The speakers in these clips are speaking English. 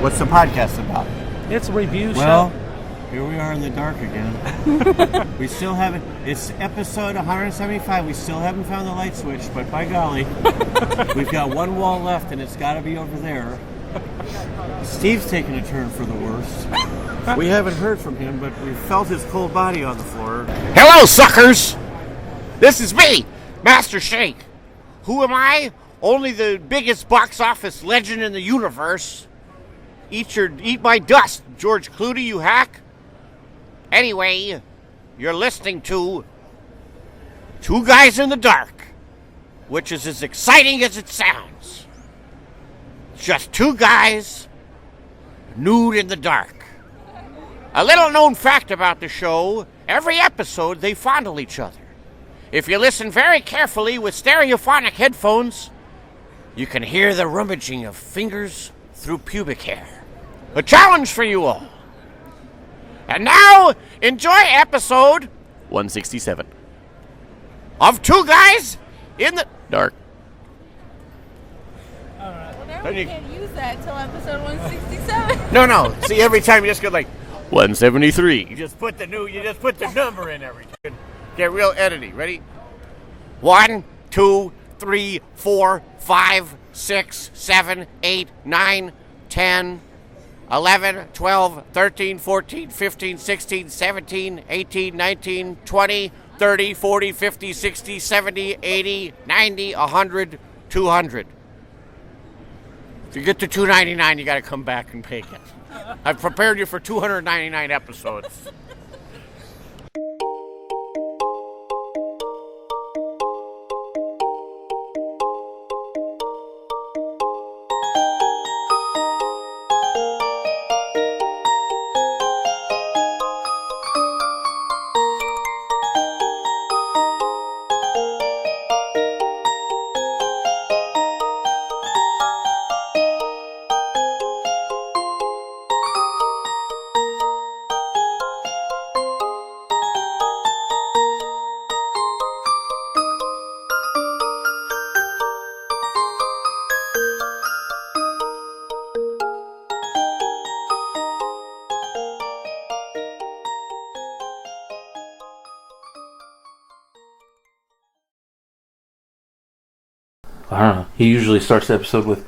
What's the podcast about? It's a review Well, show. here we are in the dark again. We still haven't. It's episode 175. We still haven't found the light switch, but by golly, we've got one wall left, and it's got to be over there. Steve's taking a turn for the worst. We haven't heard from him, but we felt his cold body on the floor. Hello, suckers! This is me, Master Shake. Who am I? Only the biggest box office legend in the universe. Eat my dust, George Clooney, you hack. Anyway, you're listening to Two Guys in the Dark, which is as exciting as it sounds. Just two guys nude in the dark. A little known fact about the show, every episode they fondle each other. If you listen very carefully with stereophonic headphones, you can hear the rummaging of fingers through pubic hair. A challenge for you all. And now, enjoy episode 167 of Two Guys in the Dark. Well, now we can't use that until episode 167. No. See, every time you just go like 173. You just put the number in every time. Get real editing. Ready? 1, 2, 3, 4, 5, 6, 7, 8, 9, 10, 11, 12, 13, 14, 15, 16, 17, 18, 19, 20, 30, 40, 50, 60, 70, 80, 90, 100, 200. If you get to 299, you got to come back and pay it. I've prepared you for 299 episodes. I don't know. He usually starts the episode with,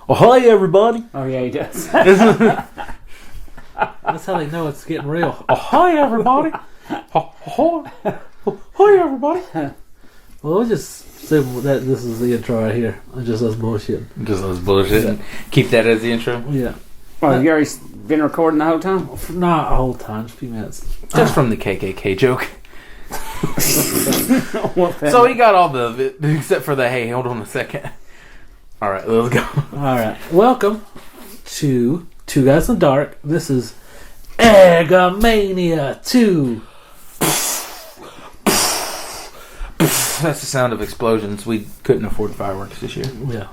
"Oh, hi, everybody." Oh, yeah, he does. That's how they know it's getting real. "Oh, hi, everybody." "Oh, hi, everybody." Well, we'll just say that this is the intro right here. It's just us bullshit. Just us bullshit. And keep that as the intro? Yeah. Well, you already been recording the whole time? Not a whole time, just a few minutes. Just from the KKK joke. So So he got all of it, except for the, hey, hold on a second. Alright, let's go. Alright. Welcome to Two Guys in the Dark. This is Egg-A-Mania 2. That's the sound of explosions. We couldn't afford fireworks this year. Yeah.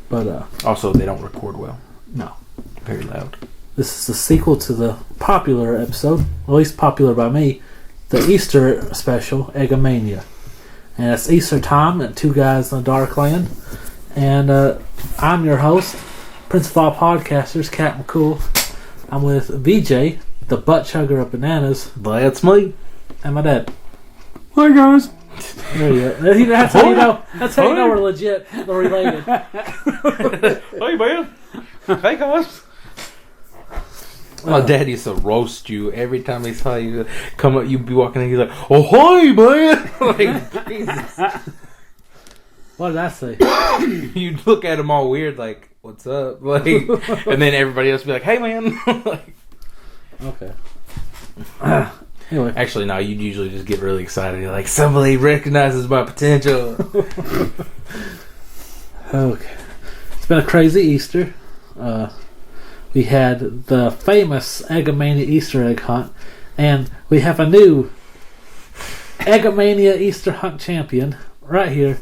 But, Also, they don't record well. no. Very loud. This is the sequel to the popular episode, at least popular by me, the Easter special, Egg-A-Mania. And it's Easter time at Two Guys in the Dark Land. And I'm your host, Prince of all podcasters, Captain Cool. I'm with VJ, the butt chugger of bananas. That's me. And my dad. Hi, guys. There you go. That's how you know. That's how you know we're legit. We're related. Hey, man. Hey, guys. My dad used to roast you every time he saw you come up. You'd be walking in, he's like, "Oh, hi, man." Like, Jesus. What did I say? You'd look at him all weird, like, "What's up?" Like, and then everybody else would be like, "Hey, man." Like, Okay. Anyway. actually, no, you'd usually just get really excited. You're like, somebody recognizes my potential. Okay. It's been a crazy Easter. We had the famous Egg-A-Mania Easter egg hunt, and we have a new Egg-A-Mania Easter hunt champion right here,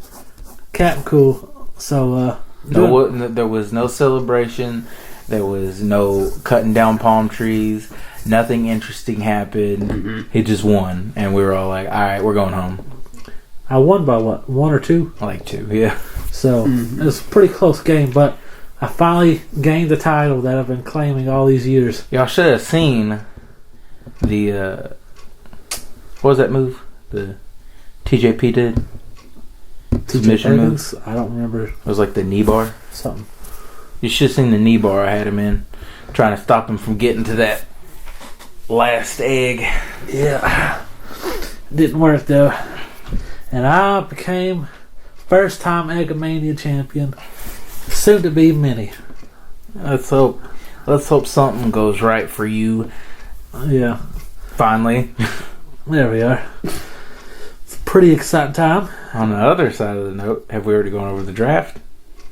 Captain Cool. So, There was no celebration. There was no cutting down palm trees. Nothing interesting happened. Mm-hmm. He just won, and we were all like, "All right, we're going home." I won by what, 1 or 2? Like 2, yeah. So it was a pretty close game, but I finally gained the title that I've been claiming all these years. Y'all should have seen the what was that move? The TJP did. Submission move. I don't remember. It was like the knee bar. Something. You should have seen the knee bar I had him in, trying to stop him from getting to that last egg. Yeah. Didn't work though. And I became first time Egg-A-Mania champion. Soon to be mini. Let's hope something goes right for you. Yeah. Finally. There we are. It's a pretty exciting time. On the other side of the note, have we already gone over the draft?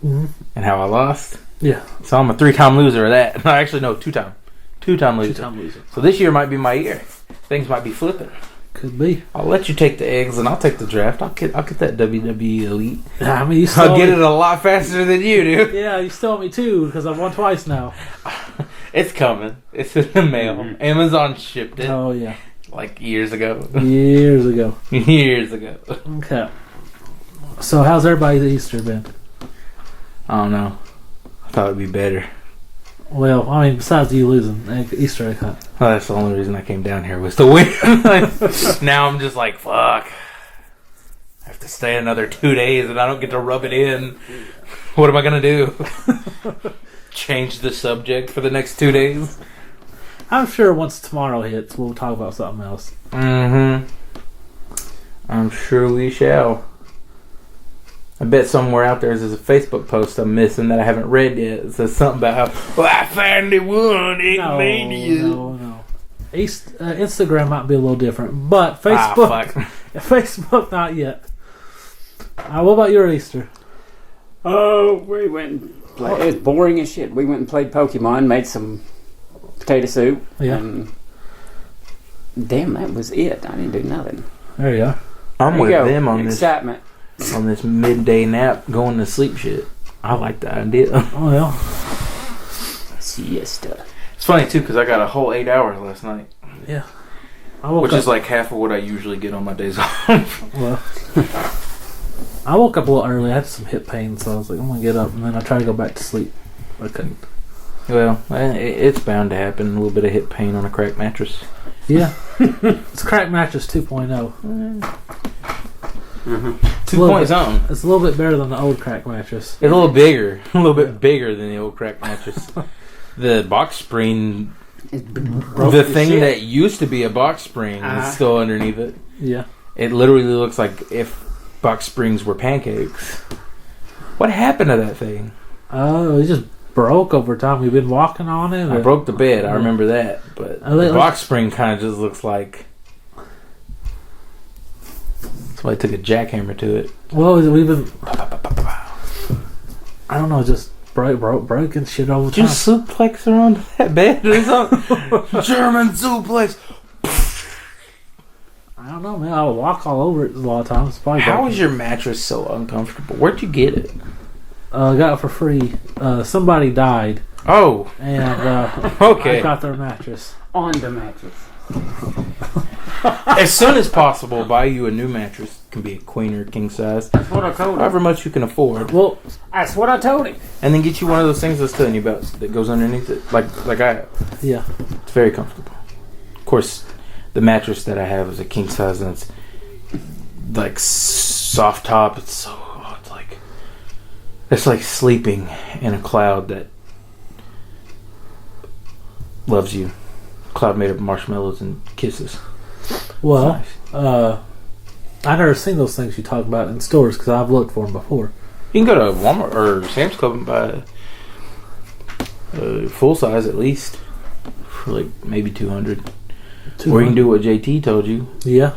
Mm-hmm. And how I lost? Yeah. So I'm a 3-time loser of that. No, actually, no, 2-time. 2-time loser. 2-time loser. So this year might be my year. Things might be flipping. Could be. I'll let you take the eggs and I'll take the draft. I'll get that WWE Elite. I mean, I'll get it a lot faster than you do. Yeah, you stole me too because I've won twice now. It's coming. It's in the mail. Mm-hmm. Amazon shipped it. Oh yeah. Like years ago. Years ago. Years ago. Okay. So how's everybody's Easter been? I don't know. I thought it'd be better. Well, I mean, besides you losing Easter egg hunt. Well, that's the only reason I came down here was to win. Now I'm just like, fuck. I have to stay another 2 days and I don't get to rub it in. What am I going to do? Change the subject for the next 2 days? I'm sure once tomorrow hits, we'll talk about something else. Mm-hmm. I'm sure we shall. I bet somewhere out there there's a Facebook post I'm missing that I haven't read yet. It says something about how, well, I finally won Egg-A-Mania. No. Instagram might be a little different, but Facebook, Facebook not yet. What about your Easter? Oh, we went and played. It was boring as shit. We went and played Pokemon, made some potato soup. Yeah. And damn, that was it. I didn't do nothing. There you are. I'm There with you go. them on Excitement. this midday nap, going to sleep shit. I like the idea. Oh well. Siesta. It's funny too because I got a whole 8 hours last night, Yeah. I woke which up, is like half of what I usually get on my days off. well, I woke up a little early. I had some hip pain, so I was like, I'm gonna get up, and then I tried to go back to sleep. I couldn't. Well, it's bound to happen. A little bit of hip pain on a cracked mattress. Yeah. It's crack mattress 2.0. Mm-hmm. 2 point something. It's a little bit better than the old crack mattress. It's a little bigger, a little bit bigger than the old crack mattress. The box spring, the thing that used to be a box spring, is still underneath it. Yeah. It literally looks like if box springs were pancakes. What happened to that thing? Oh, it just broke over time. We've been walking on it. I broke the bed. I remember that, but the box spring kind of just looks like somebody took a jackhammer to it. Well, we've been. I don't know, just breaking shit all the Did you time. suplex her onto that bed or something? German suplex. I don't know, man. I would walk all over it a lot of times. It's probably How broken. is your mattress so uncomfortable? Where'd you get it? I got it for free. Somebody died, Oh, and okay. I got their mattress. On the mattress. As soon as possible, buy you a new mattress. Can be a queen or king size, That's what I told him. however much you can afford, Well, That's what I told him. and then get you one of those things that's telling you about that goes underneath it, like I have. yeah. It's very comfortable. Of course, the mattress that I have is a king size, and it's like soft top. It's it's like sleeping in a cloud that loves you. Cloud made of marshmallows and kisses. Well, Nice. I never seen those things you talk about in stores because I've looked for them before. You can go to Walmart or Sam's Club and buy a full size at least for like maybe 200. Or you can do what JT told you, Yeah.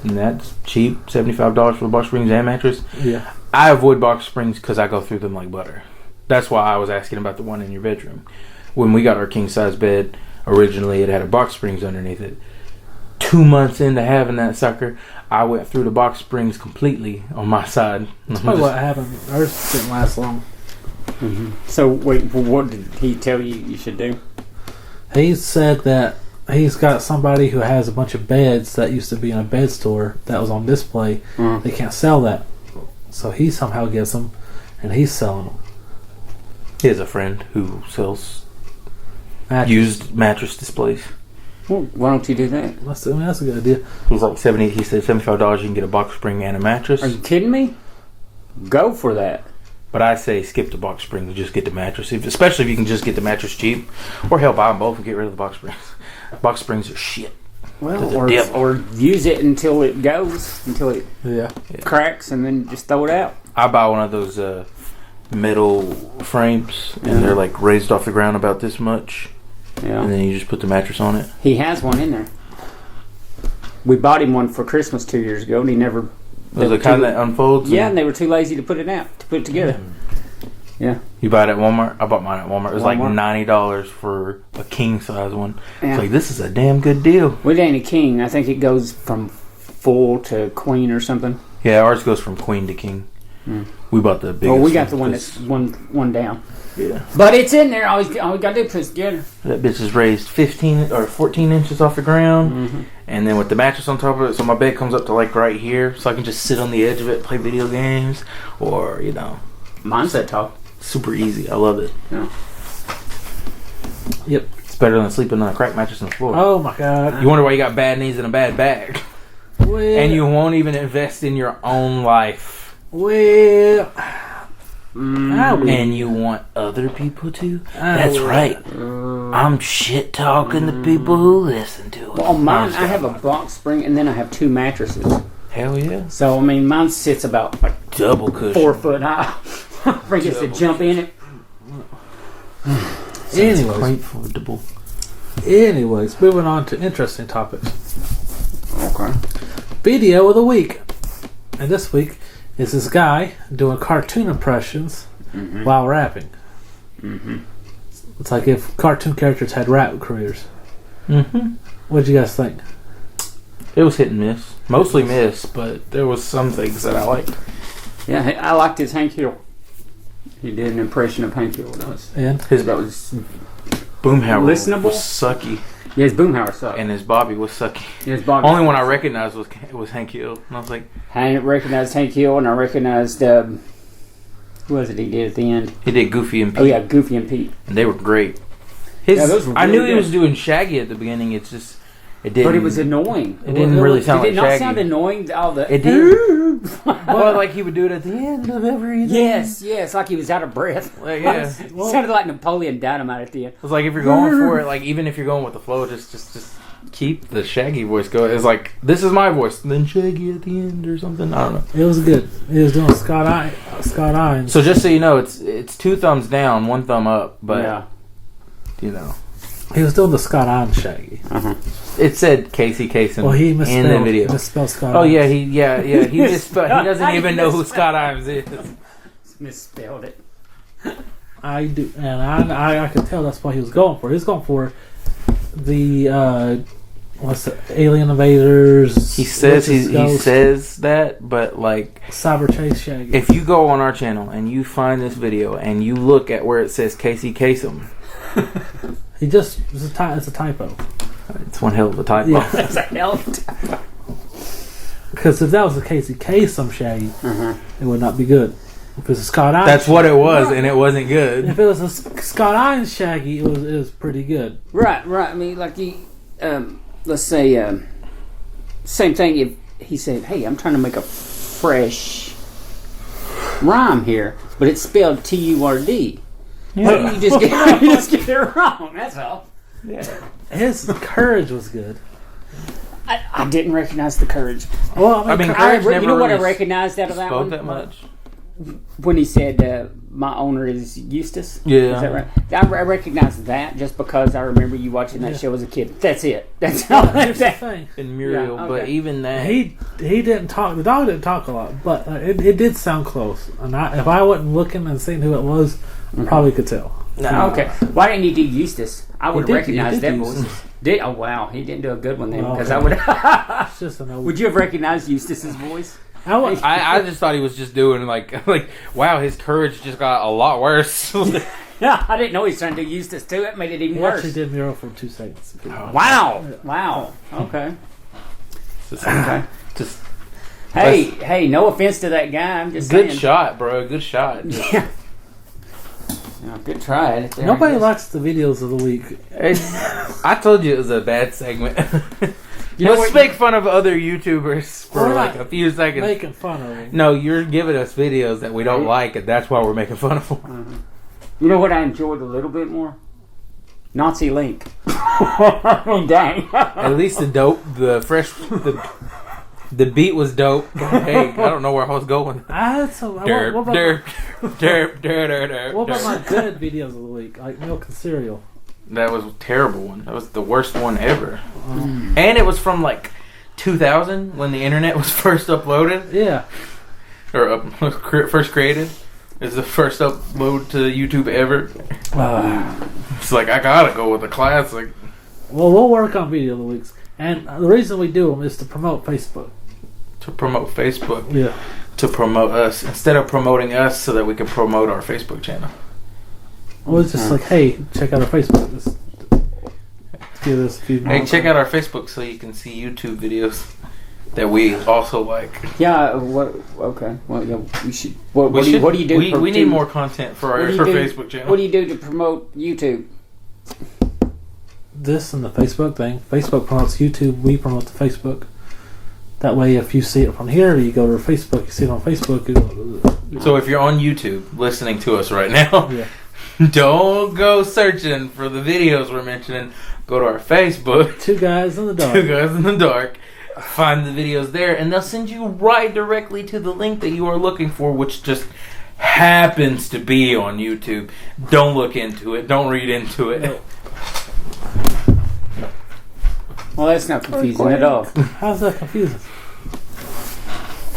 and that's cheap, $75 for the box springs and mattress. Yeah. I avoid box springs because I go through them like butter. That's why I was asking about the one in your bedroom. When we got our king size bed, originally it had a box springs underneath it. 2 months into having that sucker, I went through the box springs completely on my side. That's probably what happened. Ours didn't last long. Mm-hmm. So, wait, what did he tell you should do? He said that he's got somebody who has a bunch of beds that used to be in a bed store that was on display. They can't sell that. So he somehow gets them, and he's selling them. He has a friend who sells Mattress. used mattress displays. Well, why don't you do that? That's a good idea. It was like he said $75 you can get a box spring and a mattress. Are you kidding me? Go for that. But I say skip the box springs and just get the mattress, especially if you can just get the mattress cheap. Or hell, buy them both and get rid of the box springs. Box springs are shit. Well, or use it until it goes, until it cracks, and then just throw it out. I buy one of those metal frames, and they're like raised off the ground about this much. Yeah. And then you just put the mattress on it. He has one in there. We bought him one for Christmas 2 years ago, and he never... Was it kind that unfolds? Yeah, and they were too lazy to put it together. Yeah. You buy it at Walmart? I bought mine at Walmart. It was like Walmart? $90 for a king size one. Yeah. It's like, this is a damn good deal. Well, it ain't a king. I think it goes from full to queen or something. Yeah, ours goes from queen to king. We bought the biggest. Well, we got the one that's one down. Yeah. But it's in there. All we got to do is put it together. That bitch is raised 15 or 14 inches off the ground. And then with the mattress on top of it, so my bed comes up to like right here. So I can just sit on the edge of it, play video games. Or, Mine's that tall. super easy. I love it. Yeah. Yep. It's better than sleeping on a crack mattress on the floor. Oh my god. You wonder why you got bad knees and a bad back. Well, And you won't even invest in your own life. well. And you want other people to? That's right. I'm shit talking the people who listen to it. Well, on mine, I have a box spring, and then I have 2 mattresses. Hell yeah. So, I mean, mine sits about like Double cushion. 4 foot high. I guess to jump in it. Anyways, moving on to interesting topics. Okay. Video of the week. And this week is this guy doing cartoon impressions while rapping. It's like if cartoon characters had rap careers. What'd you guys think? It was hit and miss. Mostly miss, but there was some things that I liked. Yeah, I liked his Hank Hill. He did an impression of Hank Hill. That was Boomhauer listenable? was sucky, yeah, his Boomhauer sucked. and his Bobby was sucky. His Bobby Only one I recognized was Hank Hill, and I was like, I recognized Hank Hill, and I recognized who was it he did at the end? he did Goofy and Pete, Oh yeah, Goofy and Pete. and they were great. Those were I knew really he good. was doing Shaggy at the beginning. It's just it didn't. But it was annoying. It didn't really sound Did it like not Shaggy. sound annoying? All the It did. Well, like he would do it at the end of everything. Yes, like he was out of breath. Like, yeah. It sounded like Napoleon Dynamite at the end. It's like if you're going for it, like even if you're going with the flow, just keep the Shaggy voice going. It's like this is my voice, then Shaggy at the end or something. I don't know. It was good. He was doing Scott Iron. So just so you know, it's 2 thumbs down, 1 thumb up, but Yeah. He was doing the Scott Iron Shaggy. it said Casey Kasem Well, he in the misspelled, video. Scott Oh Irons. yeah, he misspelled. He doesn't even know who Scott Irons is. Misspelled it. I do, and I could tell that's what he was going for. He was going for the what's the Alien Invaders. He says Witch's he Ghost, says that, but like Cyber Chase Shaggy. if you go on our channel and you find this video and you look at where it says Casey Kasem, He just it's a typo. it's one hell of a typo. Yeah. That's a hell of a time. Because if that was the Casey Kasem Shaggy, it would not be good. If it's a Scott Iron, That's what it was, and it wasn't good. If it was a Scott Iron Shaggy, it was pretty good. Right. I mean, like let's say, same thing. If he said, "Hey, I'm trying to make a fresh rhyme here, but it's spelled T-U-R-D." Yeah. You just get it wrong. That's all. His courage was good. I didn't recognize the courage. Well, I mean, You Courage never know what I really recognized out of that spoke one? that much. When he said, "My owner is Eustace." Yeah. Is that right? I recognized that just because I remember you watching that show as a kid. That's it. That's all. Here's the thing. And Muriel, Yeah, but okay. even that, He didn't talk. The dog didn't talk a lot, but it did sound close. And if I wasn't looking and seeing who it was, I probably could tell. Okay. Why didn't he do Eustace? I would have did- recognized he did that Eustace. voice. Oh wow, he didn't do a good one then because Okay. I would. It's just an old. Would you have recognized Eustace's voice? I just thought he was just doing like wow, his courage just got a lot worse. Yeah, I didn't know he was trying to do Eustace too. It made it even He worse. actually did Mural for 2 seconds. Wow. Okay. Okay. Just Hey, no offense to that guy. I'm just good saying. shot, bro. Good shot. Yeah. Yeah, good try. There, Nobody likes the videos of the week. I told you it was a bad segment. You know Let's what? make fun of other YouTubers for We're like not a few seconds. Making fun of them. No, you're giving us videos that we don't like, and that's why we're making fun of them. You know what I enjoyed a little bit more? Nazi Link. I mean, dang. At least the beat was dope. Hey, I don't know where I was going. I had some. Derp, what about derp, derp, derp, derp, what about derp. my good videos of the week, like milk and cereal? That was a terrible one. That was the worst one ever. And it was from like 2000 when the internet was first uploaded. Yeah. Or first created. It's the first upload to YouTube ever. It's like, I gotta go with the classic. Well, we'll work on video of the weeks, and the reason we do them is to promote Facebook. To promote Facebook. Yeah. To promote us. Instead of promoting us so that we can promote our Facebook channel. Well, it's just like, hey, check out our Facebook. Just give us a few. Hey, check out our Facebook so you can see YouTube videos that we also like. Yeah, what? Okay. Well, yeah, we should. What do you do? We need more content for our Facebook channel. What do you do to promote YouTube? This and the Facebook thing. Facebook promotes YouTube. We promote the Facebook. That way, if you see it from here, you go to Facebook. You see it on Facebook. So if you're on YouTube listening to us right now, Yeah. don't go searching for the videos we're mentioning. Go to our Facebook. Two Guys in the Dark. Two Guys in the Dark. Find the videos there, and they'll send you right directly to the link that you are looking for, which just happens to be on YouTube. Don't look into it. Don't read into it. No. Well, that's not confusing at all. How's that confusing?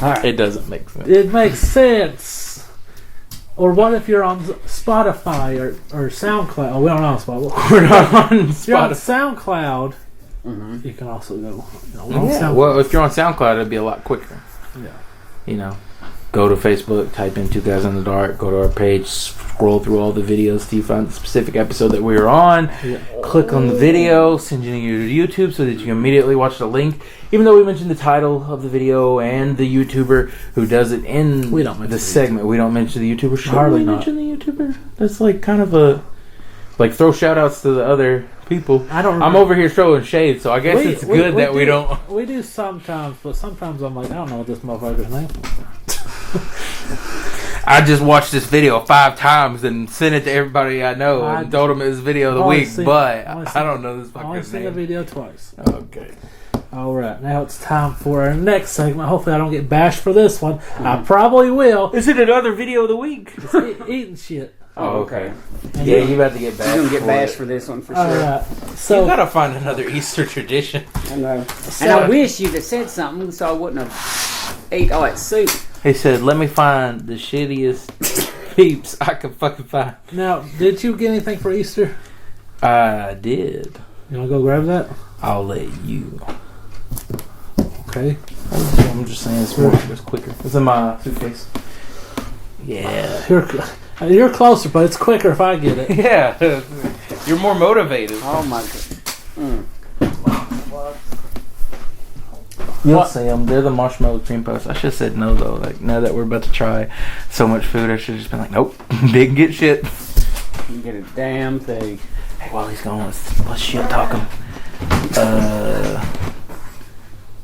All right. It doesn't make sense. It makes sense. Or what if you're on Spotify or SoundCloud? Oh, we don't know on Spotify. We're not on If you're on Spotify. SoundCloud, you can also go. We're on Yeah. SoundCloud. Well, if you're on SoundCloud, it'd be a lot quicker. Yeah. You know, go to Facebook, type in 2 Guys in the Dark, go to our page, scroll through all the videos till you find the specific episode that we were on. Yeah. Click on the video, sending you to YouTube so that you can immediately watch the link. Even though we mentioned the title of the video and the YouTuber who does it in We don't mention the the segment, we don't mention the YouTuber. Should Hardly we not. mention the YouTuber? That's like kind of a like throw shout outs to the other people. I don't I'm remember. over here throwing shade, so I guess it's good that we don't. We do sometimes, but sometimes I'm like, I don't know what this motherfucker's name. I just watched this video 5 times and sent it to everybody I know and told them it was video of the only week, seen- but only I seen- don't know this I only fucker's seen the name. video twice. Okay. Alright, now it's time for our next segment. Hopefully I don't get bashed for this one. I probably will. Is it another video of the week? It's eating shit. Oh, okay. Yeah, you about to get bashed. You're gonna get for bashed it. for this one for sure. Alright, You so gotta find another Easter tradition. I know. And I wish you'd have said something so I wouldn't have ate all that soup. He said, "Let me find the shittiest peeps I can fucking find." now, did you get anything for Easter? I did. You wanna go grab that? I'll let you. Okay. I'm just saying it's quicker. It's in my suitcase. Yeah. You're closer, but it's quicker if I get it. Yeah. You're more motivated. Oh my god. You'll see them. They're the marshmallow cream puffs. I should have said no, though. Like, now that we're about to try so much food, I should have just been like, nope. Didn't get shit. You get a damn thing. Hey, while he's going, let's shit talk him.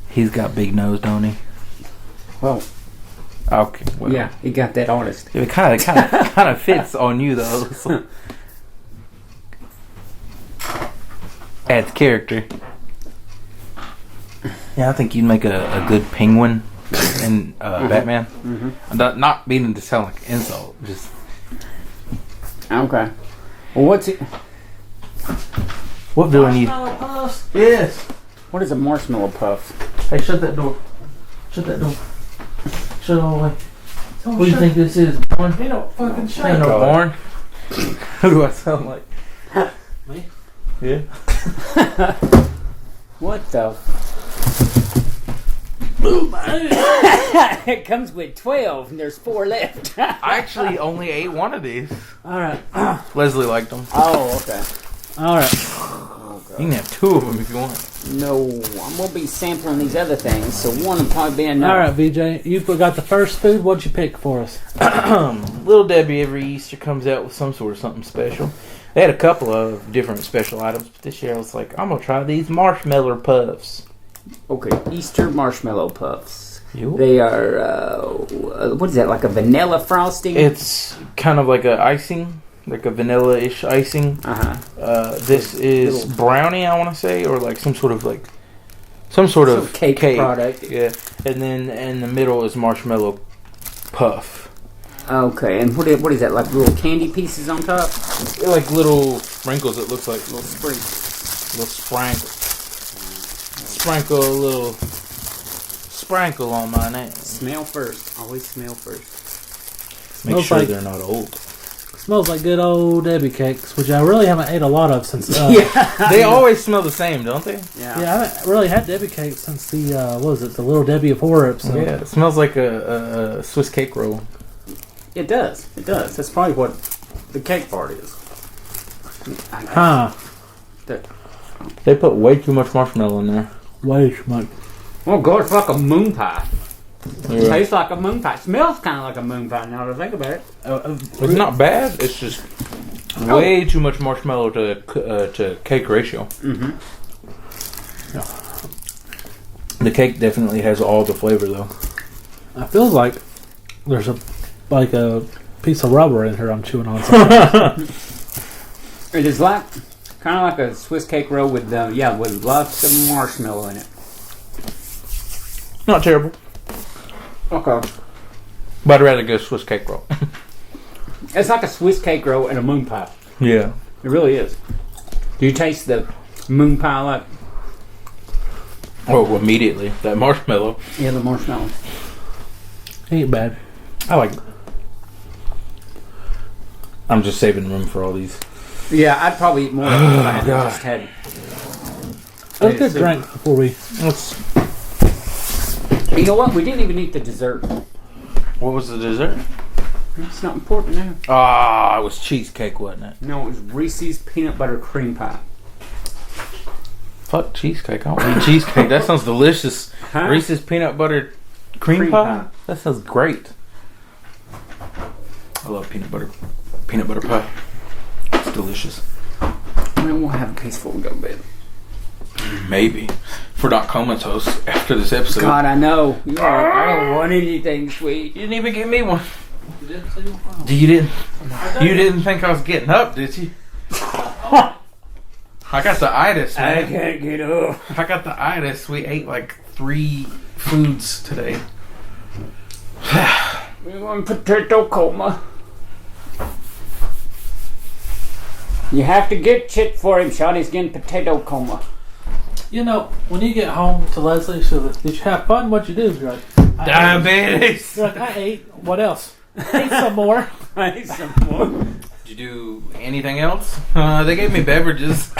He's got big nose, don't he? Well, Okay. Well, yeah, he got that honest. It kind of fits on you, though. So. Adds character. Yeah, I think you'd make a good penguin in Batman. Not meaning to sound like an insult, just Okay. Well, what's it? what villain you? Yes. What is a marshmallow puff? Hey, shut that door. Shut that door. Shut it all the way. What do you think this is, Born? You don't fucking shut Ain't no Born. Who do I sound like? Me? Yeah. What the? It comes with 12, and there's 4 left. I actually only ate one of these. Alright. Leslie liked them. Oh, okay. Alright. Oh You can have 2 of them if you want. No, I'm gonna be sampling these other things, so one will probably be enough. All right, VJ, you got the first food. What'd you pick for us? Little Debbie every Easter comes out with some sort of something special. They had a couple of different special items, but this year I was like, I'm gonna try these marshmallow puffs. Okay, Easter marshmallow puffs. Yo. They are, what is that, like a vanilla frosting? It's kind of like a icing, like a vanilla-ish icing. Uh-huh. This is brownie, I want to say, or like some sort of cake product. Yeah, and then in the middle is marshmallow puff. Okay, and what is that, like little candy pieces on top? They're like little sprinkles. It looks like Little sprinkles. little sprinkle. Sprinkle a little sprinkle on my name. Smell first. Always smell first. Make Smells sure like- they're not old. Smells like good old Debbie cakes, which I really haven't ate a lot of since. They always smell the same, don't they? Yeah. Yeah, I haven't really had Debbie cakes since the what was it, the Little Debbie of Horror episode. Yeah, it smells like a Swiss cake roll. It does. It does. That's probably what the cake part is. Huh? They put way too much marshmallow in there. Way too much. Oh, God, it's like a moon pie. Yeah. Tastes like a moon pie. Smells kind of like a moon pie now that I think about it. It's not bad. It's just way too much marshmallow to cake ratio. Mm-hmm. The cake definitely has all the flavor though. I feel like there's a piece of rubber in here I'm chewing on. Something. It is like kind of like a Swiss cake roll with with lots of marshmallow in it. Not terrible, Okay. but I'd rather go Swiss cake roll. It's like a Swiss cake roll and a moon pie. Yeah. It really is. Do you taste the moon pie like? Oh, immediately that marshmallow. Yeah, the marshmallow. Ain't bad. I like it. I'm just saving room for all these. Yeah, I'd probably eat more of it if I had God. just had. Let's get drink before we. You know what? We didn't even eat the dessert. What was the dessert? It's not important now. Ah, it was cheesecake, wasn't it? No, it was Reese's peanut butter cream pie. Fuck cheesecake. I don't eat cheesecake. That sounds delicious. Huh? Reese's peanut butter cream pie? That sounds great. I love peanut butter pie. It's delicious. Maybe we'll have a piece before we go to bed. Maybe. If we're not comatose after this episode. God, I know. You know, I don't want anything sweet. You didn't even give me one. You didn't think I was getting up, did you? I got the itis, man. I can't get up. I got the itis. We ate like 3 foods today. We want potato coma. You have to get shit for him, Sean. He's getting potato coma. You know, when you get home to Leslie, did you have fun? What'd you do? You're like, Diabetes. You're like, I ate. What else? Ate some more. I need some more. Did you do anything else? They gave me beverages.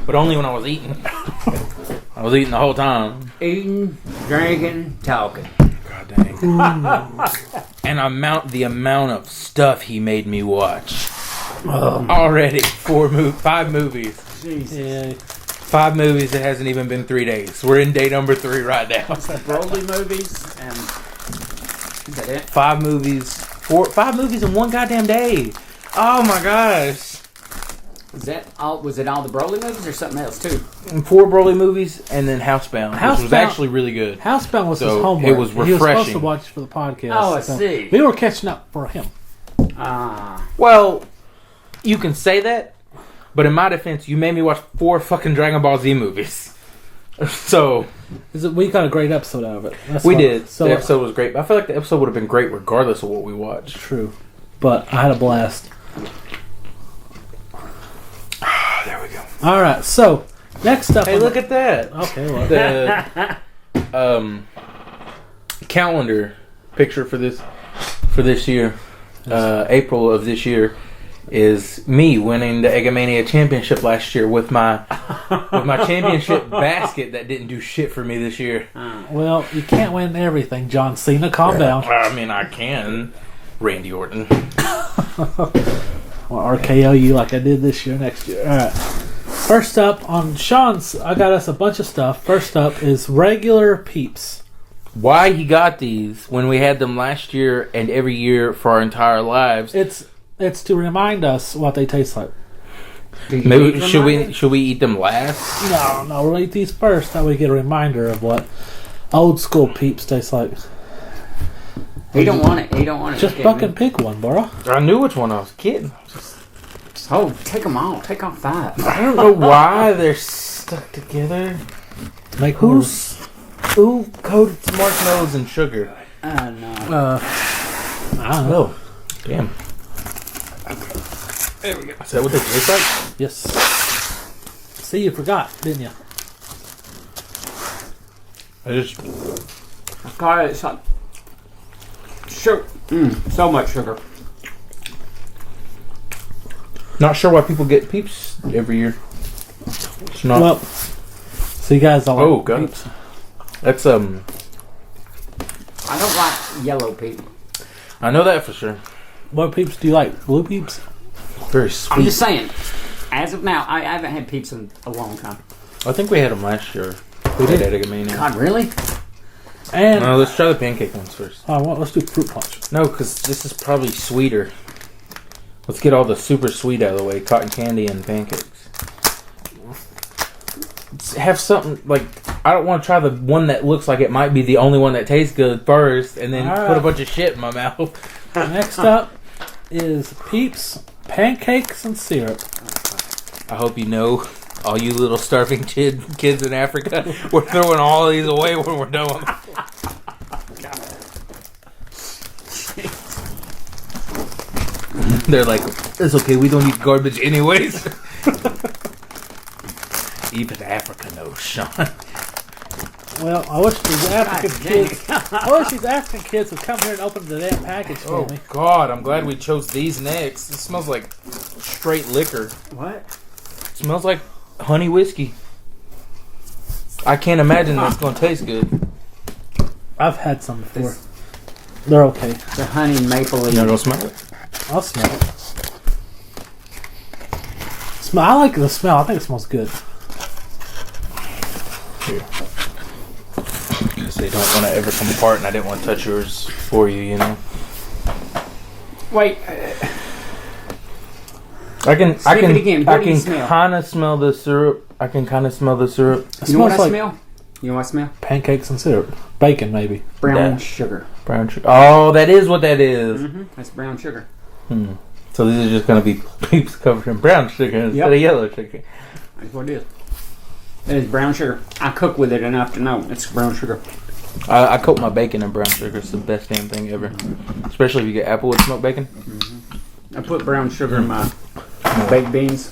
But only when I was eating. I was eating the whole time. Eating, drinking, talking. God dang. And the amount of stuff he made me watch. Already 5 movies. Jesus. Yeah. 5 movies. It hasn't even been 3 days. We're in day number 3 right now. Broly movies and is that it? 5 movies. 5 movies in one goddamn day. Oh my gosh. Was that all? Was it all the Broly movies or something else too? 4 Broly movies and then Housebound, which was Housebound- actually really good. Housebound was So, his homework. it was He was supposed refreshing. to watch for the podcast. Oh, I see. We were catching up for him. Well, you can say that, but in my defense, you made me watch 4 fucking Dragon Ball Z movies. So We got a great episode out of it. That's we why- did. So The episode was great. But I feel like the episode would have been great regardless of what we watched. true, but I had a blast. There we go. All right, so next up. Hey, look at that. Okay, well, The calendar picture for this year, April of this year, is me winning the Egg-A-Mania championship last year with my championship basket that didn't do shit for me this year. well, you can't win everything, John Cena. Calm down. I mean, I can. Randy Orton. Or RKO you like I did this year, next year. All right. First up on Sean's, I got us a bunch of stuff. First up is regular Peeps. Why he got these when we had them last year and every year for our entire lives? It's to remind us what they taste like. Maybe should we eat them last? No, we'll eat these first. That way we get a reminder of what old school Peeps taste like. He don't want it. He don't want it. Just fucking pick one, bro. I knew which one I was kidding. Oh, take them all. Take off 5. I don't know why they're stuck together. Make Who coated some marshmallows in sugar? No. I don't know. Damn. There we go. Is that what they taste like? Yes. See, you forgot, didn't you? God, it's like sugar. So much sugar. Not sure why people get Peeps every year. It's not. Well, so you guys all Oh, like God. Peeps? That's I don't like yellow people. I know that for sure. What Peeps do you like? Blue Peeps? Very sweet. I'm just saying. As of now, I haven't had Peeps in a long time. I think we had them last year. We did Egg-A-Mania. God, really? And No, let's try the pancake ones first. let's do fruit punch. No, because this is probably sweeter. Let's get all the super sweet out of the way. Cotton candy and pancakes. Let's have something like, I don't want to try the one that looks like it might be the only one that tastes good first and then All put a right. bunch of shit in my mouth. Next up is Peeps pancakes and syrup. I hope you know, all you little starving kids in Africa, we're throwing all these away when we're done with them. They're like, it's okay, we don't eat garbage anyways. Even Africa knows, Sean. Well, I wish these African kids. I wish these African kids would come here and open the damn package for Oh me. God, I'm glad we chose these next. It smells like straight liquor. What? It smells like honey whiskey. I can't imagine that's going to taste good. I've had some before. They're okay. The honey maple leaf. You want to go smell it? I'll smell it. I like the smell. I think it smells good. Here. Because they don't want to ever come apart, and I didn't want to touch yours for you, you know. Wait. I can Sniff it again. What do you smell? kind of smell the syrup. I can kind of smell the syrup. It You know what I smells like smell? You know what I smell? pancakes and syrup. Bacon, maybe. Brown Yeah. sugar. Brown sugar. Oh, that is what that is. That's brown sugar. So these are just going to be Peeps covered in brown sugar instead of yellow sugar. That's what it is. It is brown sugar. I cook with it enough to know it's brown sugar. I coat my bacon in brown sugar. It's the best damn thing ever. Especially if you get Applewood smoked bacon. I put brown sugar in my baked beans.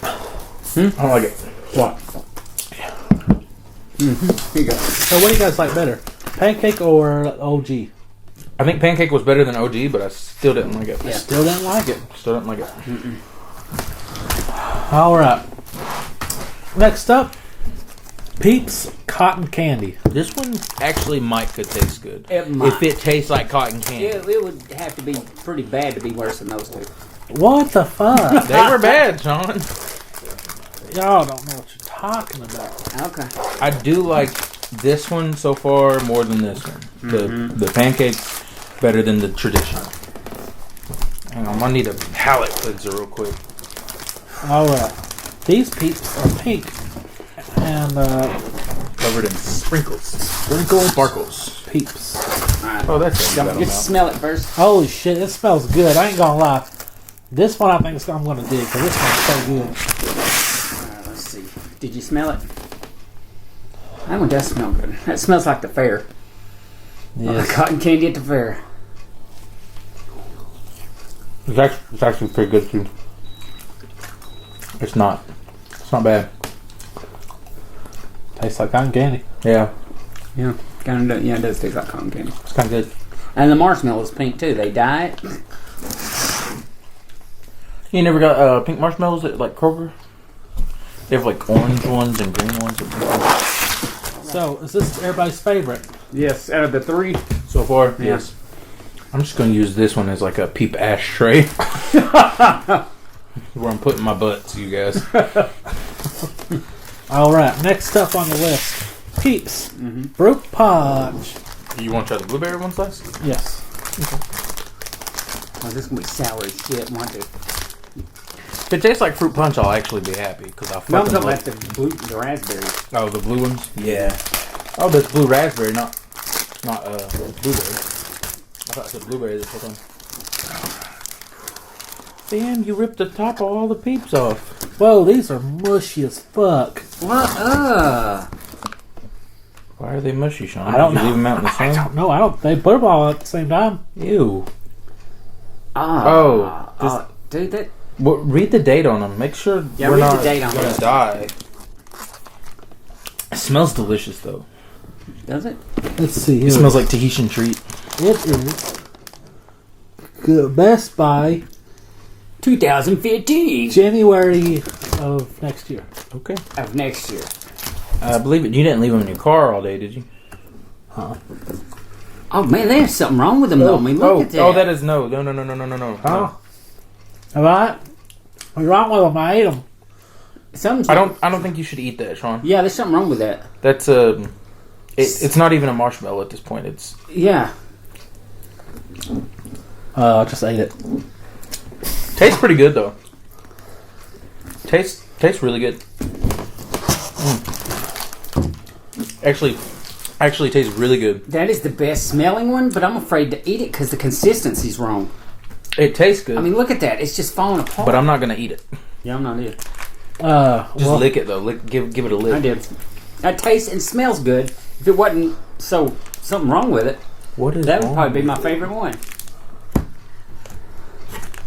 I don't like it. What? Here you go. So, what do you guys like better? Pancake or OG? I think pancake was better than OG, but I still didn't like it. Yeah. Still didn't like it. Still didn't like it. Alright. Next up, Peeps cotton candy. This one actually could taste good. It might. If it tastes like cotton candy. It would have to be pretty bad to be worse than those two. What the fuck? They were bad, Sean. Y'all don't know what you're talking about. Okay. I do like this one so far more than this one. The pancake's better than the traditional. Hang on, I need a palate cleanser real quick. Alright. These Peeps are pink. And, Covered in sprinkles. Sparkles. Peeps. Oh, that's it. Don't just smell it first. Holy shit, it smells good. I ain't gonna lie. This one I think I'm gonna dig, because this one's so good. Let's see. Did you smell it? That one does smell good. That smells like the fair. Yes. Cotton candy at the fair. It's actually pretty good too. It's not bad. Tastes like cotton candy. Yeah, Yeah. Kind of. Yeah, it does taste like cotton candy. it's kind of good. And the marshmallow's pink too. They dye it. You never got pink marshmallows at like Kroger? They have like orange ones and green ones. So, is this everybody's favorite? Yes. Out of the 3. So far, Yeah. yes. I'm just going to use this one as like a peep ashtray. Where I'm putting my butts, you guys. All right, next up on the list, Peeps Fruit Punch. You want to try the blueberry one slice? Yes. Oh, this is gonna be sour as shit, won't it? If it tastes like fruit punch, I'll actually be happy because I'll No, I'm fucking talking about the raspberry. Oh, the blue ones? Yeah. Oh, that's blue raspberry, not blueberry. I thought it said blueberry this whole time. Damn, you ripped the top of all the Peeps off. Whoa, these are mushy as fuck. What? Why are they mushy, Sean? I don't Did you know. leave them out in the sun? No, I don't. They put them all at the same time. Ew. Dude, that. Well, read the date on them. Make sure Yeah, we're read the not date on gonna them. die. It smells delicious, though. Does it? Let's see here. It smells like Tahitian treat. It is good. Best by 2015 January of next year. Okay. of next year. I believe it. You didn't leave them in your car all day, did you? Huh? Oh man, there's something wrong with them though. I mean, look at that. Oh, that is no. Huh? Alright? What's wrong with them? I ate them. Something's I don't think you should eat that, Sean. Yeah, there's something wrong with that. That's it's not even a marshmallow at this point. It's Yeah. I just ate it. tastes pretty good though. Tastes really good. Actually tastes really good. That is the best smelling one, but I'm afraid to eat it because the consistency's wrong. It tastes good. I mean, look at that. It's just falling apart. but I'm not gonna eat it. Yeah, I'm not either. Just lick it though. Give it a lick. I did. That tastes and smells good. If it wasn't something wrong with it, What is that would wrong probably be with my favorite one.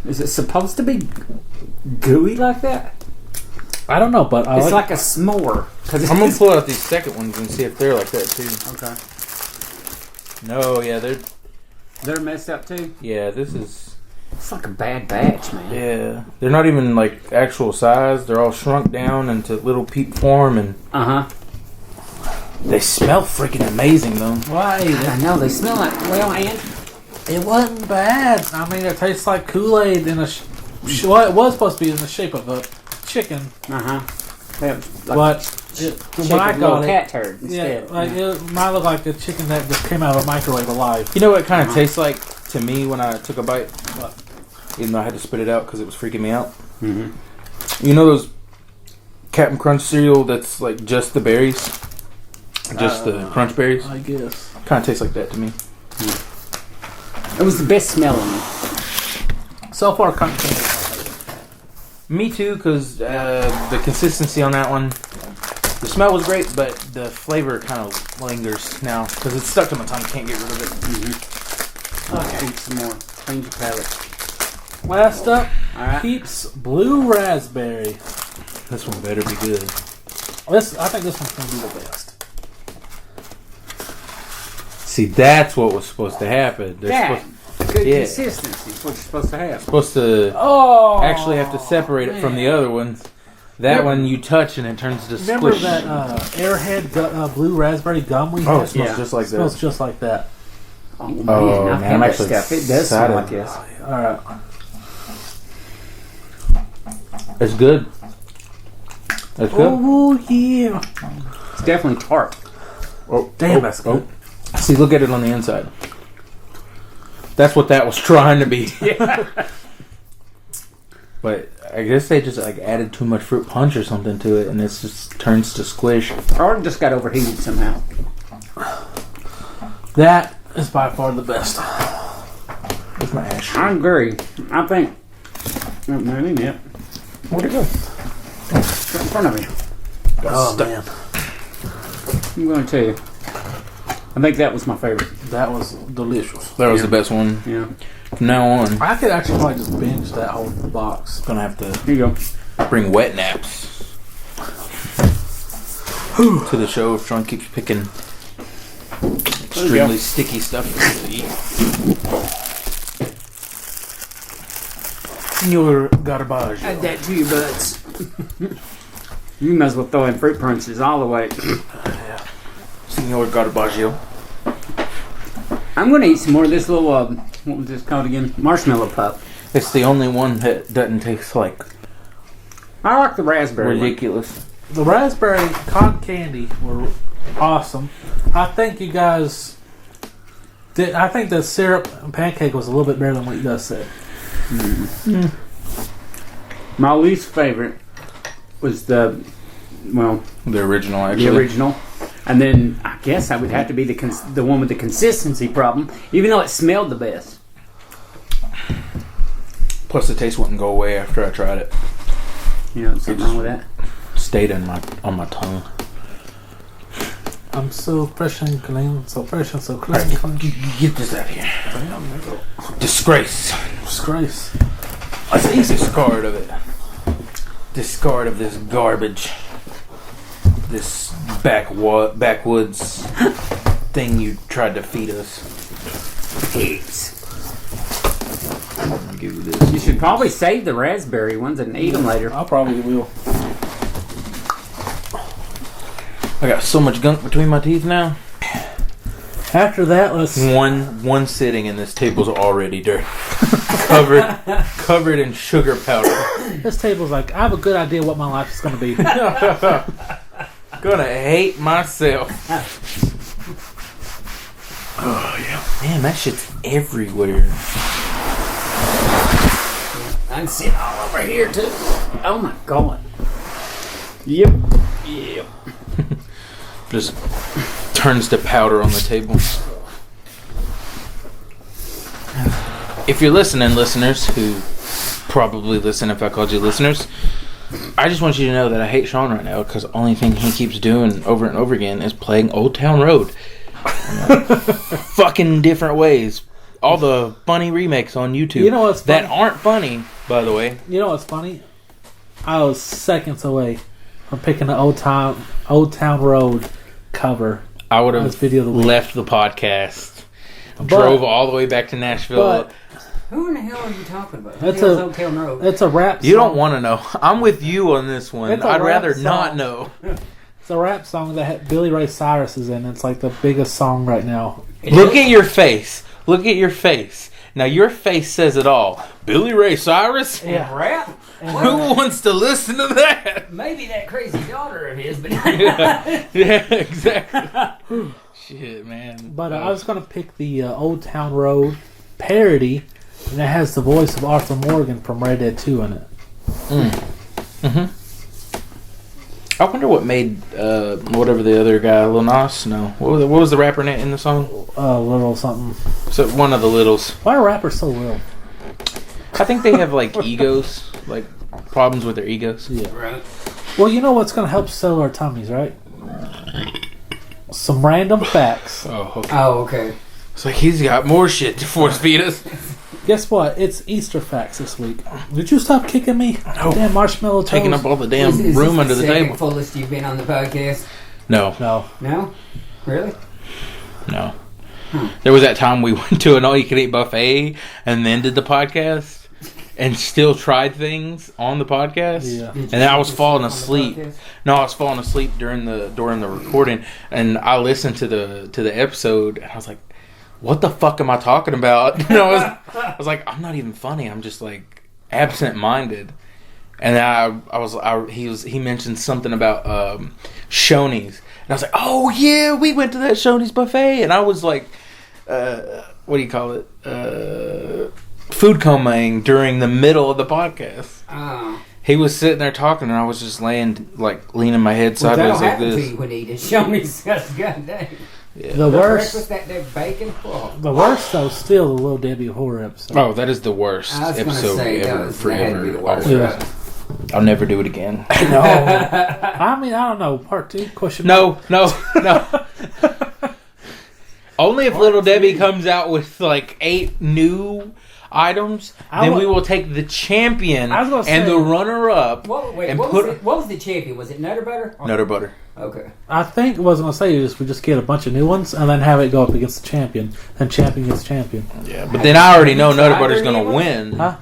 Is it supposed to be gooey like that? I don't know, but I It's like like a s'more. I'm gonna pull out these second ones and see if they're like that too. Okay. No, yeah, They're messed up too. yeah. This is It's like a bad batch, man. yeah. They're not even like actual size. They're all shrunk down into little peep form, and Uh huh. they smell freaking amazing though. Why? I know they smell like and It wasn't bad. I mean, it tastes like Kool-Aid in a. Well, it was supposed to be in the shape of a chicken, like when I got it, cat turd yeah, instead. like it might look like a chicken that just came out of a microwave alive. You know what it kind of tastes like to me when I took a bite? Even though I had to spit it out because it was freaking me out. Mm-hmm. You know those Captain Crunch cereal that's like just the berries? Just the crunch berries? I guess. Kind of tastes like that to me. It was the best smelling. So far, cotton candy. Me too, because the consistency on that one, the smell was great, but the flavor kind of lingers now because it's stuck to my tongue. Can't get rid of it. Okay. Eat some more. Clean your palate. Last up, All right. Peeps Blue Raspberry. This one better be good. I think this one's gonna be the best. See, that's what was supposed to happen. They're That good yeah. consistency is what you're supposed to have. supposed to Oh, actually have to separate it from the other ones. That one you touch and it turns to Remember squish. that Airhead blue raspberry gum we Oh, had? it smells Yeah. just like Smells that. just like that. Oh man, Oh, I've man, had I'm that actually stuff. It does smell like excited. this. All right. It's good. It's good. Oh yeah. It's definitely tart. Oh, Damn, that's good. See, look at it on the inside. That's what that was trying to be. Yeah. But I guess they just like added too much fruit punch or something to it, and it just turns to squish. Or it just got overheated somehow. That is by far the best. Where's my ash? I agree. I think. No, not in yet. Where'd it go? It's right in front of you. Oh man, I'm going to tell you. I think that was my favorite. that was delicious. That was the best one. Yeah. From now on, I could actually probably just binge that whole box. gonna have to Here you go. bring wet naps to the show if Sean keeps picking extremely sticky stuff for us to eat. Senor Garbage. Add that to your butts. You might as well throw in fruit punches all the way. Senor Garbaggio. I'm going to eat some more of this little, what was this called again? Marshmallow pup. It's the only one that doesn't taste like I like the raspberry one. Ridiculous. The raspberry cotton candy were awesome. I think you guys did. I think the syrup and pancake was a little bit better than what you guys said. My least favorite was the original, actually. the original, and then I guess I would have to be the one with the consistency problem, even though it smelled the best. Plus, the taste wouldn't go away after I tried it. You know, something wrong with that. Stayed on my tongue. I'm so fresh and clean, so fresh and so clean. Get this out of here. Disgrace. Disgrace. Let's discard of it. Discard of this garbage. This backwoods thing you tried to feed us. Pigs. I'll give you this. You should probably save the raspberry ones and eat them later. I probably will. I got so much gunk between my teeth now. After that, let's. One sitting and this table's already dirty. covered in sugar powder. This table's like, I have a good idea what my life is going to be. Gonna hate myself. Oh yeah, man, that shit's everywhere. I can see it all over here too. Oh my god. Yep. Just turns to powder on the table. If you're listening, listeners, who probably listen if I called you listeners, I just want you to know that I hate Sean right now because the only thing he keeps doing over and over again is playing Old Town Road. Fucking different ways. All the funny remakes on YouTube. You know what's funny? That aren't funny, by the way. You know what's funny? I was seconds away from picking the Old Town Road cover. I would have That's video of the week. left the podcast, drove all the way back to Nashville. But Who in the hell are you talking about? That's Hell's a- Old Town Road. it's a rap song. You don't want to know. I'm with you on this one. It's a I'd rap rather song. not know. It's a rap song that Billy Ray Cyrus is in. It's like the biggest song right now. Look at your face. Look at your face. Now your face says it all. Billy Ray Cyrus? Yeah. Rap? Who wants to listen to that? Maybe that crazy daughter of his, but Yeah, exactly. Shit, man. But I was going to pick the Old Town Road parody, and it has the voice of Arthur Morgan from Red Dead 2 in it. I wonder what made whatever the other guy, Lil Nas. No, what was the rapper in the song? Little something. So one of the littles. Why are rappers so little? I think they have like egos, like problems with their egos. Yeah. right. Well, you know what's going to help sell our tummies, right? Some random facts. Oh, okay. Oh, okay. It's like he's got more shit to force feed us. Guess what? It's Easter facts this week. Did you stop kicking me? No. Damn marshmallow toes. Taking up all the damn Is room this under the second table. fullest you've been on the podcast? No, No. No? Really? no. There was that time we went to an all-you-can-eat buffet and then did the podcast and still tried things on the podcast. Yeah. And then I was falling On the asleep. podcast? No, I was falling asleep during the recording, and I listened to the episode, and I was like, "What the fuck am I talking about?" And I was like, "I'm not even funny. I'm just like absent-minded." And then he mentioned something about Shoney's, and I was like, "Oh yeah, we went to that Shoney's buffet," and I was like, "What do you call it?" Food comaing during the middle of the podcast. Oh. He was sitting there talking, and I was just leaning my head Well, that'll sideways like happen to this. you when you eat it. Show me such goddamn. The Breakfast, worst. that there bacon. Oh. The worst though, still the Little Debbie horror episode. Oh, that is the worst I was going to episode say that ever, was that had to be the forever. worst. Yeah. I'll never do it again. No. I mean, I don't know. Part 2 question. No. Only if Little Debbie comes out with like 8 new items, then we will take the champion I was gonna and say- the runner-up What and was put what was the champion? Was it Nutter Butter? Nutter Butter. Okay. I think what I was going to say is we just get a bunch of new ones and then have it go up against the champion. Then champion gets champion. Yeah, but then I already know Have you Nutter tried Butter's their going to new ones? win. Huh?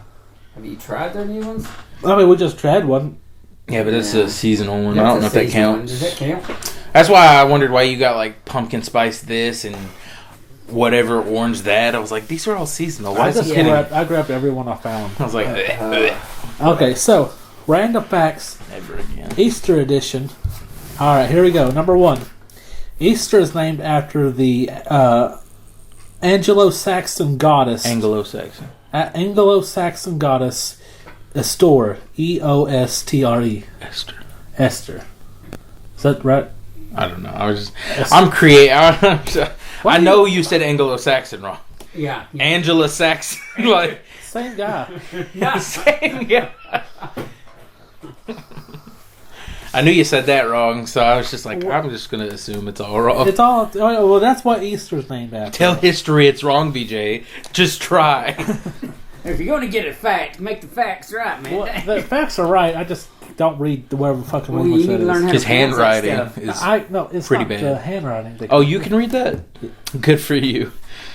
Have you tried their new ones? I mean, we just tried one. Yeah, but it's a seasonal one. I That's don't a know if that seasonal one. counts. Does that count? That's why I wondered why you got like pumpkin spice this and whatever orange that. I was like, these are all seasonal. Why I is just this getting? grabbed every one I found. I was like, Okay, so Random facts, Never again. Easter edition. All right, here we go. Number 1. Easter is named after the Anglo-Saxon goddess. Anglo-Saxon. Anglo-Saxon goddess Estor. Eostre. Esther. Esther. Is that right? I don't know. I'm creative. I know you said Anglo-Saxon wrong. Yeah. Angela Saxon. Like, Same guy. same guy. I knew you said that wrong, so I was just like, I'm just going to assume it's all wrong. It's all. Well, that's what Easter's named after. Tell history it's wrong, BJ. Just try. If you're going to get a fact, make the facts right, man. Well, the facts are right. I just don't read whatever fucking Well, you language need that to learn is. how His to pronounce that handwriting stuff. is... It's pretty not bad. the handwriting. Oh, you can read that? Good for you.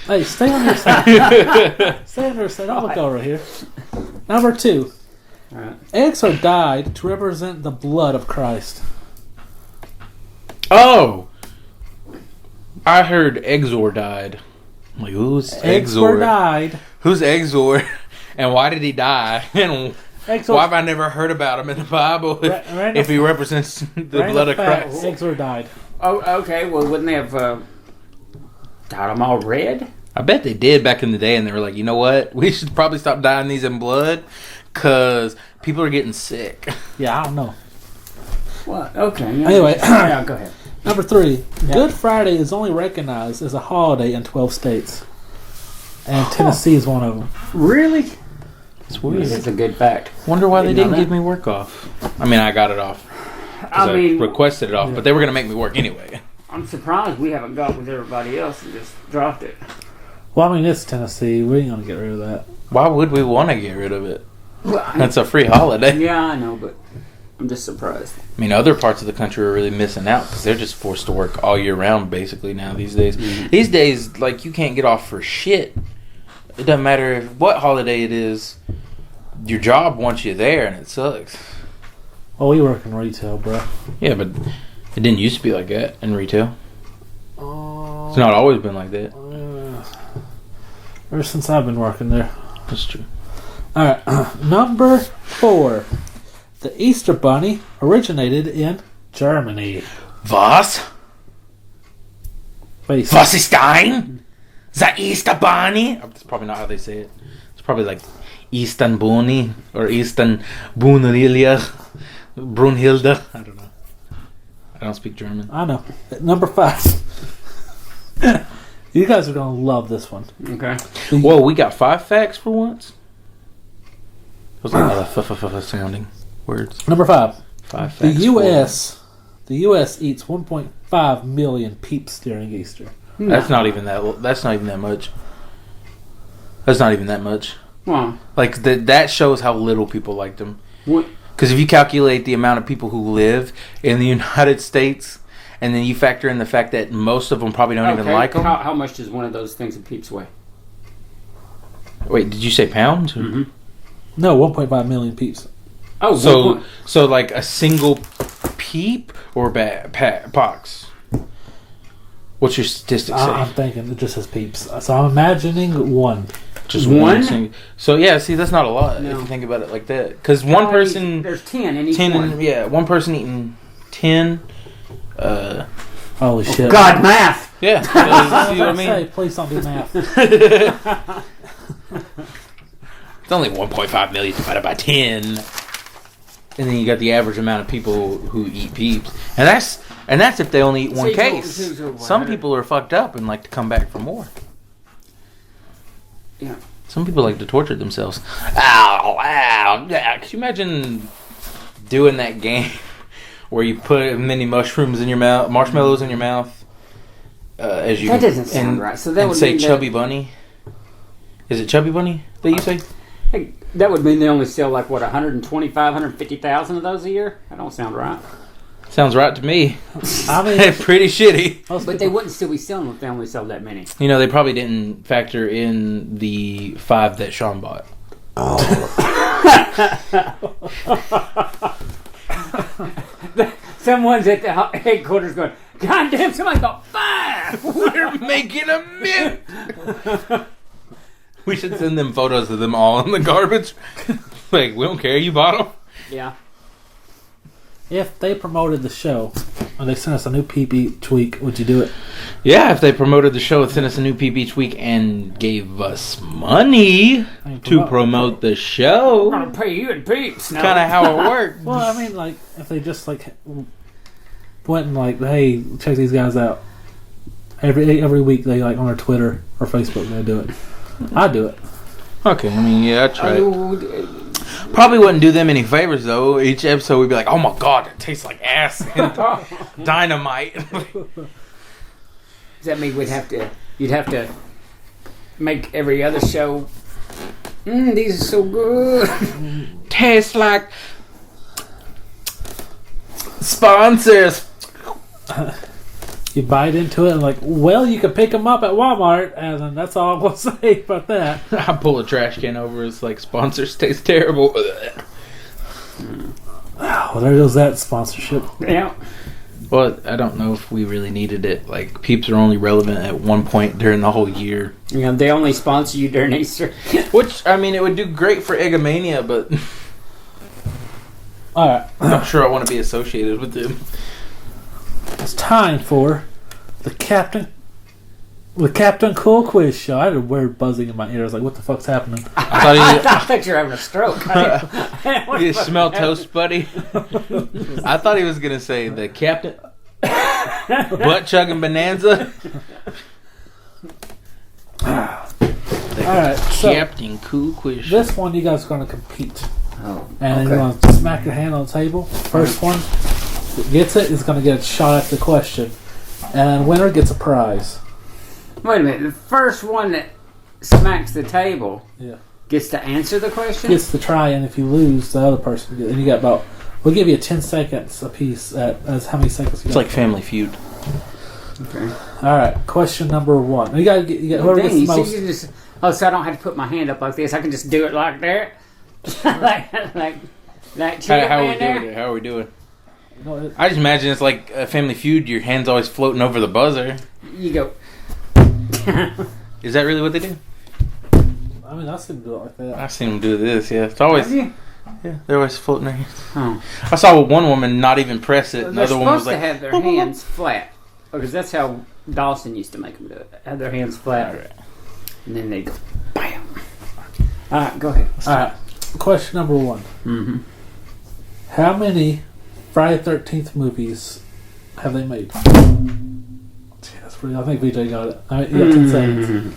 Hey, stay on your side. Stay on your side. I'll look over here. Number 2. Right. Eggs are dyed to represent the blood of Christ. Oh! I heard Exor died. I'm like, who's Eggs were Exor? dyed. Who's Exor? And why did he die? And Eggs why have I never heard about him in the Bible if he represents the blood of Christ? Eggs were dyed. Oh, okay. Well, wouldn't they have dyed them all red? I bet they did back in the day, and they were like, you know what? We should probably stop dyeing these in blood because people are getting sick. Yeah, I don't know. What? Okay. Yeah. Anyway. Yeah, go ahead. Number 3. Good Friday is only recognized as a holiday in 12 states. And Tennessee is one of them. Really? It's weird. That's a good fact. Wonder why they Didn't know didn't that. give me work off. I mean, I got it off. I mean, requested it off, but they were going to make me work anyway. I'm surprised we haven't got with everybody else and just dropped it. Well, I mean, it's Tennessee. We ain't going to get rid of that. Why would we want to get rid of it? Well, That's a free holiday. yeah, I know, but I'm just surprised. I mean, other parts of the country are really missing out because they're just forced to work all year round, basically, now these days. Mm-hmm. These days, like, you can't get off for shit. It doesn't matter what holiday it is. Your job wants you there, and it sucks. Well, we work in retail, bro. Yeah, but it didn't used to be like that in retail. It's not always been like that. Ever since I've been working there. That's true. Alright, number 4. The Easter Bunny originated in Germany. Was? Wait, Was ist ein? The Easter Bunny? That's probably not how they say it. It's probably like Eastern Bunny or Eastern Brunhilde. Brunhilde. I don't know. I don't speak German. I know. Number 5. You guys are going to love this one. Okay. Whoa, we got 5 facts for once? Those are a lot of sounding words. Number 5. 5 facts. The U.S. eats 1.5 million peeps during Easter. That's not even that. That's not even that much. That's not even that much. Wow. Like that shows how little people like them. What? Because if you calculate the amount of people who live in the United States, and then you factor in the fact that most of them probably don't even like them. How much does one of those things of peeps weigh? Wait, did you say pounds? Mm-hmm. No, 1.5 million peeps. Oh, So like a single peep or pox? What's your statistics say? I'm thinking it just says peeps. So I'm imagining one. Just one? So yeah, see, that's not a lot if No. you think about it like that. Because one person, there's 10 in each 10, one. yeah, one person eating 10. Holy shit. God, math. Yeah, see what I mean? Say, please don't do math. It's only 1.5 million divided by 10, and then you got the average amount of people who eat peeps, and that's if they only eat one case. Some people are fucked up and like to come back for more. Yeah. Some people like to torture themselves. Ow, ow, yeah. Could you imagine doing that game where you put mini mushrooms in your mouth, marshmallows in your mouth, as you That doesn't sound right. So that and would say mean Chubby Bunny. Is it Chubby Bunny that you say? Hey, that would mean they only sell like what 125, 150,000 of those a year. That don't sound right. Sounds right to me. I mean, Pretty shitty. But they wouldn't still be selling them if they only sold that many. You know, they probably didn't factor in the 5 that Sean bought. Someone's at the headquarters going, God damn, somebody got 5! We're making a mint! We should send them photos of them all in the garbage. Like, we don't care, you bought them. Yeah. If they promoted the show and they sent us a new peep each week, would you do it? Yeah, if they promoted the show and sent us a new peep each week and gave us money to promote the I'm show, gonna pay you in peeps. No. kind of how it worked. Well, I mean, like, if they just, like, went and, like, hey, check these guys out. Every week they, like, on their Twitter or Facebook, they do it. I'd do it. Okay, I mean, yeah, I'd try it. Probably wouldn't do them any favors, though. Each episode we'd be like, oh my god, it tastes like ass and dynamite. Does that mean you'd have to make every other show, these are so good. Tastes like sponsors. You bite into it and, like, well, you can pick them up at Walmart, and that's all I'm going to say about that. I pull a trash can over. It's like, sponsors taste terrible. Well, there goes that sponsorship. Yeah. Well, I don't know if we really needed it. Like, peeps are only relevant at one point during the whole year. You know, they only sponsor you during Easter. Which, I mean, it would do great for Egg-A-Mania, but All right. I'm not sure I want to be associated with them. It's time for the Captain Cool Quiz Show. I had a weird buzzing in my ear. I was like, what the fuck's happening? I thought you were having a stroke. you smell toast, buddy? I thought he was going to say the Captain Butt Chugging Bonanza. Alright, so Captain Cool Quiz Show. this one you guys are going to compete. Oh, And you're going to smack your hand on the table. First one that gets it is going to get a shot at the question. And winner gets a prize. Wait a minute. The first one that smacks the table Yeah. gets to answer the question? Gets to try, and if you lose, the other person gets. And you got about. We'll give you 10 seconds apiece as how many seconds you It's got. like Family Feud. Okay. Alright, question number 1. You got whoever Dang, gets the you see, most. you just, so I don't have to put my hand up like this. I can just do it like that. like Chicken How are we Man there. doing it? How are we doing? No, I just imagine it's like a Family Feud. Your hand's always floating over the buzzer. You go. Is that really what they do? I mean, I see them do it like that. I've seen them do this. Yeah, it's always. Have you? Yeah, they're always floating their hands. Oh. I saw one woman not even press it. They're Another one was supposed like, to have their hands flat. Because that's how Dawson used to make them do it. Have their hands flat. Alright. And then they go, bam. Alright, go ahead. Alright, question number 1. Mm-hmm. How many Friday the 13th movies have they made? Gee, that's pretty. I think VJ got it. I mean, you got 10 seconds.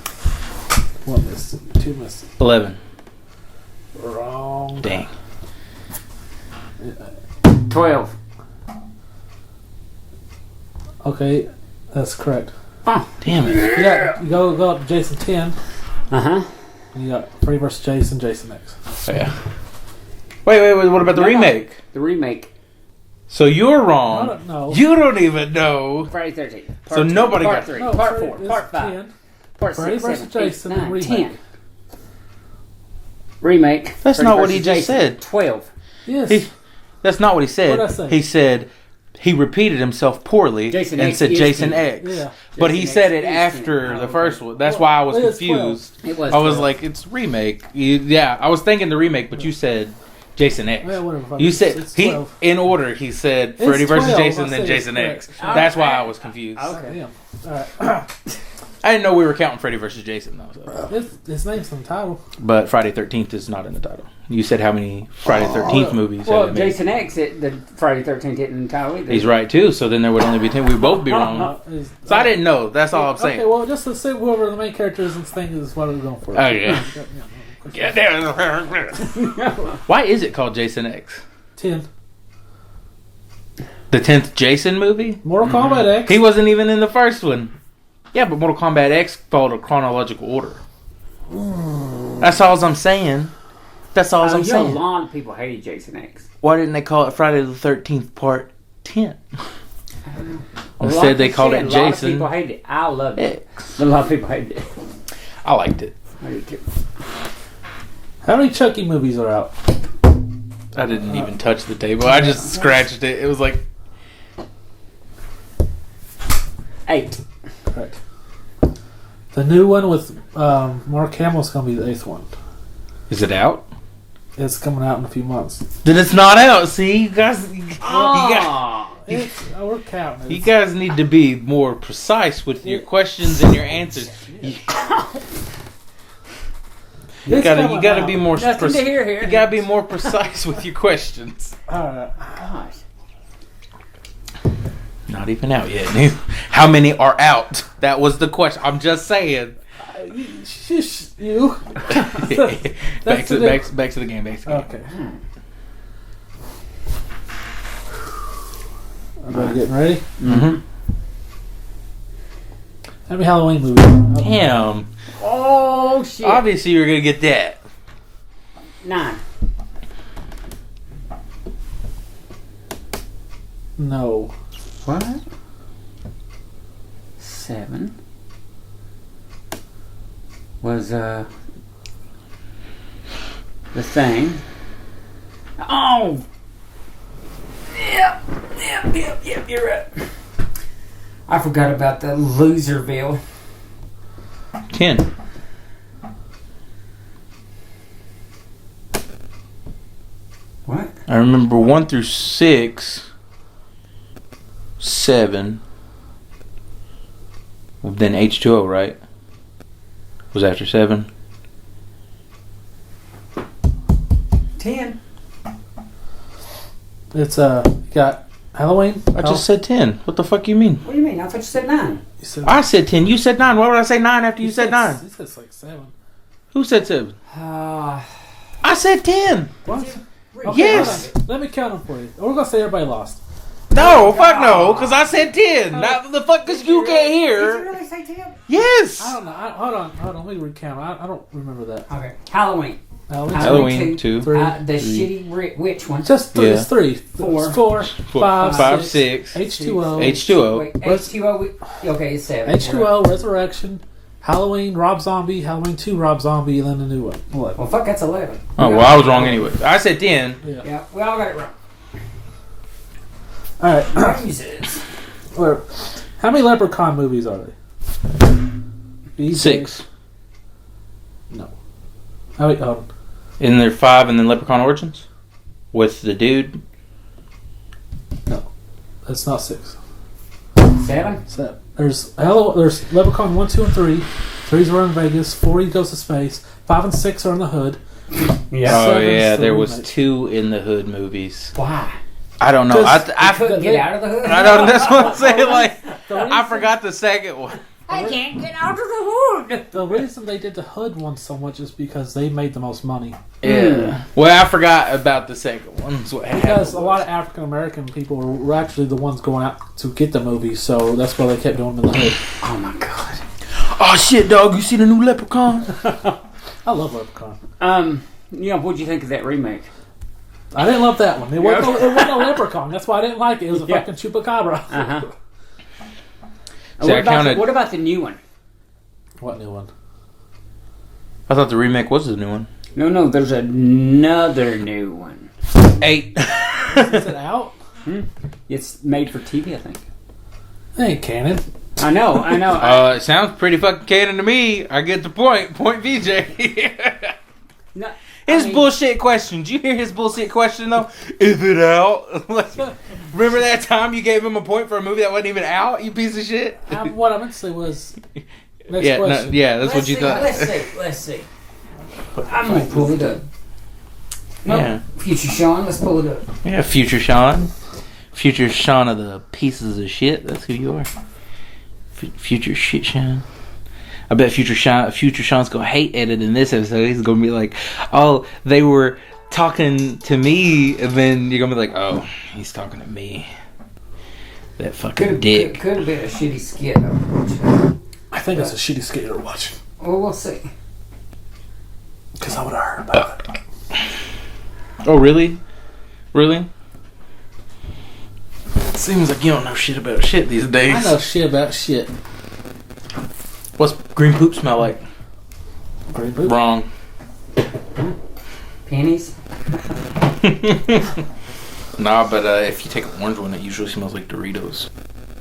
1 missed. 2 missed. 11. Wrong. Dang. 12. Okay, that's correct. Damn it. Yeah, you go up to Jason 10. Uh-huh. And you got Freddy vs. Jason X. Oh, yeah. Wait. What about the No. remake? The remake. So you're I wrong. don't know. You don't even know. Friday 13th. So nobody part got- 3. No, part Freddy 4. is Part 5. 10. Part Freddy 6, vs. 7, 8, Jason 9, remake. 10. Remake. That's Freddy not what he vs. just Jason, said. 12. Yes. That's not what he said. What'd I say? He said he repeated himself poorly Jason and X said is Jason 10. X. Yeah. But he Jason said X it is after 10. the Oh, first okay. one. That's why I was Well, it's confused. It was I was 12. like, it's remake. Yeah, I was thinking the remake, but you said Jason X. Well, whatever. You said It's he 12. in order. He said It's Freddy versus 12. Jason, I then said Jason it's X. correct. That's why I was confused. Okay. Damn. Alright. I didn't know we were counting Freddy versus Jason though. So. His name's in the title. But Friday 13th is not in the title. You said how many Friday 13th movies Well, have they made? Jason X, the Friday 13th didn't in the title either. He's right too. So then there would only be 10. We'd both be wrong. So I didn't know. That's all I'm saying. Okay, well, just to say whoever the main character is in this thing is what we're going for. Okay. Why is it called Jason X? 10. The 10th Jason movie? Mortal Kombat X. He wasn't even in the first one. Yeah, but Mortal Kombat X followed a chronological order. That's all I'm saying. That's all I'm A saying. lot of people hated Jason X. Why didn't they call it Friday the 13th Part 10? A lot Instead, of they people called said it A lot of Jason people hated it. I loved it. X. But a lot of people hated it. I liked it. I did too. How many Chucky movies are out? I didn't even touch the table. I just scratched it. It was like 8. Correct. The new one with Mark Hamill's going to be the 8th one. Is it out? It's coming out in a few months. Then it's not out. See, you guys. We're counting. You guys need to be more precise with your questions and your answers. You gotta be more Nothing to hear here. You gotta be more precise with your questions. Gosh. Not even out yet. How many are out? That was the question. I'm just saying. Shush, you. back to the game. Okay. Everybody getting ready? Mm-hmm. Happy Halloween movie. Damn. Oh, shit. Obviously, you're gonna get that. 9. No. What? 7 was the thing. Oh. Yep. You're right. I forgot about the Loserville. 10. What? I remember 1 through 6. 7. Then H2O, right? Was after 7. 10. It's got Halloween. I just said 10. What the fuck you mean? What do you mean? I thought you said 9. You said, I said 10. You said 9. Why would I say 9 after you said 9? You said it's like 7. Who said 7? Uh, I said 10. What? Yes. hold on. Let me count them for you. We're gonna say everybody lost. No, fuck no, because I said 10. Not the fuck because you can't Did you hear. really say 10? Yes. I don't know. Hold on. Let me recount. I don't remember that. Okay. Halloween. Halloween, 2. 3. The shitty witch one. Just 3. Yeah. It's 3. 4. 4. 5. 5, 6. H2O. H2O. Wait, H2O. Okay, it's 7. H2O. Resurrection. Halloween. Rob Zombie. Halloween 2. Rob Zombie. And then the new one. 11. Well, fuck, that's 11. Oh, well, I was wrong anyway. I said 10. Yeah, we all got it wrong. All right. Jesus. How many Leprechaun movies are there? 6. No. Oh, wait, hold on. Isn't there 5 and then Leprechaun Origins? With the dude? No. That's not 6. 7? So there's Leprechaun 1, 2, and 3. 3's are in Vegas. 4 he goes to space. 5 and 6 are in the hood. Yeah. Oh, 7's yeah, the there was remake. 2 in the hood movies. Why? I don't know. I couldn't get out of the hood. I don't. That's what I'm saying. Like, I forgot the second one. I can't get out of the hood. The reason they did the hood one so much is because they made the most money. Yeah. Well, I forgot about the second one. That's what Because happened. a lot of African American people were actually the ones going out to get the movie, so that's why they kept doing them in the hood. Oh my god. Oh shit, dog! You see the new Leprechaun? I love Leprechaun. What'd you think of that remake? I didn't love that one. It wasn't a Leprechaun. That's why I didn't like it. It was a fucking chupacabra. Uh-huh. See, I counted. What about the new one? What new one? I thought the remake was the new one. No, there's another new one. 8. Is it out? It's made for TV, I think. It ain't canon. I know. It sounds pretty fucking canon to me. I get the point. Point VJ. No, His bullshit question. Did you hear his bullshit question though? Is it out? Like, remember that time you gave him a point for a movie that wasn't even out? You piece of shit. What I meant to say was. Next Yeah, question. that's what you thought. Let's see. I'm gonna pull it up. No, Yeah. Future Sean, let's pull it up. Yeah, Future Sean. Future Sean of the pieces of shit. That's who you are. Future shit Sean. I bet Future Sean's gonna hate editing this episode. He's gonna be like, "Oh, they were talking to me," and then you're gonna be like, "Oh, he's talking to me." That fucking dick. Could have been a shitty skit, unfortunately. I think it's a shitty skit you're watching. Well, we'll see. Because I would have heard about it. Oh, really? Really? Seems like you don't know shit about shit these days. I know shit about shit. What's green poop smell like? Green poop. Wrong. Pennies? Nah, but if you take an orange one, it usually smells like Doritos.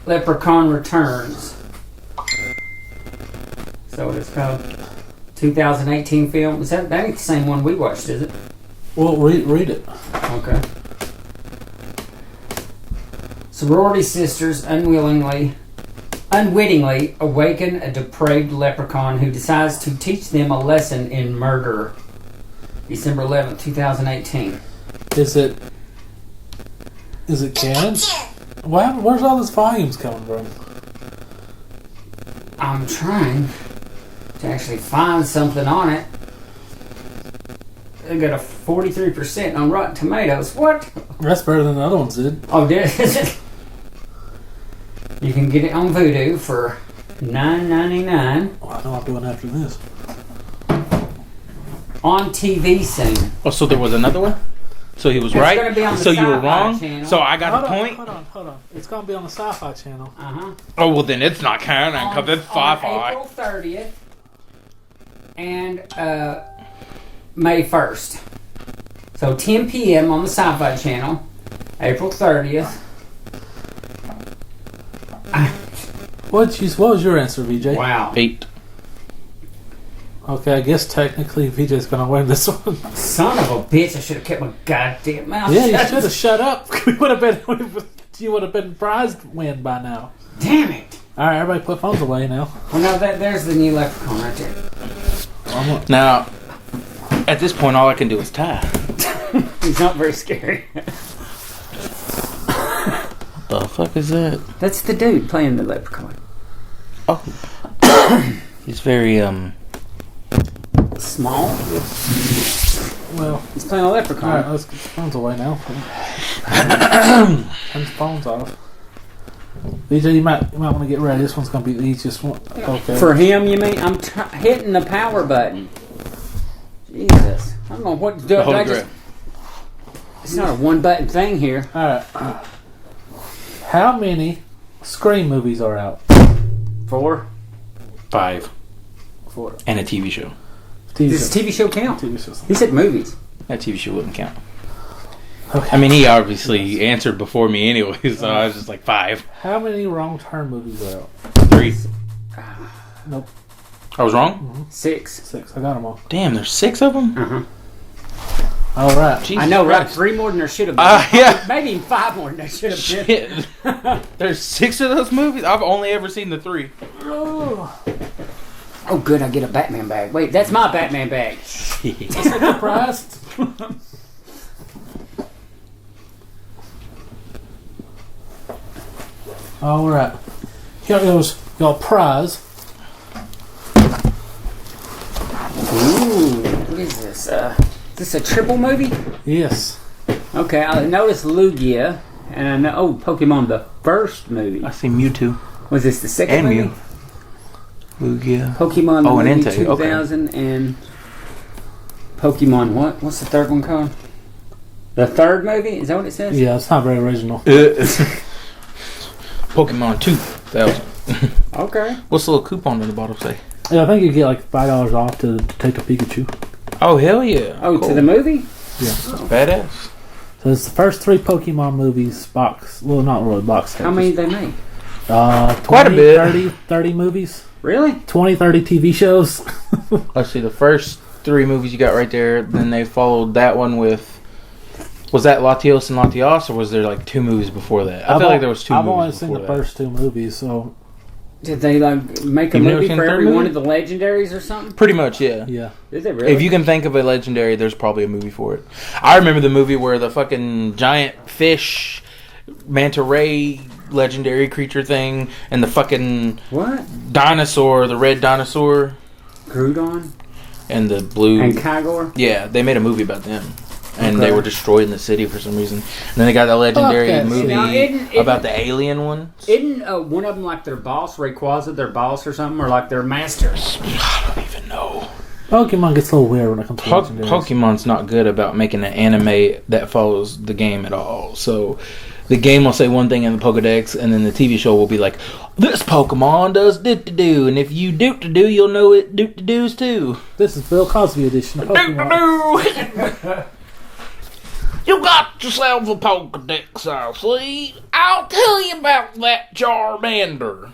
Leprechaun Returns. So it's called 2018 film. That ain't the same one we watched, is it? Well, read it. Okay. Sorority sisters unwittingly awaken a depraved leprechaun who decides to teach them a lesson in murder. December 11th, 2018. Is it canon? Where's all these volumes coming from? I'm trying to actually find something on it. They got a 43% on Rotten Tomatoes. What? That's better than the other ones did. Oh, did it? You can get it on Vudu for $9.99. Oh, I know I'm doing after this. On TV soon. Oh, so there was another one? So he was It's right? gonna be on the So you were Sci-Fi wrong? Channel. So I got Hold a on, point? hold on. It's gonna be on the Sci-Fi Channel. Oh, well then it's not counting because it's on Sci-Fi. April 30th and May 1st. So 10 p.m. on the Sci-Fi Channel, April 30th. What was your answer, VJ? Wow. 8. Okay, I guess technically VJ's gonna win this one. Son of a bitch, I should have kept my goddamn mouth Yeah, you shut. should have shut up. You would have been prized win by now. Damn it. All right, everybody put phones away now. Well, no, there's the new leprechaun right there. Now, at this point, all I can do is tie. He's not very scary. What the fuck is that? That's the dude playing the leprechaun. Oh. He's very, Small. Well, He's playing a leprechaun. all right, let's get the phones away now. Turn the phones off. VJ, you might want to get ready. This one's gonna be the easiest one. Okay. For him, you mean? I'm hitting the power button. Jesus. I don't know what to do. Hold I it, just, it's not a one button thing here. All right. How many Scream movies are out? 4. 5. 4. And a TV show. Does TV show count? TV shows. He said movies. That TV show wouldn't count. Okay. I mean, he obviously answered before me anyway, so I was just like 5. How many Wrong Turn movies are out? 3. Nope. I was wrong? 6. 6. I got them all. Damn, there's 6 of them? Uh-huh. All right. Jesus I know, right? Christ. 3 more than there should have been. Yeah. Maybe 5 more than there should have been. Shit. There's 6 of those movies? I've only ever seen the 3. Oh, good, I get a Batman bag. Wait, that's my Batman bag. Surprised? All right. Here goes your prize. Ooh, what is this? Is this a triple movie? Yes. Okay, I noticed Lugia, and I know Pokemon, the first movie. I see Mewtwo. Was this the second And movie? Mew. Lugia. Pokemon the Oh, and movie Entei, okay. 2000 and Pokemon what? What's the third one called? The third movie? Is that what it says? Yeah, it's not very original. Pokemon 2000. Okay. What's the little coupon on the bottom say? Yeah, I think you get like $5 off to take a Pikachu. Oh, hell yeah. Oh, Cool. to the movie? Yeah. Badass. So it's the first 3 Pokemon movies box. Well, not really box. How many did they make? 20, Quite a bit. 30 movies. Really? 20, 30 TV shows. Let's see, the first 3 movies you got right there, then they followed that one with... Was that Latios and Latios, or was there like 2 movies before that? I feel like there was 2 I've movies only seen the before that. first 2 movies, so Did they like make a You've never movie seen for the third every movie? one of the legendaries or something? Pretty much, yeah. yeah. Did they really? If you can think of a legendary, there's probably a movie for it. I remember the movie where the fucking giant fish, manta ray legendary creature thing, and the fucking What? dinosaur, the red dinosaur, Groudon? and the blue. And Kygor? Yeah, they made a movie about them. And Okay. they were destroyed in the city for some reason. And then they got the legendary Okay. movie Now, isn't- about the alien one. Isn't one of them like their boss, Rayquaza, their boss or something? Or like their master? I don't even know. Pokemon gets a little weird when it comes to legendaries. Pokemon's not good about making an anime that follows the game at all. So the game will say one thing in the Pokedex, and then the TV show will be like, this Pokemon does do-to-do, and if you do-to-do, you'll know it do-to-do's too. This is Bill Cosby edition of Pokemon. Do-to-do! You got yourself a Pokedex, I see. I'll tell you about that Charmander.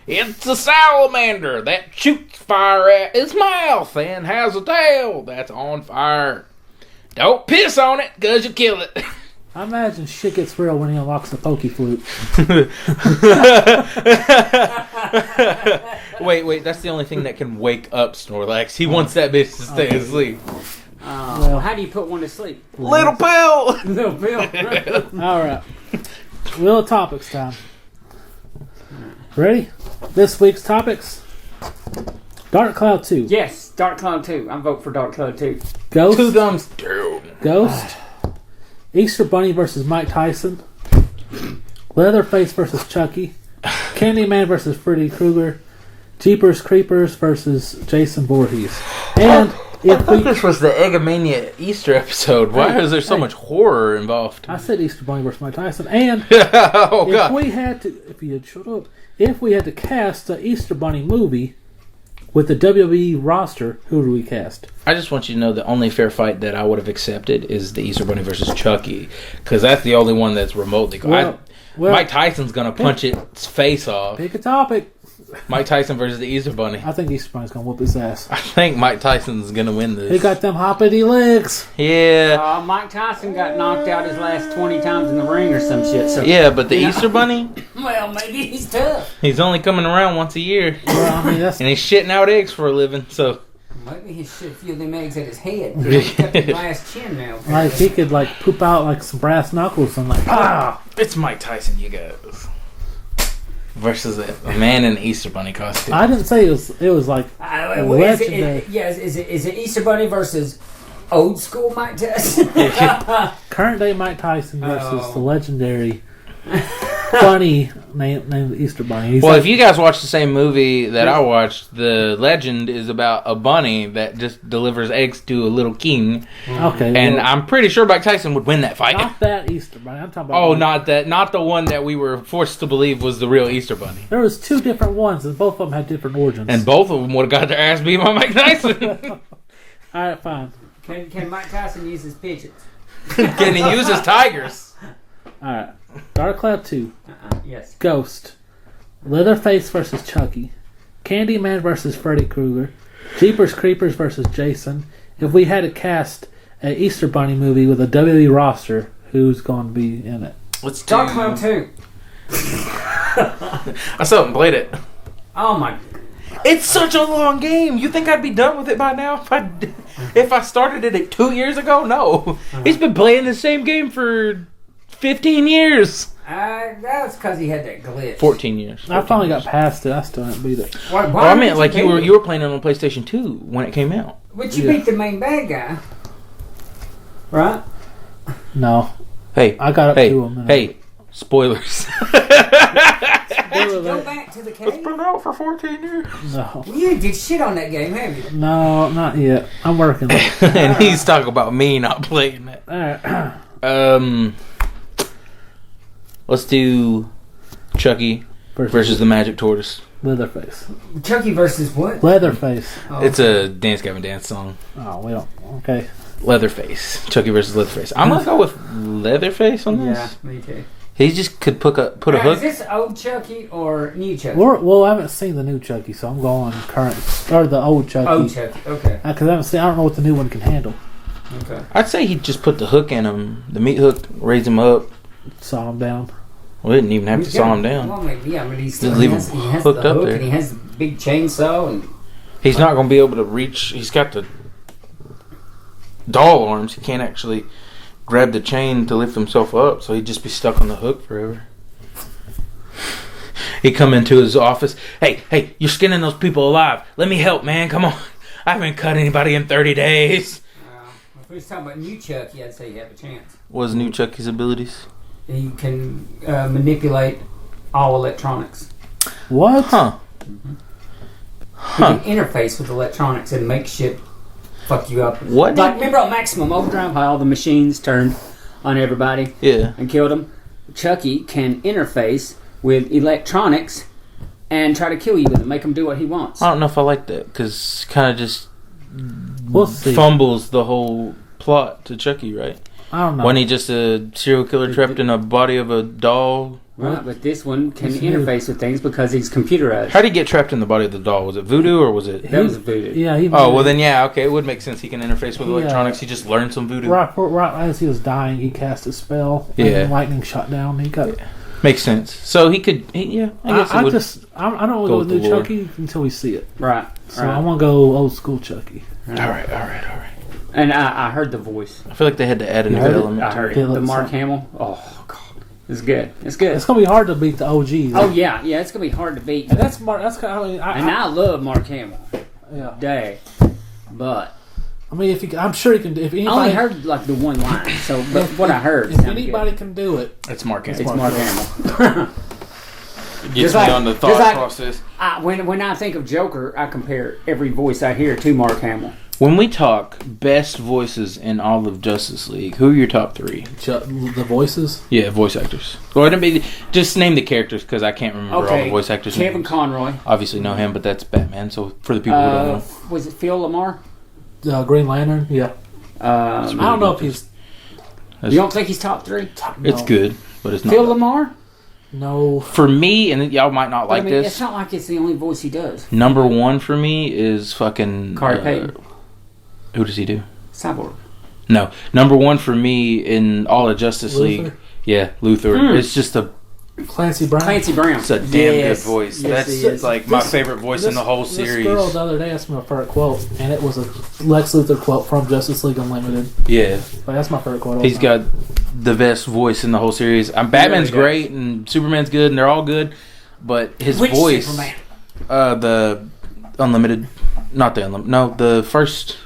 It's a salamander that shoots fire at its mouth and has a tail that's on fire. Don't piss on it, cause you kill it. I imagine shit gets real when he unlocks the pokey flute. Wait, that's the only thing that can wake up Snorlax. He wants that bitch to stay asleep. Well, How do you put one to sleep? Little pill! Little pill. all right. Wheel of Topics time. Ready? This week's topics. Dark Cloud 2. Yes, Dark Cloud 2. I vote for Dark Cloud 2. Ghost. 2 thumbs down. Ghost. Easter Bunny versus Mike Tyson. Leatherface versus Chucky. Candyman versus Freddy Krueger. Jeepers Creepers versus Jason Voorhees. And if we, This was the Egg-A-Mania Easter episode. Why is there so much horror involved? I said Easter Bunny versus Mike Tyson. And Oh, if God. we had to, if you had shut up, if we had to cast the Easter Bunny movie with the WWE roster, who do we cast? I just want you to know the only fair fight that I would have accepted is the Easter Bunny versus Chucky. Because that's the only one that's remotely... Well, Mike Tyson's going to punch its face off. pick a topic. Mike Tyson versus the Easter Bunny. I think Easter Bunny's gonna whoop his ass. I think Mike Tyson's going to win this. He got them hoppity legs. Yeah. Mike Tyson got knocked out his last 20 times in the ring or some shit. So Yeah, but the Easter Bunny, well, maybe he's tough. he's only coming around once a year. Well, I mean, that's And he's shitting out eggs for a living, so... Maybe he should a few of them eggs at his head. He's got the glass chin now. like he could like poop out like some brass knuckles and like It's Mike Tyson, you guys. Versus a man in an Easter Bunny costume. I didn't say it was like legendary. Is it Easter Bunny versus old school Mike Tyson? Current day Mike Tyson versus the legendary funny named Easter Bunny. He's Well, like, if you guys watch the same movie that I watched, the legend is about a bunny that just delivers eggs to a little king. okay, And well, I'm pretty sure Mike Tyson would win that fight. not that Easter Bunny. I'm talking about. Oh, not the one that we were forced to believe was the real Easter Bunny. There was two different ones, and both of them had different origins. And both of them would have got their ass beat by Mike Tyson. All right, fine. Can Mike Tyson use his pigeons? Can he use his tigers? All right, Dark Cloud 2, Yes. Ghost, Leatherface versus Chucky, Candyman versus Freddy Krueger, Jeepers Creepers versus Jason. If we had to cast an Easter Bunny movie with a WWE roster, who's going to be in it? Let's do... Dark Cloud 2. I still haven't played it. Oh my. It's such a long game. You think I'd be done with it by now if I started it 2 years ago? No. He's been playing the same game for 15 years. That's because he had that glitch. 14 years. I finally got past it. I still haven't beat it. Why Well, I meant did like beat you it? were playing it on PlayStation 2 when it came out. But you Yeah. beat the main bad guy. Right? No, Hey, I got up hey, to him. and hey, spoilers. they were Go like, back to the cave. been out for 14 years. no, You did shit on that game, haven't you? no, not yet. I'm working. on it. And he's talking about me not playing it. All right. Let's do Chucky versus the Magic Tortoise. Leatherface. Chucky versus what? Leatherface. Oh. It's a Dance Gavin Dance song. Oh, we don't. Okay. Leatherface. Chucky versus Leatherface. I'm gonna go with Leatherface on Yeah, this. me too. He just could put a Now, hook. is this old Chucky or new Chucky? Well, I haven't seen the new Chucky, so I'm going current or the old Chucky. Old Chucky. Okay. Because I haven't seen. I don't know what the new one can handle. Okay. I'd say he'd just put the hook in him, the meat hook, raise him up. Saw him down. We didn't even have to saw him down. Well, maybe, yeah, but he's still, Just leave he him has, he has hooked the up hook there. and he has the big chainsaw and He's not going to be able to reach. He's got the doll arms. He can't actually grab the chain to lift himself up, so he'd just be stuck on the hook forever. He'd come into his office. Hey, you're skinning those people alive. Let me help, man. Come on. I haven't cut anybody in 30 days. if we was talking about new Chucky, I'd say you have a chance. What was new Chucky's abilities? You can manipulate all electronics. What? Huh. You can interface with electronics and make shit fuck you up. What? Like, remember on Maximum Overdrive how all the machines turned on everybody Yeah. and killed them? Chucky can interface with electronics and try to kill you with it, make him do what he wants. I don't know if I like that, because kind of just We'll see. fumbles the whole plot to Chucky, right? I don't know. Wasn't he just a serial killer trapped in a body of a doll? Right, but this one can It's new. interface with things because he's computerized. How did he get trapped in the body of the doll? Was it voodoo or was it? That was voodoo. Yeah, he. Oh well, then yeah, okay, it would make sense. He can interface with Yeah. electronics. He just learned some voodoo. Right as he was dying, he cast a spell. Yeah. And lightning shot down. He got. Makes sense. So he could. Yeah, I guess it would. I don't want go to with go with the new lore. Chucky until we see it. Right. So right. I want to go old school Chucky. All right. And I heard the voice. I feel like they had to add a new heard it? element. I to heard it. it. The Mark Hamill. Oh God, it's good. It's good. It's gonna be hard to beat the OGs. Oh yeah. It's gonna be hard to beat. and that's Mark. That's kind of. And I love Mark Hamill. Yeah. Day, but I mean, if he, I'm sure he can. If I anybody, only heard like the one line. So, but what I heard. if sounded anybody good. can do it, It's Mark It's Hamill. Mark Hamill. Gets Just me like- on the just thought like- process. When I think of Joker, I compare every voice I hear to Mark Hamill. When we talk best voices in all of Justice League, who are your top three? the voices. Yeah, voice actors. Or I mean, just name the characters because I can't remember all Okay, the voice actors' Kevin names. Conroy. Obviously know him, but that's Batman. So for the people who don't know, Was it Phil Lamar? Green Lantern. Yeah. Um, really I don't know good. if he's. you don't think he's top three? it's no. good, but it's not. Phil Lamar? No. For me, and y'all might not But, like I mean, this. it's not like it's the only voice he does. Number one for me is fucking Carter Payton. Who does he do? Cyborg. No, number one for me in all of Justice Luther? League. Yeah, Luther. It's just a Clancy Brown. Clancy Brown. it's a damn Yes. good voice. Yes, That's he is. like my favorite voice in the whole This series. girl the other day asked me my favorite quote, and it was a Lex Luthor quote from Justice League Unlimited. Yeah, Like, that's my favorite quote. he's got the best voice in the whole series. Batman's really great and Superman's good and they're all good, but his Which voice, Superman? The Unlimited, not the Unlimited. No, the first.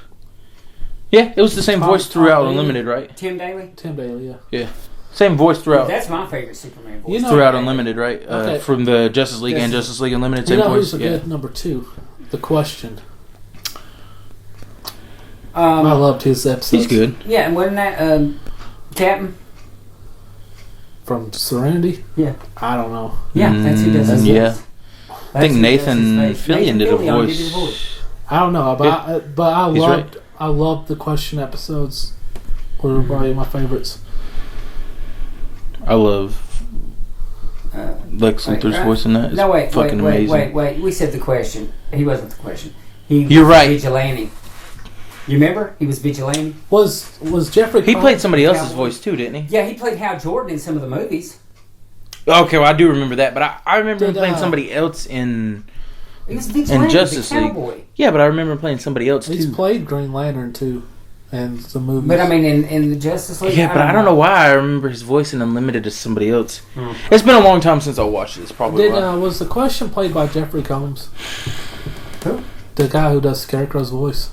Yeah, it was the same Tom- voice throughout Tom Daly. Unlimited, right? Tim Daly? Tim Daly. Yeah. Same voice throughout. That's my favorite Superman voice. You know- Throughout Unlimited, right? Okay. From the Justice League and Yes. Justice League Unlimited, You same know voice. who's a Yeah. good number two? The Question. I Um, loved his episodes. He's good. yeah, and wasn't that Captain? From Serenity. Yeah. I don't know. Yeah, that's who does his voice. Yeah. That's I think who does his Nathan voice. Fillion Nathan did a Fillion did his voice. I don't know, but I He's loved I loved the Question episodes. Were probably my favorites. I love Uh, Lex Wait, Luthor's right. voice in that. It's No, wait, fucking wait, amazing. wait. We said the Question. He wasn't the Question. He You're was right. Vigilante. You remember? He was Vigilante. Was Jeffrey? He Combs- played somebody else's Cowboy. voice too, didn't he? Yeah, he played Hal Jordan in some of the movies. Okay, well I do remember that, but I remember him Did, playing somebody else in. He was Vigilante, Justice the League. cowboy. Yeah, but I remember him playing somebody else He's too. played Green Lantern too, and the movie. But I mean, in the Justice League. Yeah, but I don't know why I remember his voice in Unlimited as somebody else. It's been a long time since I watched it. It's probably Did why. was the Question played by Jeffrey Combs? Who? The guy who does Scarecrow's voice,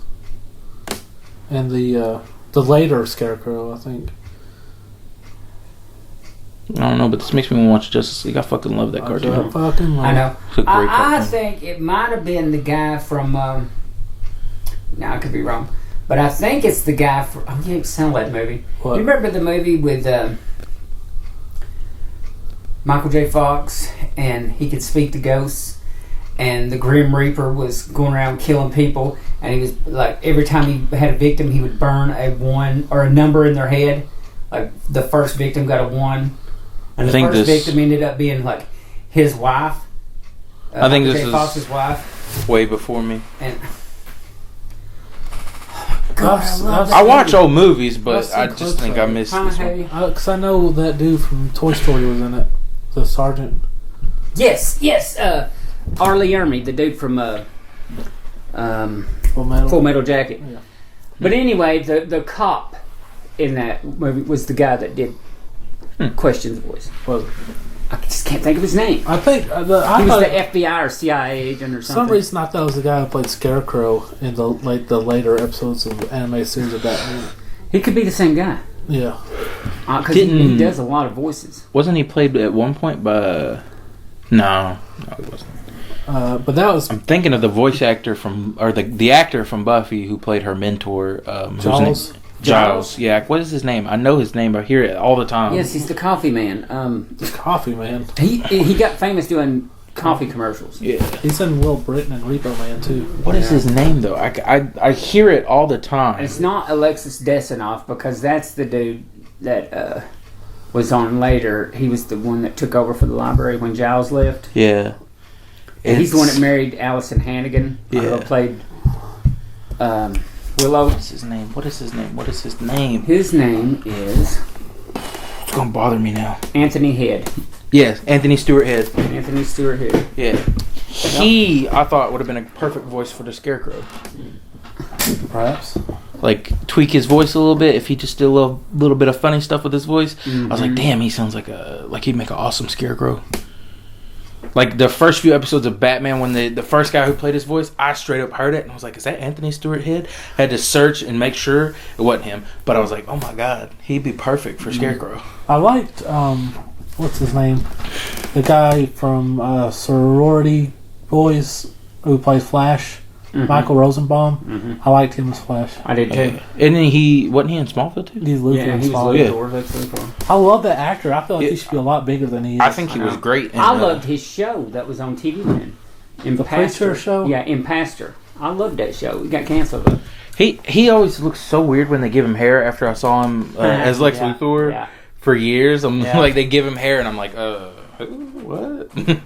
and the later Scarecrow, I think. I don't know, but this makes me want to watch Justice League. I fucking love that I cartoon. fucking love I know. It's a great I cartoon. think it might have been the guy from. Now I could be wrong, but I think it's the guy from. I can't sound that movie. What? You remember the movie with Michael J. Fox, and he could speak to ghosts, and the Grim Reaper was going around killing people, and he was like every time he had a victim, he would burn a 1 or a number in their head. Like the first victim got a 1, and the think first this- victim ended up being like his wife. I think Michael this J. is- Fox's wife, Way before me. and God, I love I that watch movie. old movies, but I've seen I just clips think of I it. missed Huh, this one. hey? Because I know that dude from Toy Story was in it, the sergeant. Yes. Arlie Ermy, the dude from Full Metal. Full Metal Jacket. Yeah. But anyway, the cop in that movie was the guy that did Question's voice. Was it? I just can't think of his name. I think I He was thought, the FBI or CIA agent or for some something. reason I thought it was the guy who played Scarecrow in the later episodes of the anime series of Batman. He could be the same guy. Yeah. Because he Didn't- does a lot of voices. Wasn't he played at one point by... No, he wasn't. But that was I'm thinking of the voice actor from... Or the actor from Buffy who played her mentor. Whose name- Giles. Giles. Yeah, what is his name? I know his name. I hear it all the time. Yes, he's the coffee man. The Coffee Man. He got famous doing coffee commercials. Yeah. He's in Will Britain and Repo Man too. What is his name, though? I hear it all the time. It's not Alexis Desinoff because that's the dude that was on later. He was the one that took over for the library when Giles left. Yeah. And he's the one that married Allison Hannigan. Yeah. Who played Willow. What's his name? What is his name? His name is It's gonna bother me now. Anthony Head. Yes, Anthony Stewart Head. Anthony Stewart Head. Yeah. He, I thought, would have been a perfect voice for the Scarecrow. Perhaps. Like, tweak his voice a little bit. If he just did a little bit of funny stuff with his voice, I was like, damn, he sounds like he'd make an awesome Scarecrow. Like, the first few episodes of Batman, when the first guy who played his voice, I straight up heard it, and I was like, is that Anthony Stewart Head? I had to search and make sure it wasn't him. But I was like, oh my god, he'd be perfect for Scarecrow. I liked, what's his name? The guy from Sorority Boys who plays Flash. Michael Rosenbaum. I liked him as Flash. I did too. And then wasn't he in Smallville too? He's Luthor in He was Smallville. Luthor. That's Luthor. I love that actor. I feel like he should be a lot bigger than he is. I think he was great. I loved his show that was on TV then. The Preacher show? Yeah, Impastor. I loved that show. It got canceled though. He always looks so weird when they give him hair. After I saw him as Lex Luthor for years, I'm like, they give him hair, and I'm like, what?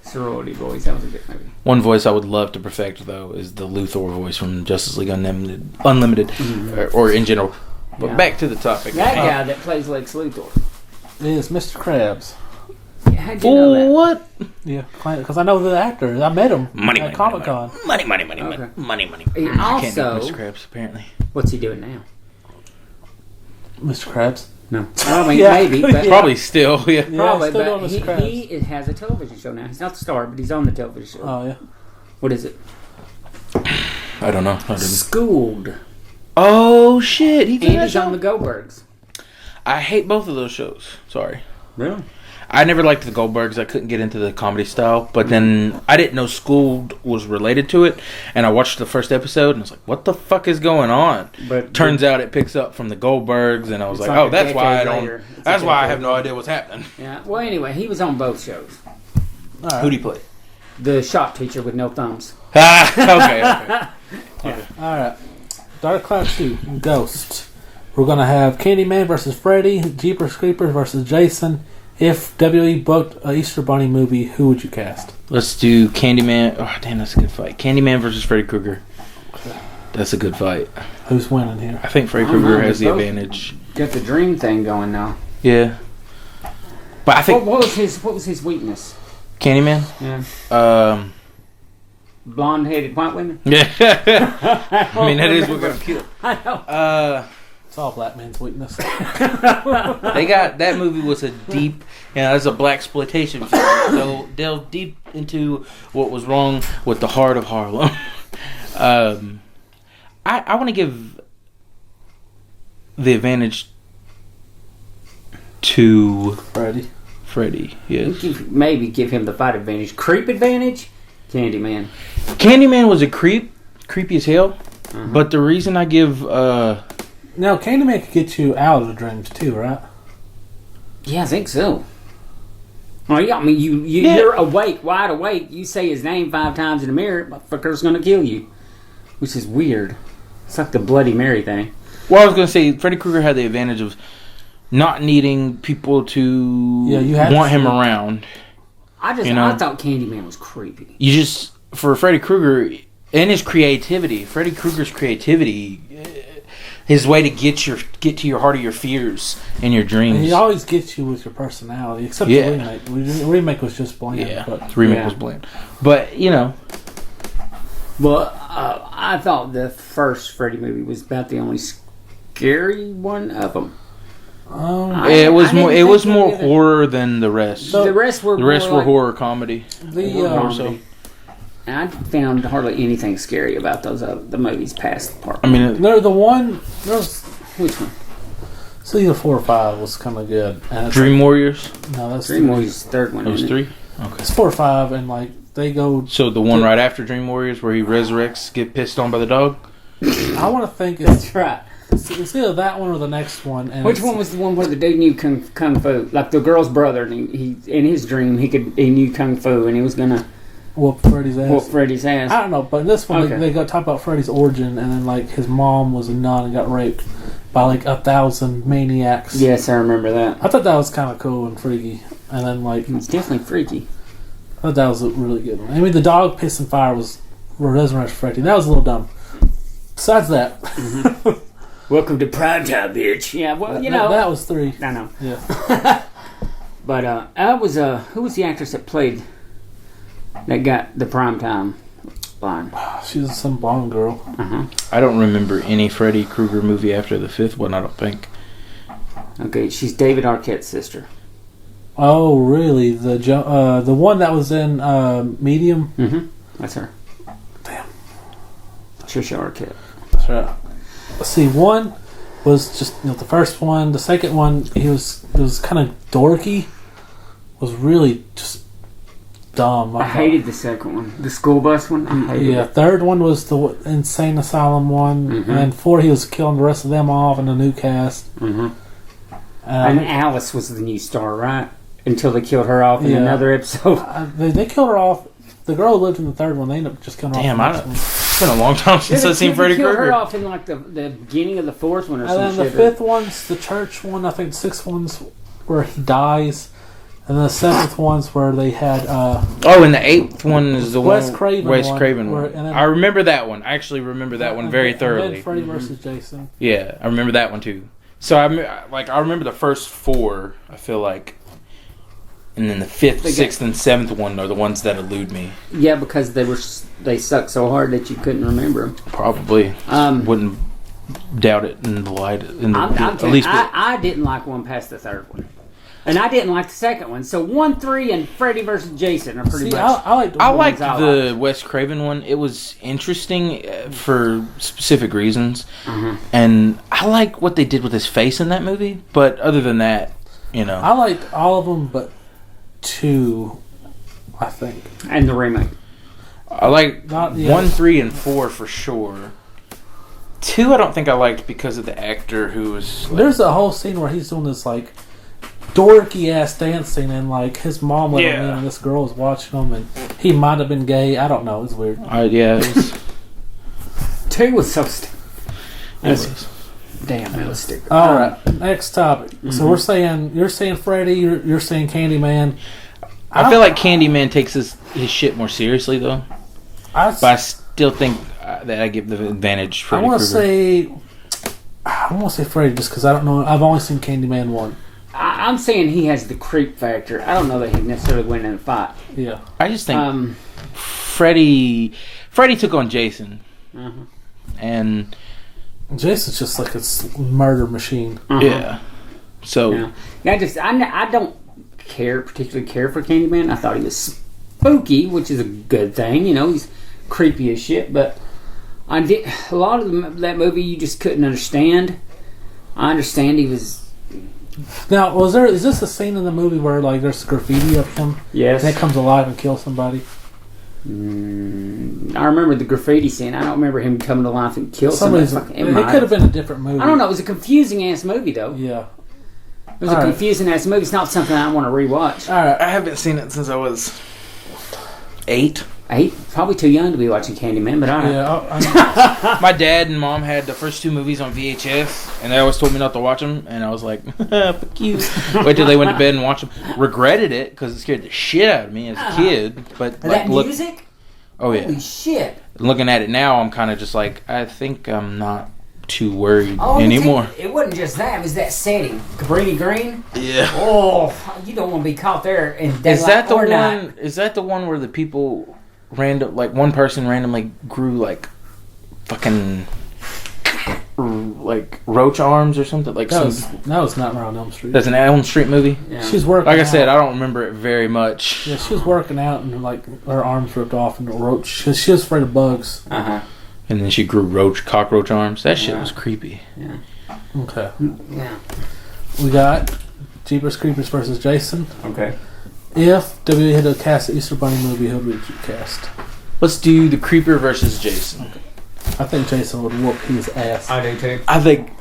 Sorority Boys. That was a good movie. One voice I would love to perfect, though, is the Luthor voice from Justice League Unlimited, or in general. But back to the topic. That guy that plays Lex Luthor. Is Mr. Krabs. How'd you know that? What? Yeah, because I know the actor. I met him Money, at Comic Con. Money. Okay. Money. He I can't do also, Mr. Krabs, apparently. what's he doing now? Mr. Krabs. No, I mean Yeah. maybe, but Yeah. Probably still, yeah. probably. still But doing Mr. Krabs. he has a television show now. He's not the star, but he's on the television show. Oh, yeah. What is it? I don't know. Schooled. Oh, shit. He's in And that he's show? on the Goldbergs. I hate both of those shows. Sorry. Really? I never liked the Goldbergs. I couldn't get into the comedy style. But then I didn't know Schooled was related to it. And I watched the first episode and I was like, what the fuck is going on? But Turns out it picks up from the Goldbergs. And I was It's like, like oh, a that's why I decade don't. later. It's a That's why I decade have no idea what's happening. Yeah. Well, anyway, he was on both shows. All right. Who'd he play? The shop teacher with no thumbs. Okay. All right. Dark Cloud 2, Ghost. We're going to have Candyman versus Freddy, Jeepers Creepers versus Jason. If WWE booked an Easter Bunny movie, who would you cast? Let's do Candyman. Oh, damn, that's a good fight. Candyman versus Freddy Krueger. That's a good fight. Who's winning here? I think Freddy I don't Krueger know, has the they're both- advantage. Got the dream thing going now. Yeah. But I think What was his weakness? Candyman. Yeah. Blonde-headed white women. Yeah. I mean, that is what got killed. I know. It's all black man's weakness. That movie was a deep, it's a black exploitation film. So delve deep into what was wrong with the heart of Harlem. I want to give the advantage to Freddy. Yes. Maybe give him the fight advantage. Creep advantage? Candyman. Candyman was a creepy as hell. But the reason I give Now, Candyman could get you out of the dreams too, right? Yeah, I think so. Well, yeah, I mean, you're awake, wide awake. You say his name 5 times in the mirror, motherfucker's gonna kill you. Which is weird. It's like the Bloody Mary thing. Well, I was going to say, Freddy Krueger had the advantage of not needing people to want him around. I thought Candyman was creepy. You just, for Freddy Krueger and his creativity, Freddy Krueger's creativity, his way to get to your heart of your fears and your dreams. And he always gets you with your personality, except the remake. The remake was just bland. Yeah, but, the remake was bland. But, Well, I thought the first Freddy movie was about the only scary one of them. It was more horror than the rest. The rest were horror comedy. And I found hardly anything scary about those the movies past the part. I mean, Which one? So either 4 or 5 was kind of good. And Dream Warriors. No, that's Dream Warriors' third one. It was 3. Okay, it's 4 or 5, and they go. So the one right after Dream Warriors, where he resurrects, get pissed on by the dog. I want to think That's right. It's either that one or the next one. And Which one was the one where the dude knew kung fu? Like the girl's brother, and he in his dream he knew kung fu, and he was gonna whoop Freddy's ass. whoop Freddy's ass. I don't know, but in this one they go talk about Freddy's origin, and then his mom was a nun and got raped, by like 1,000 maniacs. Yes, I remember that. I thought that was kind of cool and freaky. And then like It's definitely freaky. I thought that was a really good one. I mean, the dog pissing fire was Resurrection Freddy. That was a little dumb. Besides that, Welcome to primetime, bitch. Yeah, well, you know. that was 3. I know. Yeah. But who was the actress that played, that got the primetime line? She's some blonde girl. I don't remember any Freddy Krueger movie after the 5th one, I don't think. Okay, she's David Arquette's sister. Oh, really? The one that was in Medium? Mm-hmm. That's her. Damn. Trisha Arquette. That's right. Let's see, one was just the first one. The second one, it was kind of dorky. Was really just dumb. I hated the second one. The school bus one. I hated it. Third one was the insane asylum one, Mm-hmm. and 4 he was killing the rest of them off in the new cast. Mm-hmm. And Alice was the new star, right? Until they killed her off in another episode. They killed her off. The girl who lived in the third one. They ended up just killing her Damn, off. In the next one. it's been a long time since I've seen Freddy They killed her Krueger. off in like the beginning of the fourth one or And something. then the 5th one's the church one. I think the 6th one's where he dies. And then the 7th one's where they had Oh, and the 8th one is the Wes one. Craven Wes one, Craven where- one. and then- I remember that one. I actually remember that one very and thoroughly. then Freddy versus Jason. Yeah, I remember that one too. So I remember the first 4. I feel like, and then the 5th, 6th, and 7th one are the ones that elude me. Yeah, because they sucked so hard that you couldn't remember them. Probably wouldn't doubt it in the light. I'm I didn't like one past the third one. And I didn't like the second one. So 1, 3, and Freddy versus Jason are pretty much. I liked the Wes Craven one. It was interesting for specific reasons, and I like what they did with his face in that movie. But other than that, I liked all of them, but 2, I think. And the remake. I like 1, 3, and 4 for sure. 2, I don't think I liked because of the actor who was. There's a whole scene where he's doing this like dorky ass dancing, and like his mom let him in, and this girl was watching him, and he might have been gay. I don't know. It's weird. It was. 2 was so Damn, it was stupid. All right, next topic. So you're saying Freddy, you're saying Candyman. I feel like Candyman takes his shit more seriously though, but I still think that I give the advantage. I want to say Freddy just because I don't know. I've only seen Candyman 1. I'm saying he has the creep factor. I don't know that he necessarily went in a fight. Yeah, I just think Freddy took on Jason, and Jason's just like a murder machine. Yeah. So I don't particularly care for Candyman. I thought he was spooky, which is a good thing. He's creepy as shit. But I did a lot of that movie. You just couldn't understand. I understand he was. Now, is this a scene in the movie where like there's graffiti of him? Yes. And it comes alive and kills somebody? I remember the graffiti scene. I don't remember him coming to life and kill somebody. It could have been a different movie. I don't know. It was a confusing ass movie though. Yeah. It was a confusing ass movie. It's not something I want to rewatch. All right. I haven't seen it since I was 8. 8? Probably too young to be watching Candyman, but all right. Yeah. My dad and mom had the first 2 movies on VHS, and they always told me not to watch them, and I was like, fuck you. Wait till they went to bed and watched them. Regretted it, because it scared the shit out of me as a kid. But that music? Oh, yeah. Holy shit. Looking at it now, I'm kind of just like, I think I'm not too worried anymore. It wasn't just that. It was that setting. Cabrini Green? Yeah. Oh, you don't want to be caught there in daylight Is that the or one? night. Is that the one where the people one person randomly grew like fucking like roach arms or something? Like that was not around Elm Street. That's an Elm Street movie. Yeah. She's working. Like I said, I don't remember it very much. Yeah, she was working out and like her arms ripped off and the roach. Cause she was afraid of bugs. Uh-huh. And then she grew cockroach arms. That shit was creepy. Yeah. Okay. Yeah. We got Jeepers Creepers versus Jason. Okay. If WWE had to cast an Easter Bunny movie, who would you cast? Let's do the Creeper versus Jason. Okay. I think Jason would whoop his ass. I do too. I think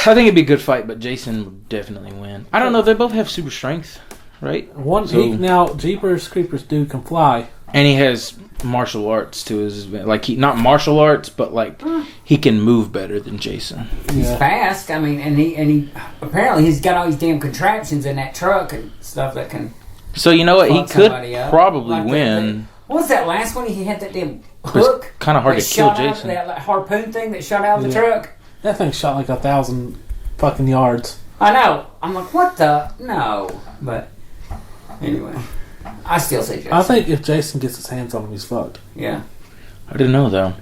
it'd be a good fight, but Jason would definitely win. I don't know. They both have super strength, right? Now Jeepers Creepers dude can fly. And he has martial arts to his advantage. Like, he not martial arts, but like he can move better than Jason. He's fast. I mean, and he apparently he's got all these damn contraptions in that truck and stuff that can. So you know what? He fuck could somebody up. probably Like win. what was that last one? He had that damn It's hook. kind of hard that to kill shot out- Jason. That like, harpoon thing that shot out of the Yeah. truck. That thing shot like 1,000 fucking yards. I know. I'm like, what the? No. But anyway, I still say Jason. I think if Jason gets his hands on him, he's fucked. Yeah. I didn't know though.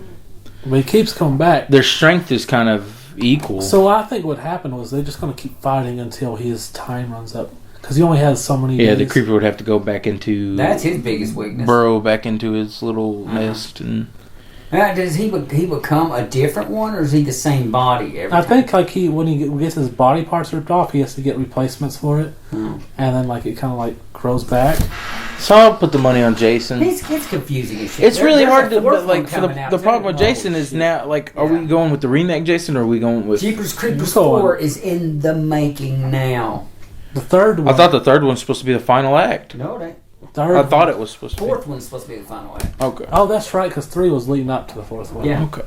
But he keeps coming back. Their strength is kind of equal. So I think what happened was they're just going to keep fighting until his time runs up. Because he only has so many yeah, days. the creeper would have to go back into That's his biggest weakness. burrow back into his little nest, and Does he become a different one, or is he the same body every I time? think like when he gets his body parts ripped off, he has to get replacements for it. Hmm. And then like it kind of like grows back. so I'll put the money on Jason. It's confusing as shit. It's really There's hard a to, fourth but like one for coming out, the too. problem with Oh, Jason is shit. now like, are Yeah. we going with the remake Jason, or are we going with? Jeepers Creepers Go on. 4 is in the making now. The third one. I thought the third one's supposed to be the final act. No, that third I thought it was supposed to be. fourth one's supposed to be the final act. Okay. Oh, that's right. Because 3 was leading up to the fourth one. Yeah. Okay.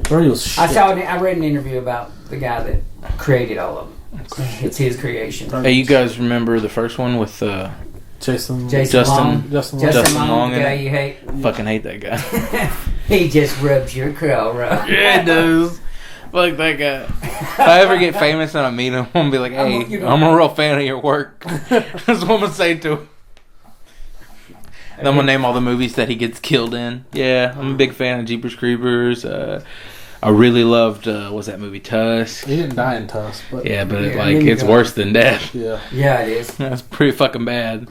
3 was shit. I read an interview about the guy that created all of them. It's his creation. Hey, you guys remember the first one with Jason. Jason Long. Justin Justin Long, Long the in guy it. you hate. fucking hate that guy. He just rubs your crow, right? Yeah, it does. Fuck that guy. If I ever get famous and I meet him, I'm gonna be like, hey, I'm a real fan of your work. That's what I'm gonna say to him. And I'm gonna name all the movies that he gets killed in. Yeah, I'm a big fan of Jeepers Creepers. I really loved, what's that movie, Tusk? He didn't die in Tusk, but Yeah, but Yeah, like then you it's got- worse than death. yeah. Yeah, it is. That's pretty fucking bad.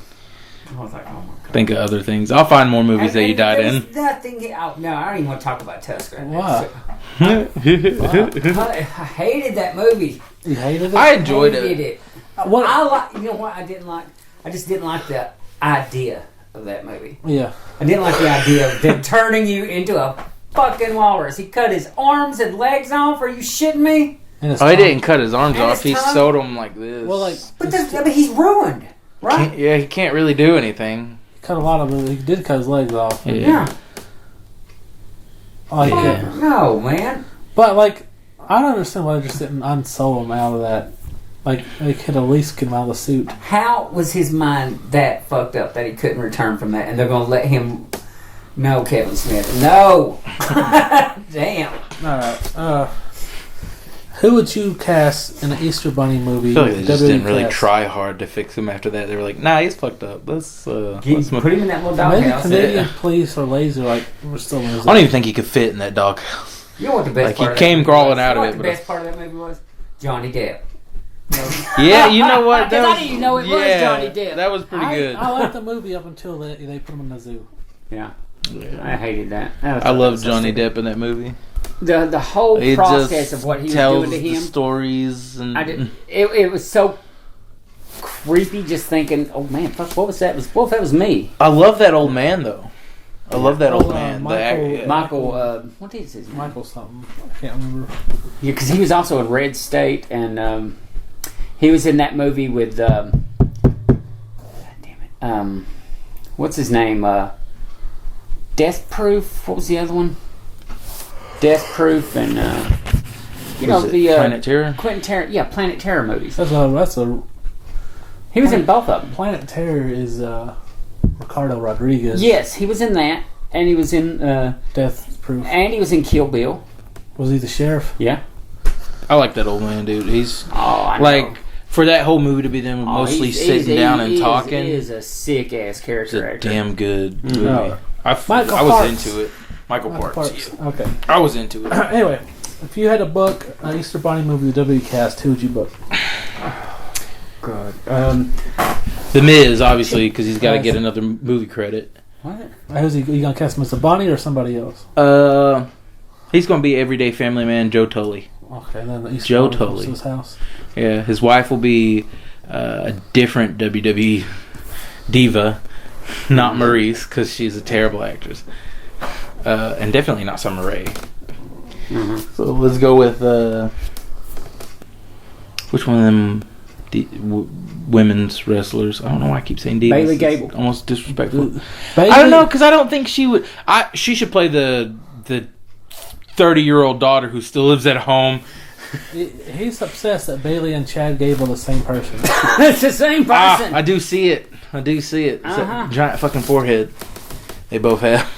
I was like, oh my god. Think of other things. I'll find more movies that you died there in. was Nothing. No, I don't even want to talk about Tusk right now. Why? I hated that movie. You hated it. I enjoyed Hated it. What? I like. You know what? I didn't like. I just didn't like the idea of that movie. Yeah. I didn't like the idea of them turning you into a fucking walrus. He cut his arms and legs off. Are you shitting me? And it's Oh, he Tom- didn't cut his arms And off. his He tongue? sewed them like this. Well, like But I mean, he's ruined, right? Yeah, he can't really do anything. cut a lot of it. He did cut his legs off. Yeah. Like, Yeah. No, man. but like, I don't understand why they just didn't unsew him out of that. Like, they could at least get him out of the suit. How was his mind that fucked up that he couldn't return from that? And they're going to let him. No, Kevin Smith. No. Damn. All right. Who would you cast in an Easter Bunny movie? I feel like they just WWE didn't really cast? try hard to fix him after that. They were like, nah, he's fucked up. Let's Put move. him in that little Maybe doghouse. Canadian police or laser, like, we're still in I don't even think he could fit in that doghouse. You know what the best Like, he part of came that movie crawling was? out You know of what it, the but- best part of that movie was? Johnny Depp. Yeah, you know what? Because I didn't even know it was Johnny Depp. That was pretty good. I liked the movie up until they put him in the zoo. Yeah. I hated that. I love Johnny Depp in that movie. The whole It process just of what he was tells doing to the him. stories and I did. It was so creepy. Just thinking, oh man, fuck, what was that? What if that was me? I love that old man though. I love that old Oh, man. Michael- Michael, what is his name? Michael something. I can't remember. Yeah, because he was also in Red State, and he was in that movie with. God damn it. What's his name? Death Proof. What was the other one? Death Proof and you know Was it the Planet Terror? Quentin Terror. Yeah, Planet Terror movies. That's a He was in both of them. Planet Terror is Ricardo Rodriguez. Yes, he was in that, and he was in Death Proof. and he was in Kill Bill. Was he the sheriff? Yeah. I like that old man, dude. He's Oh, I know. like for that whole movie to be them Oh, mostly he's- sitting down and talking. He is a sick ass It's character a actor. damn good movie. Oh. I Michael was Parks. into it. Michael Parks. Yeah. Okay. I was into it. Anyway, if you had to book an Easter Bunny movie with W cast, who would you book? God. The Miz, obviously, because he's got to get another movie credit. What? Who's he? You gonna cast him as a bunny or somebody else? He's gonna be everyday family man Joe Tully. Okay, and then the Easter Joe Bunny comes Tully. to his house. Yeah, his wife will be a different WWE diva, not Maurice, because she's a terrible actress, and definitely not Summer Rae. Mm-hmm. So let's go with which one of them women's wrestlers. I don't know why I keep saying divas. Bailey It's Gable. almost disrespectful. Bailey, I don't know, because I don't think she would. She should play the 30-year-old daughter who still lives at home. He's obsessed that Bailey and Chad Gable are the same person. It's the same person. I do see it. It's that giant fucking forehead they both have.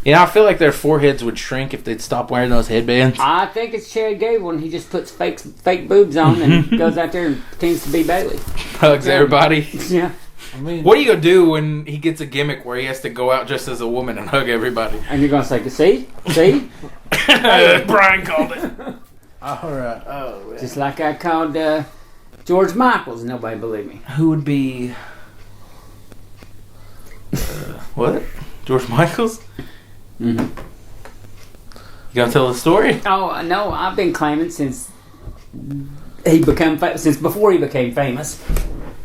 I feel like their foreheads would shrink if they'd stop wearing those headbands. I think it's Chad Gable, and he just puts fake boobs on and goes out there and pretends to be Bailey. Hugs everybody. Yeah. I mean, What are you going to do when he gets a gimmick where he has to go out just as a woman and hug everybody? And you're going to say, see? Brian called it. all right. Just like I called George Michaels, nobody believed me. Who would be... what? George Michaels? Mm-hmm. You gonna tell the story? Oh, no, I've been claiming since since before he became famous.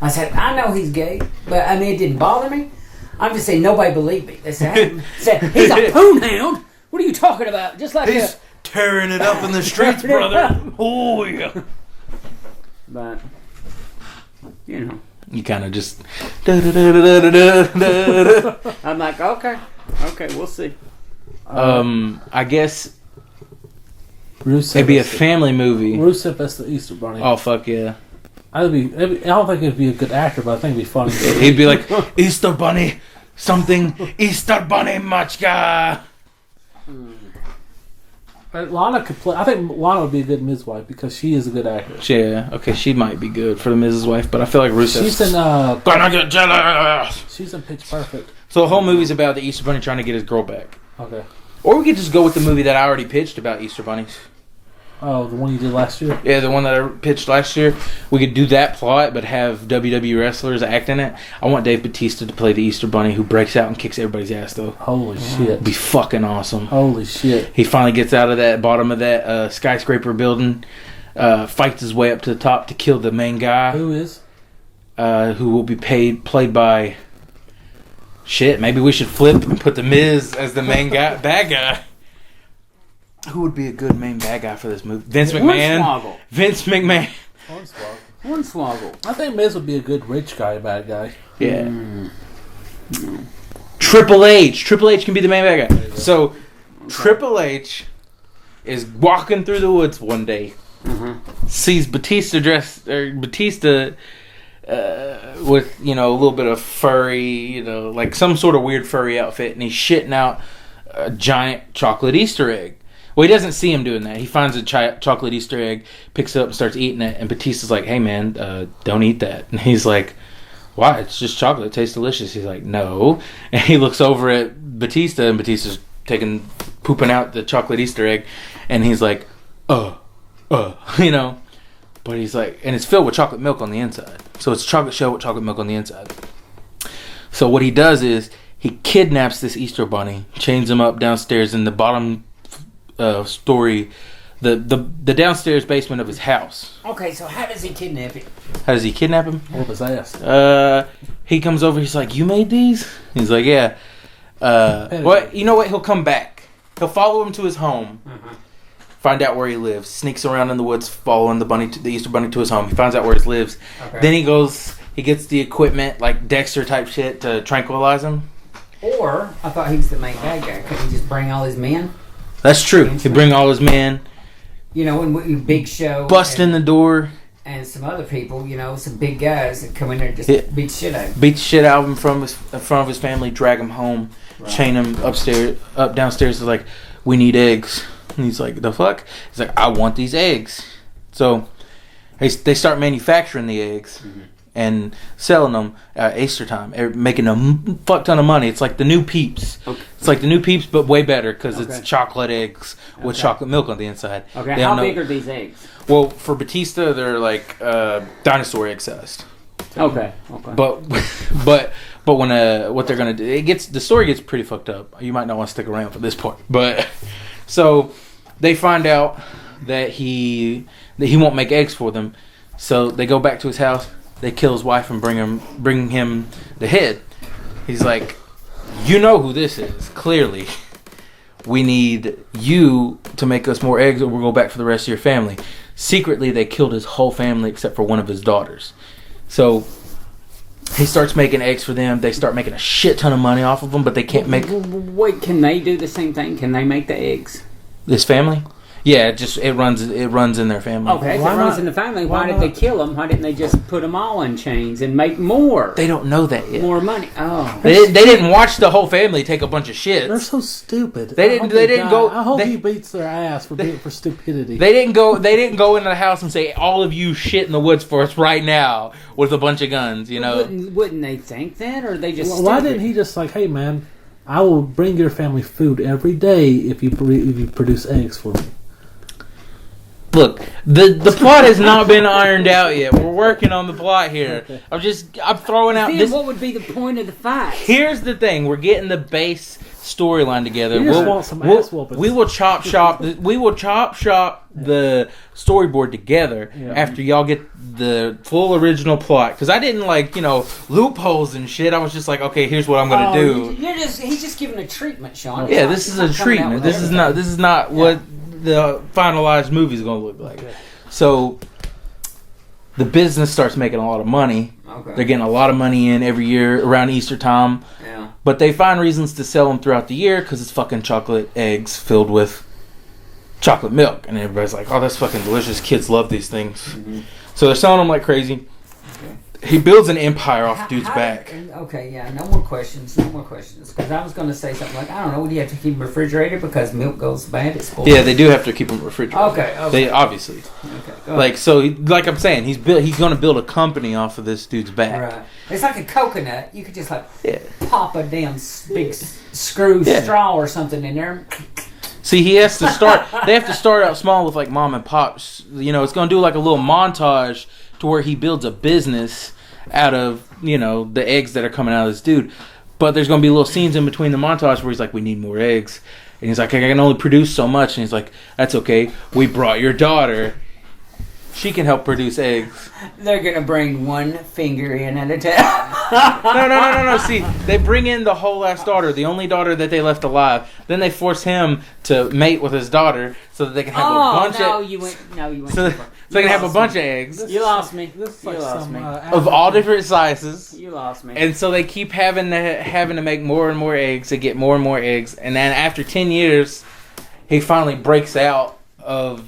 I said, I know he's gay, but I mean, it didn't bother me. I'm just saying nobody believed me. They said, he's a poonhound. What are you talking about? Just like He's tearing it up in the streets, brother. Oh, yeah. But, you know. You kind of just... I'm like, okay, we'll see. I guess Rusev it'd be a as the- family movie. Rusev as the Easter Bunny. Oh, fuck yeah. I don't think it'd be a good actor, but I think it'd be funny. He'd be like, Easter Bunny, something, Easter Bunny Machka. Lana could play. I think Lana would be a good midwife because she is a good actress. Yeah, okay, she might be good for the Mrs. Wife, but I feel like Rusev. She's in Gonna get jealous. she's in Pitch Perfect. So the whole movie's about the Easter Bunny trying to get his girl back. Okay. Or we could just go with the movie that I already pitched about Easter Bunnies. Oh, the one you did last year. Yeah, the one that I pitched last year. We could do that plot, but have WWE wrestlers act in it. I want Dave Bautista to play the Easter Bunny who breaks out and kicks everybody's ass, though. Holy shit! It'd be fucking awesome. Holy shit! He finally gets out of that bottom of that skyscraper building, fights his way up to the top to kill the main guy. Who is? Who will be played by... Shit, maybe we should flip and put The Miz as the main guy, bad guy. Who would be a good main bad guy for this movie? Vince McMahon. Hornswoggle. Vince McMahon. Hornswoggle. I think Miz would be a good rich guy, bad guy. Yeah. Triple H. Triple H can be the main bad guy. So, Triple H is walking through the woods one day, sees Batista with, a little bit of furry, like some sort of weird furry outfit, and he's shitting out a giant chocolate Easter egg. Well, he doesn't see him doing that. He finds a chocolate Easter egg, picks it up and starts eating it, and Batista's like, hey man, don't eat that. And he's like, why? It's just chocolate. It tastes delicious. He's like, no. And he looks over at Batista, and Batista's pooping out the chocolate Easter egg, and he's like, But he's like, and it's filled with chocolate milk on the inside. So it's chocolate shell with chocolate milk on the inside. So what he does is he kidnaps this Easter bunny, chains him up downstairs in the bottom story, the downstairs basement of his house. Okay, so how does he kidnap him? How does he kidnap him? Whoop his ass. He comes over. He's like, "You made these?" He's like, "Yeah." Well, you know what? He'll come back. He'll follow him to his home. Find out where he lives. Sneaks around in the woods, following the Easter bunny to his home. He finds out where he lives. Okay. Then he goes. He gets the equipment, like Dexter type shit, to tranquilize him. Or I thought he was the main bad guy. Couldn't he just bring all his men? That's true. He bring all his men. And Big Show. Bust in the door. And some other people, some big guys that come in there and just beat shit out of him. Beat the shit out of him in front of his family, drag him home, chain him downstairs. He's like, we need eggs. And he's like, the fuck? He's like, I want these eggs. So they start manufacturing the eggs and selling them at Easter time, making a fuck ton of money. It's like the new Peeps. Okay. It's like the new Peeps, but way better because it's chocolate eggs with chocolate milk on the inside. Okay, how big are these eggs? Well, for Batista, they're like dinosaur egg sized. Okay. But when what they're gonna do, the story gets pretty fucked up. You might not want to stick around for this part, but so they find out that he won't make eggs for them, so they go back to his house. They kill his wife and bring him the head. He's like, you know who this is. Clearly, we need you to make us more eggs, or we'll go back for the rest of your family. secretly they killed his whole family except for one of his daughters. So he starts making eggs for them. They start making a shit ton of money off of them, but they can't make... Wait, can they do the same thing? Can they make the eggs? This family? Yeah, it runs in their family. Okay, if it runs in the family, why did they kill them? Why didn't they just put them all in chains and make more? They don't know that yet. More money. Oh. They didn't watch the whole family take a bunch of shits. They're so stupid. They didn't go. I hope he beats their ass for stupidity. They didn't go into the house and say, all of you shit in the woods for us right now with a bunch of guns, you know. Wouldn't they think that, or they just? Why didn't he just like, hey man, I will bring your family food every day if you produce eggs for me. Look, the plot has not been ironed out yet. We're working on the plot here. Okay. I'm throwing out this. What would be the point of the fight? Here's the thing: we're getting the base storyline together. You just want some ass whoopings. We will chop shop. We will chop shop the storyboard together after y'all get the full original plot. Because I didn't loopholes and shit. I was just like, okay, here's what I'm gonna do. He's just giving a treatment, Sean. Yeah, this is a treatment. This is not what the finalized movie is going to look like. Okay. So the business starts making a lot of money. Okay. They're getting a lot of money in every year around Easter time. Yeah. But they find reasons to sell them throughout the year because it's fucking chocolate eggs filled with chocolate milk. And everybody's like, oh, that's fucking delicious. Kids love these things. Mm-hmm. So they're selling them like crazy. Okay. He builds an empire off dude's back. Okay, yeah, no more questions. Because I was going to say something like, I don't know, do you have to keep them refrigerated because milk goes bad? It's spoiled. Yeah, they do have to keep them refrigerated. Okay. They obviously. Okay. Like I'm saying, he's going to build a company off of this dude's back. Right. It's like a coconut. You could just pop a damn big screw straw or something in there. See, he has to start. They have to start out small with like mom and pops. You know, it's going to do like a little montage to where he builds a business out of, the eggs that are coming out of this dude. But there's going to be little scenes in between the montage where he's like, we need more eggs. And he's like, I can only produce so much. And he's like, that's okay. We brought your daughter. She can help produce eggs. They're going to bring one finger in at a time. No. See, they bring in the whole last daughter, the only daughter that they left alive. Then they force him to mate with his daughter so that they can have a bunch of... You went So they can have a bunch of eggs. You lost me. This is like Of all different sizes. You lost me. And so they keep having to make more and more eggs to get more and more eggs. And then after 10 years, he finally breaks out of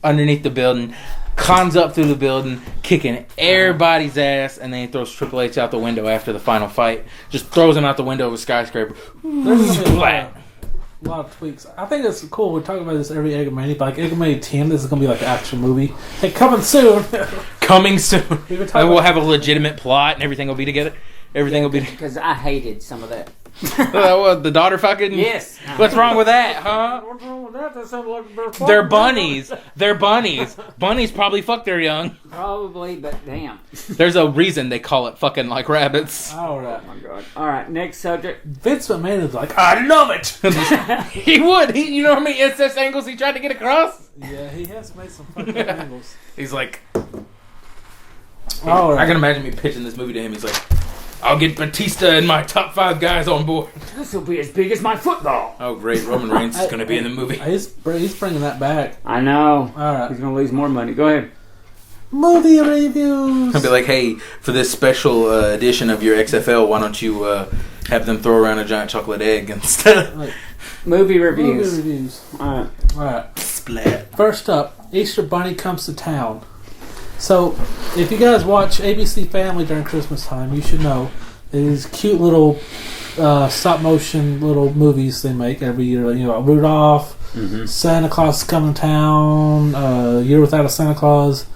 underneath the building, climbs up through the building, kicking everybody's ass, and then he throws Triple H out the window after the final fight. Just throws him out the window of a skyscraper. There's a lot of tweaks. I think it's cool. We're talking about this every Egg-A-Mania, but like Egg-A-Mania 10, this is going to be like an action movie. Hey, coming soon. Coming soon. And we'll have a legitimate plot and everything will be together. Everything will be... Because I hated some of that. The daughter fucking... Yes. What's wrong with that, huh? What's wrong with that? That sounds like they're bunnies. They're bunnies. Bunnies probably fuck their young. Probably, but damn. There's a reason they call it fucking like rabbits. All right. Oh my god. All right, next subject. Vince McMahon is like, I love it. He would. You know how many incest angles he tried to get across? Yeah, he has made some fucking angles. He's like... All right. I can imagine me pitching this movie to him. He's like... I'll get Batista and my top 5 guys on board. This will be as big as my football. Oh, great. Roman Reigns is going to be in the movie. He's bringing that back. I know. All right. He's going to lose more money. Go ahead. Movie reviews. I'll be like, hey, for this special edition of your XFL, why don't you have them throw around a giant chocolate egg instead? Movie reviews. Movie reviews. All right. Splat. First up, Easter Bunny Comes to Town. So, if you guys watch ABC Family during Christmas time, you should know these cute little stop motion little movies they make every year. Rudolph, Santa Claus is Coming to Town, Year Without a Santa Claus.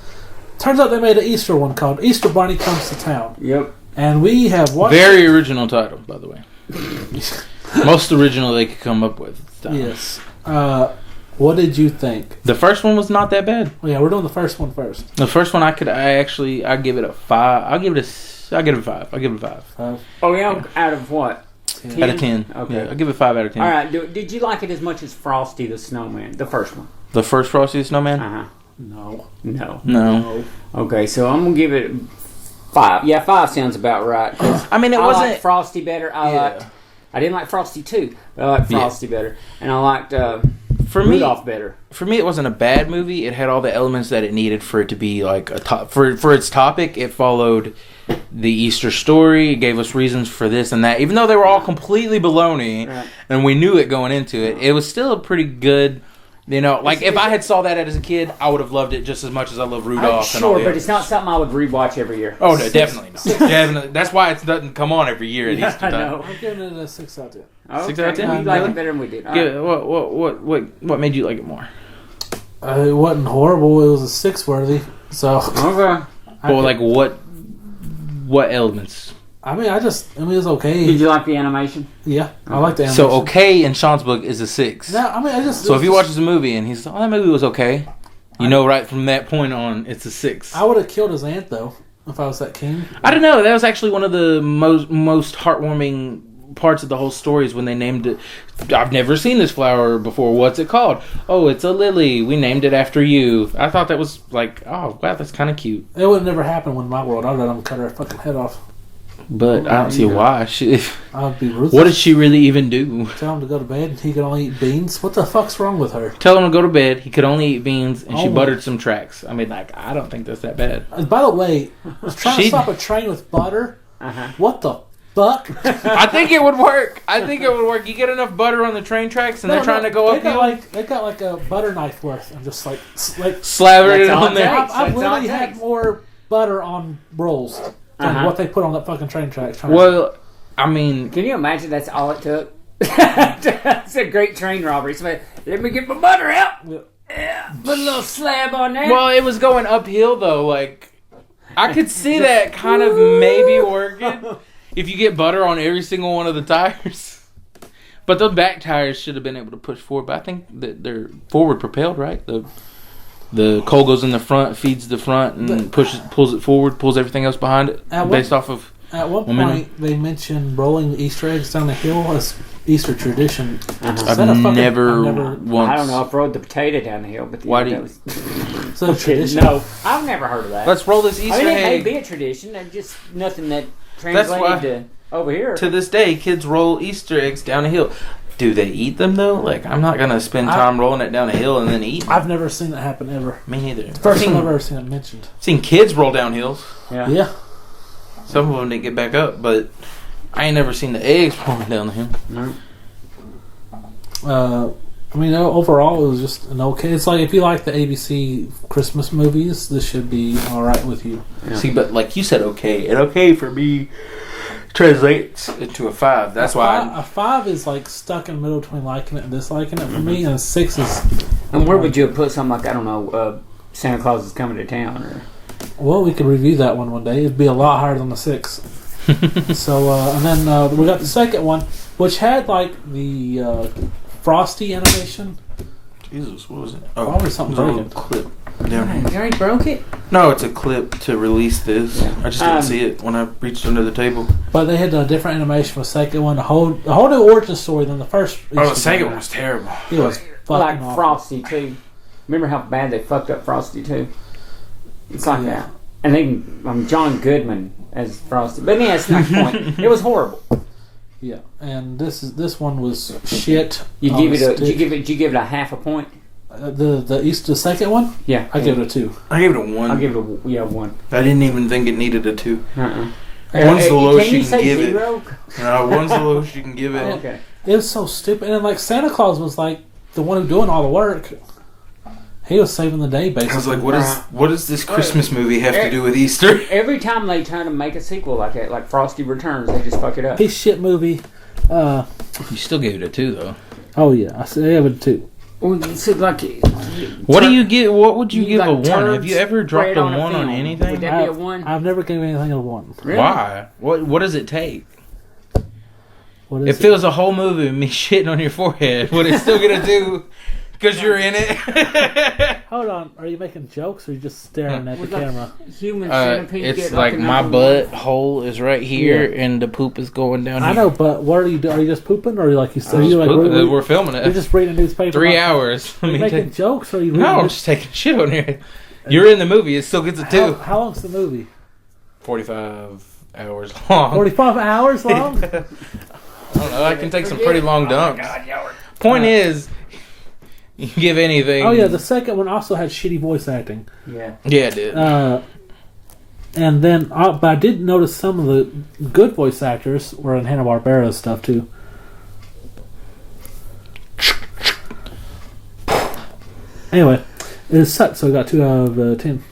Turns out they made an Easter one called Easter Bunny Comes to Town. Yep. And we have watched... Very original title, by the way. Most original they could come up with. Yes. What did you think? The first one was not that bad. Oh, yeah, we're doing the first one first. The first one, I'd give it a 5. I'll give it a 5. Oh, yeah? Out of what? 10? Out of 10. Okay. Yeah, I'll give it 5 out of 10. All right. Did you like it as much as Frosty the Snowman? The first one? The first Frosty the Snowman? Uh-huh. No. Okay, so I'm going to give it 5. Yeah, 5 sounds about right. I mean, it I wasn't... liked Frosty better. I didn't like Frosty 2, but I liked Frosty better. And I liked For me, Rudolph better. For me, it wasn't a bad movie. It had all the elements that it needed for it to be like a top for its topic. It followed the Easter story. It gave us reasons for this and that. Even though they were all completely baloney, Right. and we knew it going into it, it was still a pretty good. You know, like if I had saw that as a kid, I would have loved it just as much as I love Rudolph. And all Sure, the but others. it's not something I would rewatch every year. Oh, no, definitely not. Definitely. That's why it doesn't come on every year at Easter I time. know. I'm giving it a 6 out of 10. Okay. 6 out of 10? You like Really? it better than we did. All Give right. it- what made you like it more? It wasn't horrible. It was a 6 worthy. So, Okay. Well, like what elements? I mean, it was okay. Did you like the animation? Yeah, I like the animation. So okay in Sean's book is a 6. No, I mean, So if he watches the movie and he's that movie was okay, you know right from that point on it's a 6. I would have killed his aunt though if I was that king. I don't know. That was actually one of the most heartwarming parts of the whole story is when they named it. I've never seen this flower before. What's it called? Oh, it's a lily. We named it after you. I thought that was like, oh wow, that's kind of cute. It would never happen in my world. I'd let him cut her fucking head off. But I don't see why. I'd be ruthless. What did she really even do? Tell him to go to bed and he could only eat beans. What the fuck's wrong with her? Tell him to go to bed. He could only eat beans, and she Oh. buttered some tracks. I mean, like, I don't think that's that bad. And by the way, trying to She- stop a train with butter. Uh-huh. What the fuck? I think it would work. You get enough butter on the train tracks, and they're trying to go uphill. They got like a butter knife worth and just like Slather it That's all on it there. takes. I've That's all literally it had takes. more butter on rolls than Uh-huh. what they put on that fucking train tracks. Well, I mean, Can you imagine that's all it took? That's a great train robbery. So let me get my butter out. Yeah, put a little slab on there. well, it was going uphill though. Like, I could see that kind of maybe working if you get butter on every single one of the tires. But the back tires should have been able to push forward. But I think that they're forward propelled, right? The coal goes in the front, feeds the front, and pulls it forward, pulls everything else behind it, based off of. At one momentum. point, they mentioned rolling Easter eggs down the hill as Easter tradition. Is that a I've fucking- never I've once. I don't know. I've rode the potato down the hill, but Why do that you- was Is that a tradition? no. I've never heard of that. Let's roll this Easter I mean, it may egg. be a tradition. That's just nothing that That's why- translated to over here. To this day, kids roll Easter eggs down a hill. Do they eat them though? Like, I'm not gonna spend time rolling it down a hill and then eat them. I've never seen that happen ever. Me neither. First time I've ever seen it mentioned. Seen kids roll down hills. yeah. Yeah. Some of them didn't get back up, but I ain't never seen the eggs rolling down the hill. No. I mean, overall, it was just an okay. It's like if you like the ABC Christmas movies, this should be all right with you. Yeah. See, but like you said, okay, and okay for me translates into a 5. That's why. A 5 is like stuck in the middle between liking it and disliking it for me, and a 6 is. And where would you have put something like, I don't know, Santa Claus is coming to town? Or Well, we could review that one day. It'd be a lot higher than the 6. So, and then we got the second one, which had like the Frosty animation. Jesus, what was it? Probably something it was a little broken. clip down here. you already broke it? No, it's a clip to release this. Yeah. I just didn't see it when I reached under the table. But they had a different animation for the second one, a whole new origin story than the first. Oh, the second one was terrible. It was Like fucking awful. Frosty, too. Remember how bad they fucked up Frosty, too? It's like Yeah. that. And then John Goodman as Frosty. But yeah, that's not the point. It was horrible. Yeah, and this one was shit. You on give a it a stick. did you give it a half a point? The second one, Yeah. I give it a 2. I gave it a 1. I'll give it a 1. I didn't even think it needed a 2. Uh-uh. One's the lowest Can you you can say give it. 0? One's the lowest you can give it. Okay. It was so stupid, and like Santa Claus was like the one who doing all the work. He was saving the day, basically. I was like, what does this Christmas movie have to do with Easter? Every time they try to make a sequel like that, like Frosty Returns, they just fuck it up. His shit movie. You still gave it a 2 though. Oh yeah, I said I have it 2. Well, it's like What do you give? What would you give like a 1? Have you turds ever dropped spread a on a 1 on film. anything? Would that be a 1? I've never given anything a 1. Really? Why? What does it take? What If is it was a whole movie of me shitting on your forehead, would it still get a 2? Because you're in it. Hold on, are you making jokes or are you just staring at the Would like camera? Human centipede It's get like a my number butt 1? hole is right here, Yeah. and the poop is going down here. I know, but what are you doing? Are you just pooping, or are you like you I said? was You like pooping. We're filming you're it. just reading a newspaper. 3 like- hours. Are you making jokes, or are you reading? No, I'm just taking shit on here. You're in the movie. It still gets a 2. How long's the movie? 45 hours long. 45 hours long. I don't know. I can take some pretty long dumps. Point is, You can give anything. Oh yeah, the second one also had shitty voice acting. Yeah. Yeah, it did. And then, but I did notice some of the good voice actors were in Hanna-Barbera stuff too. Anyway, it sucked, so I got 2 out of 10.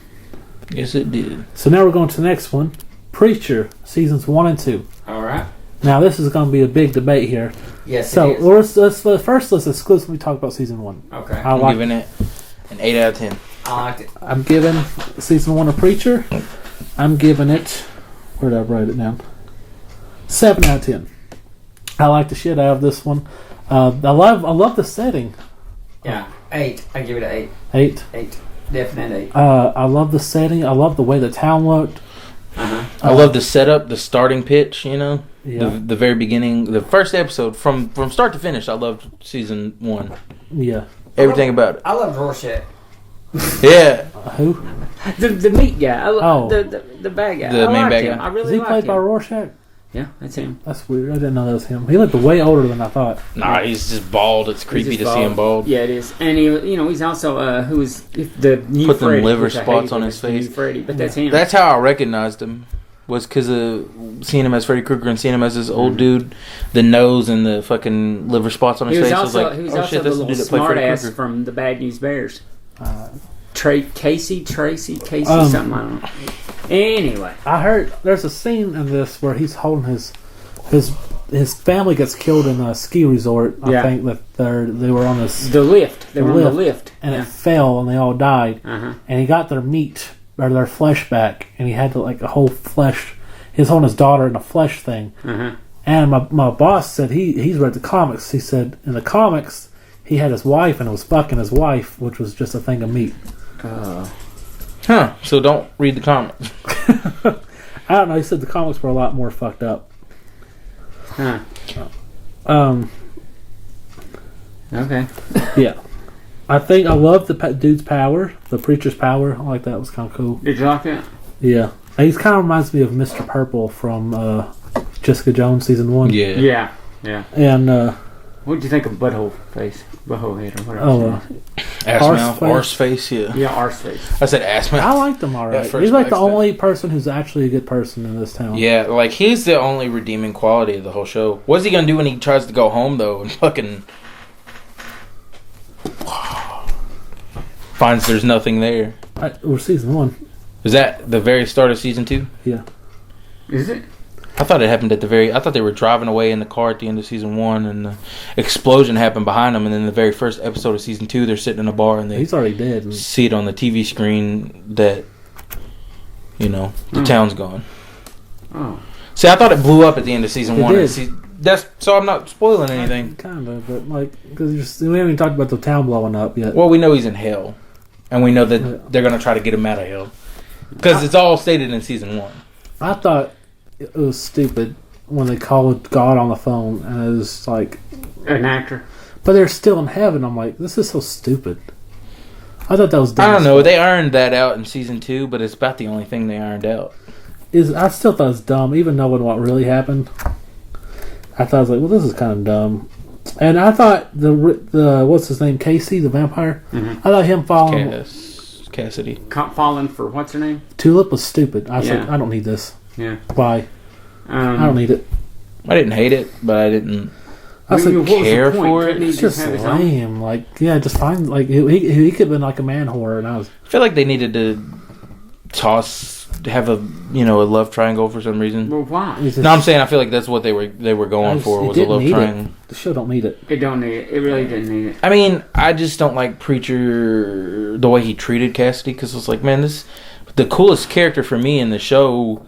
Yes, it did. So now we're going to the next one, Preacher, seasons 1 and 2. All right. Now this is going to be a big debate here. Yes, So it is. let's exclusively talk about season 1. Okay. I'm giving it an 8 out of 10. I liked it. I'm giving season 1 of Preacher. I'm giving it. Where did I write it down? 7 out of 10. I like the shit out of this one. I love the setting. Yeah. 8. I give it an 8. 8. 8. Definite 8. I love the setting. I love the way the town looked. I love the setup, the starting pitch, you know? Yeah. The very beginning, the first episode, from start to finish, I loved season 1. Yeah. Everything about it. I loved Rorschach. Yeah. Who? The meat guy. Oh. The bad guy. The I main liked bad him. guy. I Is really he liked played him. by Rorschach? Yeah, that's him. That's weird. I didn't know that was him. He looked way older than I thought. Nah, he's just bald. It's creepy He's to just see him bald. Yeah, it is. And he's also who's the new Put them Freddy, liver which I spots hated on him his as the new face. Freddy, but that's him. That's how I recognized him. Was because of seeing him as Freddy Krueger and seeing him as this old dude, the nose and the fucking liver spots on his he was face. also, I was like, he was oh also shit, the that's the little dude that played smart Freddy ass Krueger. from the Bad News Bears. Tracy, something I don't know. Anyway, I heard there's a scene in this where he's holding his family gets killed in a ski resort. I Yeah. think that they were on this the lift. They were on the lift. and it fell and they all died. Uh-huh. And he got their meat or their flesh back, and he had to like a whole flesh. He's holding his daughter in a flesh thing. Uh-huh. And my boss said he's read the comics. He said in the comics he had his wife and it was fucking his wife, which was just a thing of meat. Huh. So don't read the comics. I don't know. He said the comics were a lot more fucked up. Huh. Okay. Yeah. I think I love the dude's power, the preacher's power. I like that. It was kind of cool. Did you like that? Yeah. He kind of reminds me of Mr. Purple from Jessica Jones season 1. Yeah. And What did you think of Butthole Face? Butthole Head or whatever. Ass Arse mouth, face. arse face, yeah. Yeah, Arse Face. I said ass mouth. I liked him alright. At first He's like the accident. only person who's actually a good person in this town. Yeah, like he's the only redeeming quality of the whole show. What's he gonna do when he tries to go home though and fucking finds there's nothing there? Or season 1. Is that the very start of season 2? Yeah. Is it? I thought it happened at the very. I thought they were driving away in the car at the end of season 1, and the explosion happened behind them. And then the very first episode of season 2, they're sitting in a bar and they He's already dead. And see it on the TV screen that the town's gone. Oh. See, I thought it blew up at the end of season It 1. did. That's so I'm not spoiling anything. Kind of, but like, because we haven't even talked about the town blowing up yet. Well, we know he's in hell, and we know that they're gonna try to get him out of hell because it's all stated in season 1. I thought it was stupid when they called God on the phone, and it was like, An actor. but they're still in heaven. I'm like, this is so stupid. I thought that was dumb. I don't know. They earned that out in season 2, but it's about the only thing they earned out. I still thought it was dumb, even knowing what really happened. I thought I was like, well, this is kind of dumb. And I thought the what's his name, Casey, the vampire. I thought him falling Cassidy. Falling for what's her name? Tulip was stupid. I was Yeah. like, I don't need this. Yeah. Why? I don't need it. I didn't hate it, but I didn't. I was like, care for it? it's just lame. Like, yeah, just find like he could have been like a man whore, and I was. I feel like they needed to have a love triangle for some reason. Well, why? No, I'm saying I feel like that's what they were going for was a love triangle. The show don't need it. It don't need it. It really didn't need it. I mean, I just don't like Preacher the way he treated Cassidy because it's like, man, the coolest character for me in the show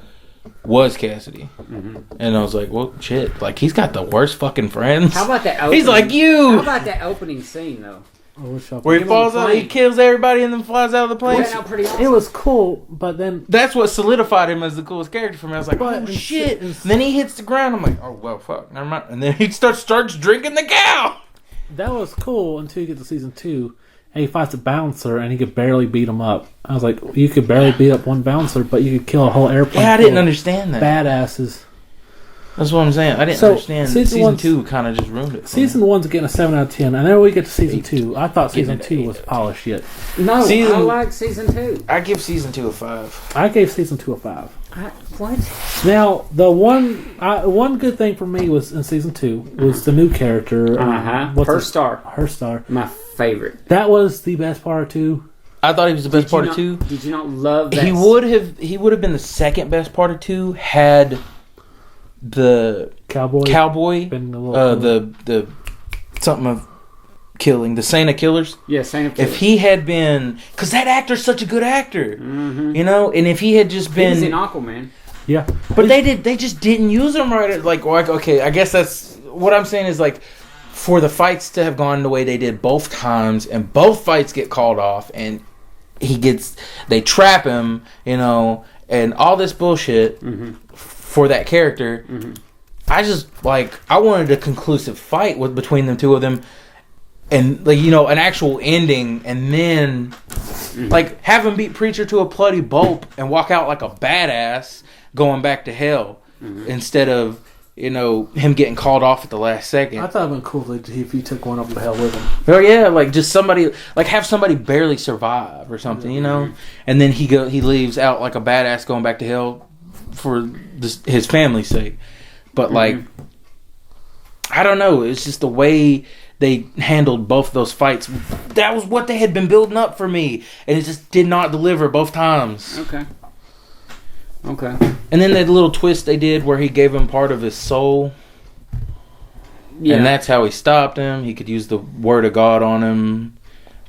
was Cassidy, and I was like, well, shit, like he's got the worst fucking friends. How about that? He's like you. How about that opening scene though? Where he falls out, he kills everybody, and then flies out of the plane. That out pretty awesome. It was cool, but then That's what solidified him as the coolest character for me. I was like, But oh in shit! in- And then he hits the ground. I'm like, oh well, fuck, never mind. And then he starts drinking the cow. that was cool until you get to season 2, and he fights a bouncer, and he could barely beat him up. I was like, you could barely beat up one bouncer, but you could kill a whole airplane. Yeah, I didn't full of understand that. Badasses. That's what I'm saying. I didn't understand. Season 2 kind of just ruined it. Season 1's getting a 7 out of 10. And then we get to Season 2. I thought Season 2 was polished yet. No, I like Season 2. I give Season 2 a 5. I gave Season 2 a 5. What? Now, the one good thing for me was in Season 2 was the new character. Her Star. My favorite. That was the best part of 2. I thought he was the best part of 2. Did you not love that? He would have been the second best part of 2 had the cowboy been a little the something of killing, the Saint of Killers. Yeah, Saint of Killers. If he had been, because that actor's such a good actor, you know, and if he had just been, he was in Aquaman. Yeah, but they just didn't use him right. Like, okay, I guess that's what I'm saying is like, for the fights to have gone the way they did both times, and both fights get called off, and they trap him, you know, and all this bullshit for that character. I just I wanted a conclusive fight between the two of them, and an actual ending, and then have him beat Preacher to a bloody pulp and walk out like a badass going back to hell instead of him getting called off at the last second. I thought it'd been cool if he took one up to hell with him. Oh yeah, just somebody have somebody barely survive or something, and then he leaves out like a badass going back to hell for his family's sake. But I don't know, it's just the way they handled both of those fights. That was what they had been building up for me, and it just did not deliver both times. Okay. And then that little twist they did where he gave him part of his soul. Yeah. And that's how he stopped him. He could use the word of God on him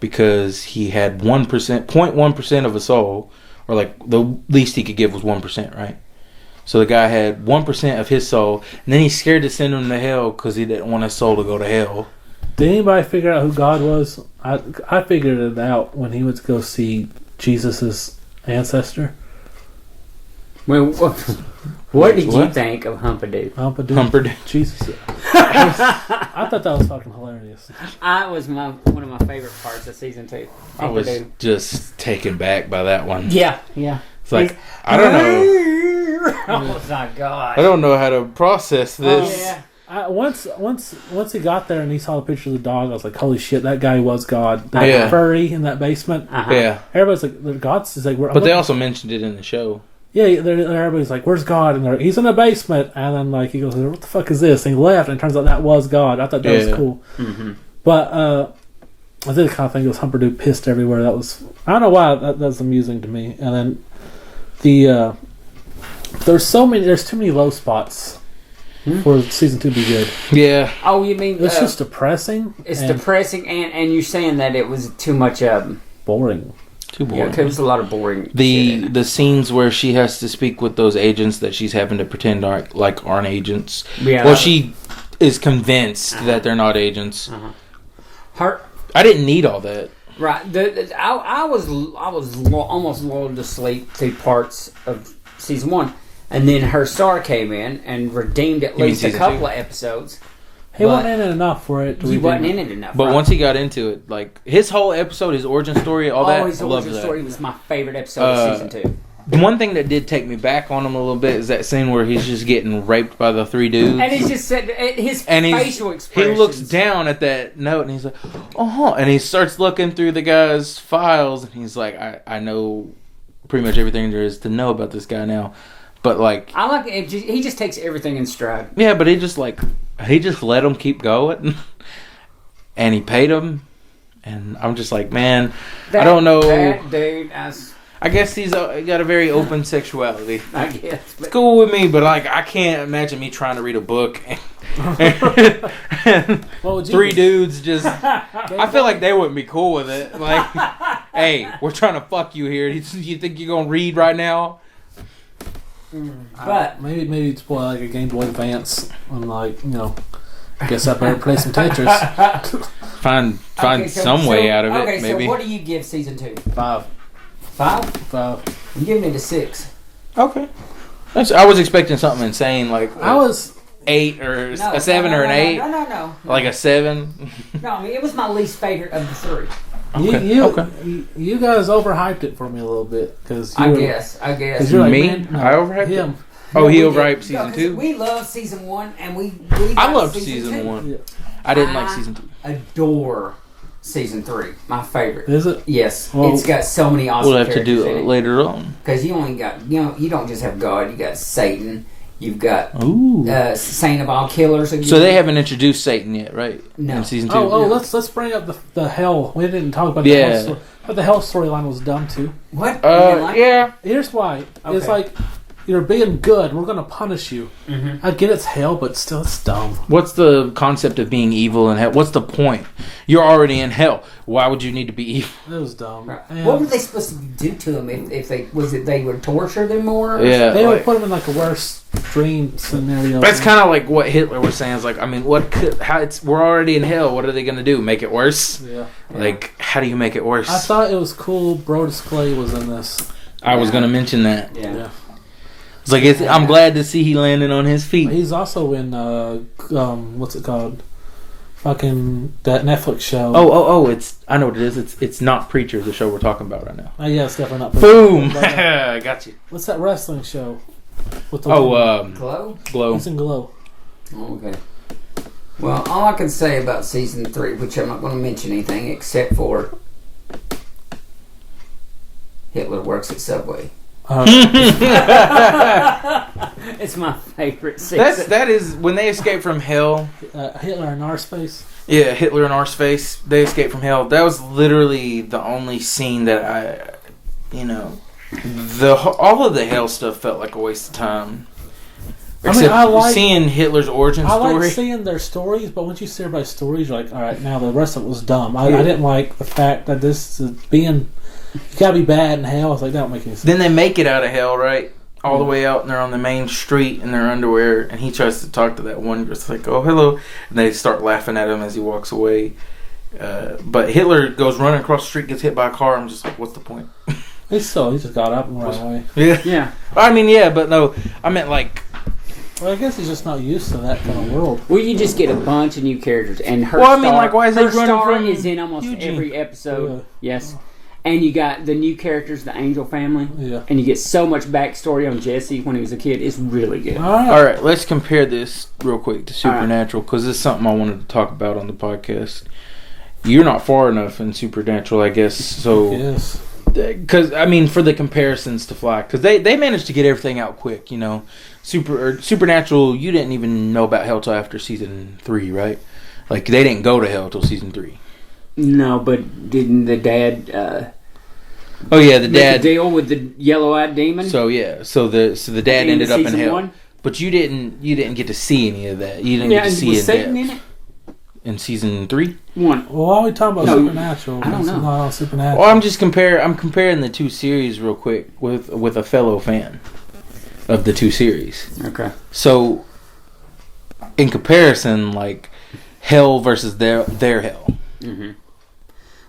because he had 0.1% of a soul, or the least he could give was 1%, right? So the guy had 1% of his soul, and then he's scared to send him to hell because he didn't want his soul to go to hell. Did anybody figure out who God was? I figured it out when he went to go see Jesus' ancestor. Well, what did you think of Humperdoo? Humperdoo. Jesus. I thought that was fucking hilarious. I was one of my favorite parts of season 2. I was just taken back by that one. Yeah. It's like, I don't know. Oh my god. I don't know how to process this. Yeah. Once he got there and he saw the picture of the dog, I was like, holy shit, that guy was God. That furry in that basement. Yeah. Everybody's like, God's is like, but they also mentioned it in the show. Yeah, everybody's like, where's God? And he's in the basement. And then he goes, what the fuck is this? And he left, and it turns out that was God. I thought that was cool. But I did kind of think it was Humperdoo pissed everywhere. That was, I don't know why, that's amusing to me. And then there's too many low spots for season 2 to be good. Yeah. Oh, you mean it's just depressing? It's depressing, and you're saying that it was too much boring. Too boring. Yeah, there was a lot of boring. The scenes where she has to speak with those agents that she's having to pretend aren't agents. Yeah. Well, she is convinced that they're not agents. I didn't need all that. Right. I was almost lulled to sleep through parts of season 1, and then her star came in and redeemed at least a couple of episodes. He wasn't in it enough for it. He wasn't in it enough. But once he got into it, his whole episode, his origin story, all that, his I loved origin that. story was my favorite episode of season 2. The one thing that did take me back on him a little bit is that scene where he's just getting raped by the 3 dudes. And he's just said his facial expressions. He looks down at that note and he's like, and he starts looking through the guy's files and he's like, I know pretty much everything there is to know about this guy now. But I like it. He just takes everything in stride. Yeah, but he just let him keep going, and he paid him, and I'm just like, man, I don't know. That dude, I guess he's got a very open sexuality. I guess it's cool with me, but I can't imagine me trying to read a book and 3 dudes just. I feel like they wouldn't be cool with it. Hey, we're trying to fuck you here. You think you're gonna read right now? But maybe it's play a Game Boy Advance and I guess I better play some Tetris. Find some way out of it. Okay, maybe. So what do you give season 2? 5. 5? I'm giving it a 6. Okay. I was expecting something insane I was 8 or a 7 or an 8. No. Like a 7. No, I mean it was my least favorite of the 3. Okay. You guys overhyped it for me a little bit because I guess you're like, me. Man, no, I overhyped him. it. Oh, he We did. overhyped No, season 'cause 2? We love season 1, and we I love loved season season 2. 1. Yeah. I didn't like season 2. Adore season 3. My favorite. Is it? Yes, Well, it's got so many awesome We'll have to characters do in it it. later on. Because you only got, you don't just have God, you got Satan, you've got Ooh. Saint of all killers again. So they haven't introduced Satan yet, right? No. In season 2? Oh, No. let's bring up the hell. We didn't talk about Yeah. the hell story. But the hell storyline was dumb too. What? You didn't like it? Yeah. Here's why. It's Okay. like you're being good. We're gonna punish you. Mm-hmm. I get it's hell, but still it's dumb. What's the concept of being evil in hell? What's the point? You're already in hell. Why would you need to be evil? It was dumb. Right. And What were they supposed to do to them if they they would torture them more? or Yeah. they would like- put him in like a worse dream scenario. That's kind of like what Hitler was saying. It's like, I mean, what could, how it's, we're already in hell. What are they going to do? Make it worse? Yeah. Like, how do you make it worse? I thought it was cool. Brodus Clay was in this. I was going to mention that. Yeah. Yeah. It's like, I'm glad to see he landed on his feet. He's also in what's it called? Fucking that Netflix show. Oh, it's, I know what it is. It's not Preacher, the show we're talking about right now. Yeah, it's definitely not. Boom! But, I got you. what's that wrestling show? With the Glow? Glow. He's in Glow. Oh, okay. Well, all I can say about season 3, which I'm not going to mention anything except for Hitler works at Subway. It's my favorite season. That is, when they escape from hell, Hitler in our space. yeah, Hitler in our space, they escape from hell. That was literally the only scene that all of the hell stuff felt like a waste of time. I mean, Except I like- seeing Hitler's origin I story. like seeing their stories, but once you see everybody's stories, you're like, all right, now the rest of it was dumb. I didn't like the fact that this is being, you gotta be bad in hell. I was like, that don't make any sense. Then they make it out of hell, right? All the way out, and they're on the main street in their underwear, and he tries to talk to that one girl. It's like, oh, hello. And they start laughing at him as he walks away. But Hitler goes running across the street, gets hit by a car. I'm just like, what's the point? He just got up and ran away. Yeah. Yeah. I mean, yeah, but no. I meant like, Well, I guess he's just not used to that kind of world. Well, you just get a bunch of new characters, and her. Well, I mean, star, like, why is he her running star from is in almost Eugene? every episode. Yeah. Yes, and you got the new characters, the Angel family, Yeah. and you get so much backstory on Jesse when he was a kid. It's really good. All right. all right, let's compare this real quick to Supernatural, because this is something I wanted to talk about on the podcast. You're not far enough in Supernatural, I guess, so... Yes. Because, I mean, for the comparisons to fly, because they managed to get everything out quick, you know. Supernatural, you didn't even know about hell till after season 3, right? Like, they didn't go to hell till season 3. No, but didn't the dad? Oh yeah, the make a dad. deal with the yellow-eyed demon. So yeah, so the dad At the end ended of up in season hell, 1? but you didn't get to see any of that. You didn't Yeah, get to and see was it Satan in it? in season 3. 1. Well, why are we talking about No, Supernatural? I don't It's know. not on Supernatural. Well, I'm comparing the two series real quick with a fellow fan of the two series. Okay. So, in comparison, like hell versus their hell, Mm-hmm.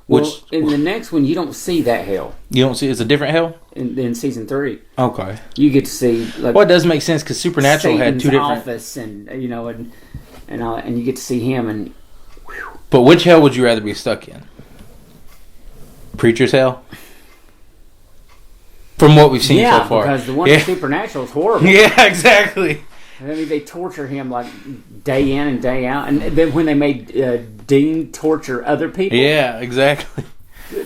which Well, in the next one, you don't see that hell. you don't see, it's a different hell. In season 3, Okay. you get to see like Well, it does make sense because Supernatural had Satan's two different. office, and and all, and you get to see him, and But which hell would you rather be stuck in? Preacher's hell? From what we've seen so far. because the one Yeah. in Supernatural is horrible. Yeah, exactly. I mean, they torture him like day in and day out, and then when they made Dean torture other people, Yeah, exactly.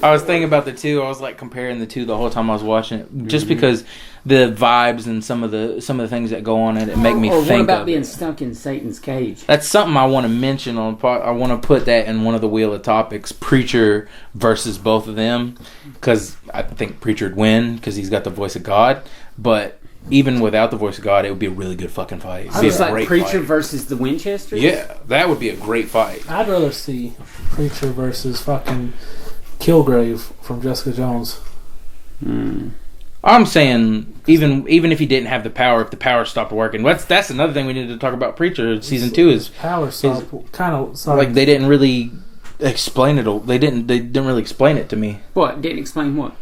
I was thinking about the two. I was like comparing the two the whole time I was watching it, just because the vibes and some of the things that go on in it make me or think what about of being it. stuck in Satan's cage? That's something I want to mention on. I want to put that in one of the wheel of topics: Preacher versus both of them, because I think Preacher'd win because he's got the voice of God. But even without the voice of God, it would be a really good fucking fight. It'd be It's a like great Preacher fight. versus the Winchesters. Yeah, that would be a great fight. I'd rather see Preacher versus fucking Kilgrave from Jessica Jones. I'm saying even if he didn't have the power, if the power stopped working, that's another thing we need to talk about. Preacher season 2 is Power kind of like they didn't really explain it. They didn't really explain it to me. What? Didn't explain what?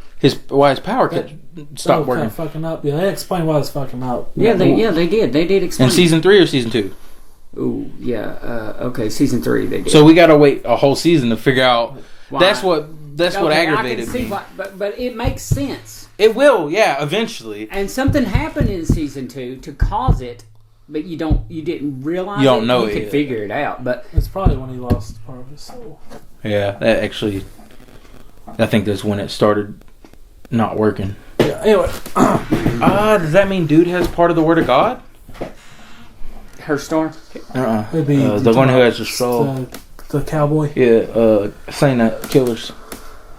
Why his power could stop working. Kind of fucking up. Yeah, they explain why it's fucking up. Yeah, they did. They did explain. In season 3 or season 2? Ooh, yeah. Okay, season 3 they did. So we gotta wait a whole season to figure out. Why? That's what that's what aggravated I can see me. why, but it makes sense. It will, yeah, eventually. And something happened in season 2 to cause it, but you didn't realize You don't know You it could yet. figure it out, but It's probably when he lost part of his soul. Yeah, that actually, I think that's when it started not working. Yeah, anyway. Does that mean dude has part of the Word of God? her star. It'd be The one who has the soul. The cowboy. Yeah, saying that killers.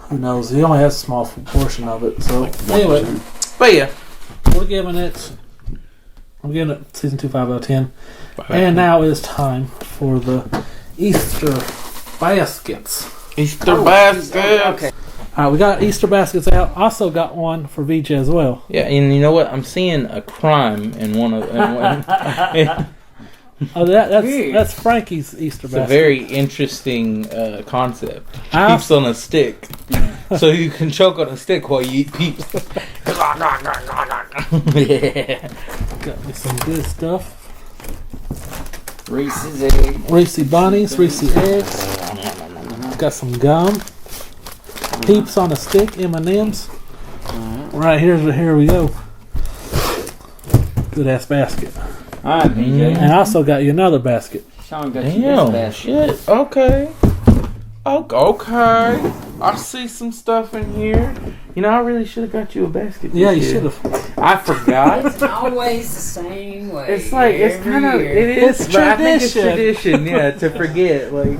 Who knows? He only has a small portion of it. So anyway, But yeah. we're giving it. I'm giving it season 2 5 out of 10. And now it's time for the Easter baskets. Easter basket. Okay. All right, we got Easter baskets out. Also got one for VJ as well. Yeah, and you know what? I'm seeing a crime in one of. Oh, that's Frankie's Easter It's a basket. very interesting concept. I Peeps on a stick. So you can choke on a stick while you eat peeps. Yeah. Got me some good stuff. Reese's egg. Reese bunnies, Reese eggs. Got some gum. Peeps on a stick, M&M's. Right, here we go. Good ass basket. All right, BJ. And I also got you another basket. Sean got you this Damn, basket. shit. Okay. Okay. I see some stuff in here. You know, I really should have got you a basket. Yeah, you this should year. have. I forgot. It's always the same way. It's like it's every kind of year. it is. It's but I think it's tradition. tradition, yeah, to forget. Like,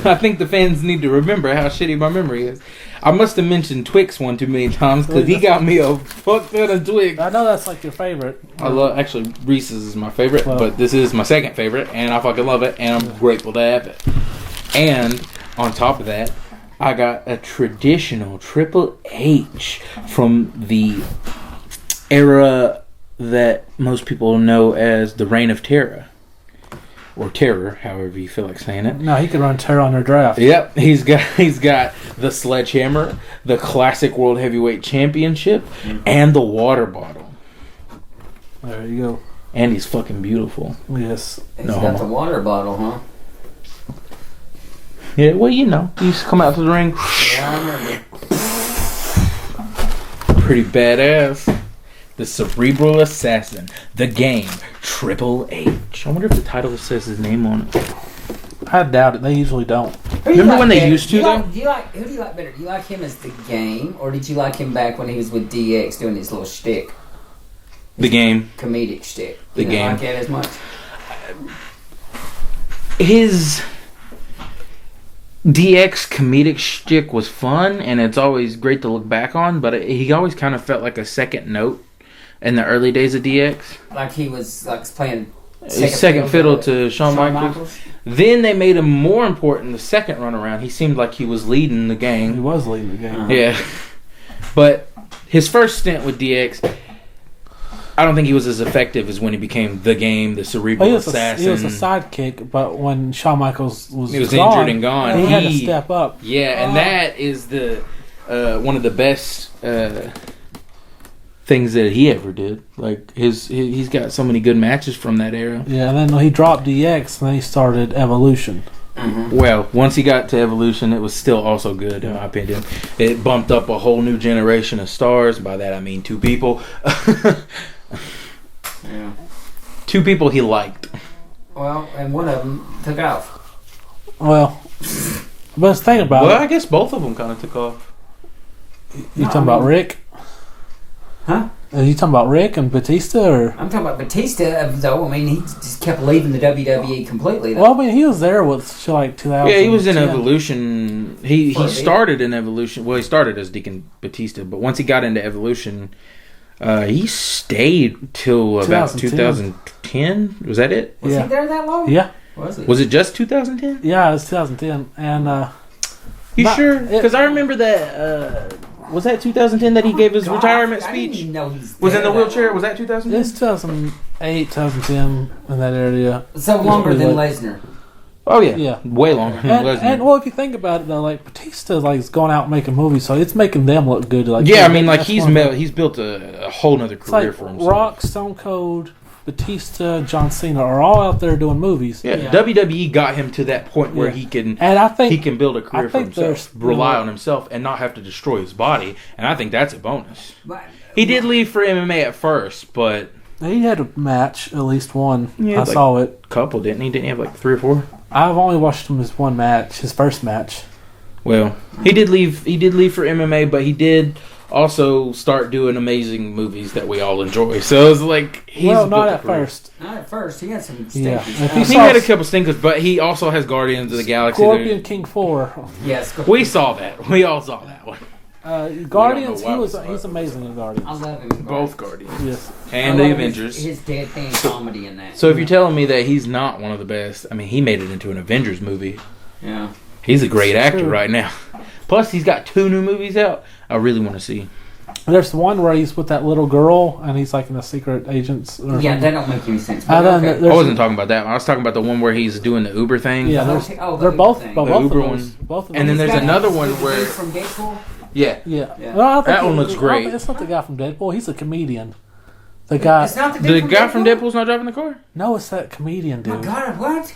I think the fans need to remember how shitty my memory is. I must have mentioned Twix one too many times because he got me a fuck ton of Twix. I know that's like your favorite. I love actually Reese's is my favorite, Well- but this is my second favorite, and I fucking love it, and I'm grateful to have it. And on top of that, I got a traditional Triple H from the era that most people know as the Reign of Terror. Or Terror, however you feel like saying it. No, he could run terror on their draft. Yep, he's got the sledgehammer, the classic World Heavyweight Championship, and the water bottle. There you go. And he's fucking beautiful. Yes. He's No got homo. the water bottle, huh? Yeah, well, you know, he used to come out to the ring. Yeah, I remember. Pretty badass. The Cerebral Assassin, the game, Triple H. I wonder if the title says his name on it. I doubt it. They usually don't. Remember when they used to, though? Who do you like better? Do you like him as the game, or did you like him back when he was with DX doing his little shtick, The game. comedic shtick? The You didn't game. like that as much? His DX comedic shtick was fun, and it's always great to look back on, but he always kind of felt like a second note in the early days of DX. Like he was like playing Second fiddle to Shawn Michaels. Then they made him more important the second run around. He seemed like he was leading the He gang. was leading the game. Yeah. But his first stint with DX, I don't think he was as effective as when he became the game, the Cerebral Well, he Assassin. was a sidekick, but when Shawn Michaels was He was gone, injured and gone. he had to He- step up. Yeah, and that is the one of the best things that he ever did. Like he's got so many good matches from that era. Yeah, and then he dropped DX, and then he started Evolution. Well, once he got to Evolution, it was still also good in my opinion. It bumped up a whole new generation of stars. By that I mean two people. Yeah. Two people he liked. Well, and one of them took off. Well, but think about Well, it. I guess both of them kind of took off. You talking about Rick? Huh? Are you talking about Rick and Batista, or? I'm talking about Batista, though. I mean, he just kept leaving the WWE completely. Though. Well, I mean, he was there with like 2000. Yeah, he was in Evolution. He For a bit. started in Evolution. Well, he started as Deacon Batista, but once he got into Evolution, he stayed till about 2010. 2010. Was that it? Was Yeah. he there that long? Yeah, Was he? Was it just 2010? yeah, it was 2010, and You But sure? it- Because I remember that. Was that 2010 that he gave his God, retirement I didn't speech? even know he's Was in there the that wheelchair? long. Was that 2010? it's 2008, 2010 in that area. So longer than Really Lesnar. Oh yeah, Yeah. way longer than And, Lesnar. and well, if you think about it though, like Batista like is going out making movies, so it's making them look good. Like yeah, I mean, like that's he's one of the- he's built a whole nother It's career like for himself. Rock, Stone Cold, Batista, John Cena are all out there doing movies. Yeah, WWE got him to that point where he can build a career for himself, rely on himself, and not have to destroy his body. And I think that's a bonus. He did leave for MMA at first, but he had a match, at least one. I like saw it. Couple, didn't he? Didn't he have like 3 or 4? I've only watched him as one match, his first match. Well, he did leave. He did leave for MMA, but he did also start doing amazing movies that we all enjoy. So it was like not at first. Not at first. He had some stinkers. He had a couple stinkers, but he also has Guardians of the Galaxy. Scorpion King 4. Yes, we saw that. We all saw that one. Guardians, he's amazing in Guardians. I love him. Both Guardians. Yes. And the Avengers. His deadpan comedy in that. So if you're telling me that he's not one of the best, I mean, he made it into an Avengers movie. Yeah. He's a great actor right now. Plus, he's got 2 new movies out I really want to see. There's one where he's with that little girl, and he's like in a secret agents. That don't make any sense. I wasn't talking about that one. I was talking about the one where he's doing the Uber thing. Yeah, they're both the Uber one. Both of them. And then there's another one where from Deadpool. Yeah. Well, that one looks great. It's not the guy from Deadpool. He's a comedian. The guy. It's not the guy from Deadpool's not driving the car. No, it's that comedian dude. Oh my God, what?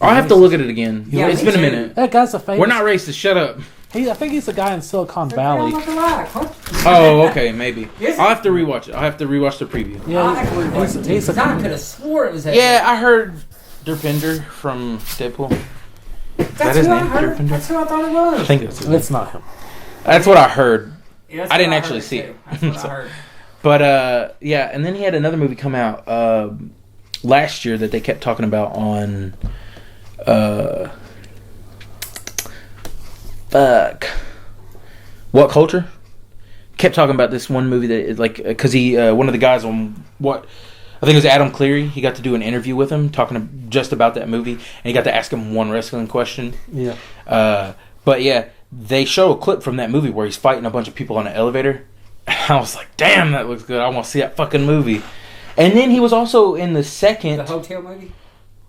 I'll have to look at it again. Yeah, it's been a minute. That guy's a famous. We're not racist. Shut up. I think he's a guy in Silicon Valley. Oh, okay, maybe. I'll have to rewatch it. I'll have to rewatch the preview. Yeah, he's a I could have swore it was that. Yeah, I heard Derpinder from Deadpool. That's his who name? I heard. Derpinder? That's who I thought it was. I think that's his name. It's not him. That's what I heard. Yeah, I didn't actually see it. That's what I heard. But yeah, and then he had another movie come out last year that they kept talking about on What Culture? Kept talking about this one movie that like because he one of the guys on what I think it was Adam Cleary. He got to do an interview with him talking just about that movie, and he got to ask him one wrestling question. Yeah. But yeah, they show a clip from that movie where he's fighting a bunch of people on an elevator. I was like, damn, that looks good. I want to see that fucking movie. And then he was also in the second... The hotel movie?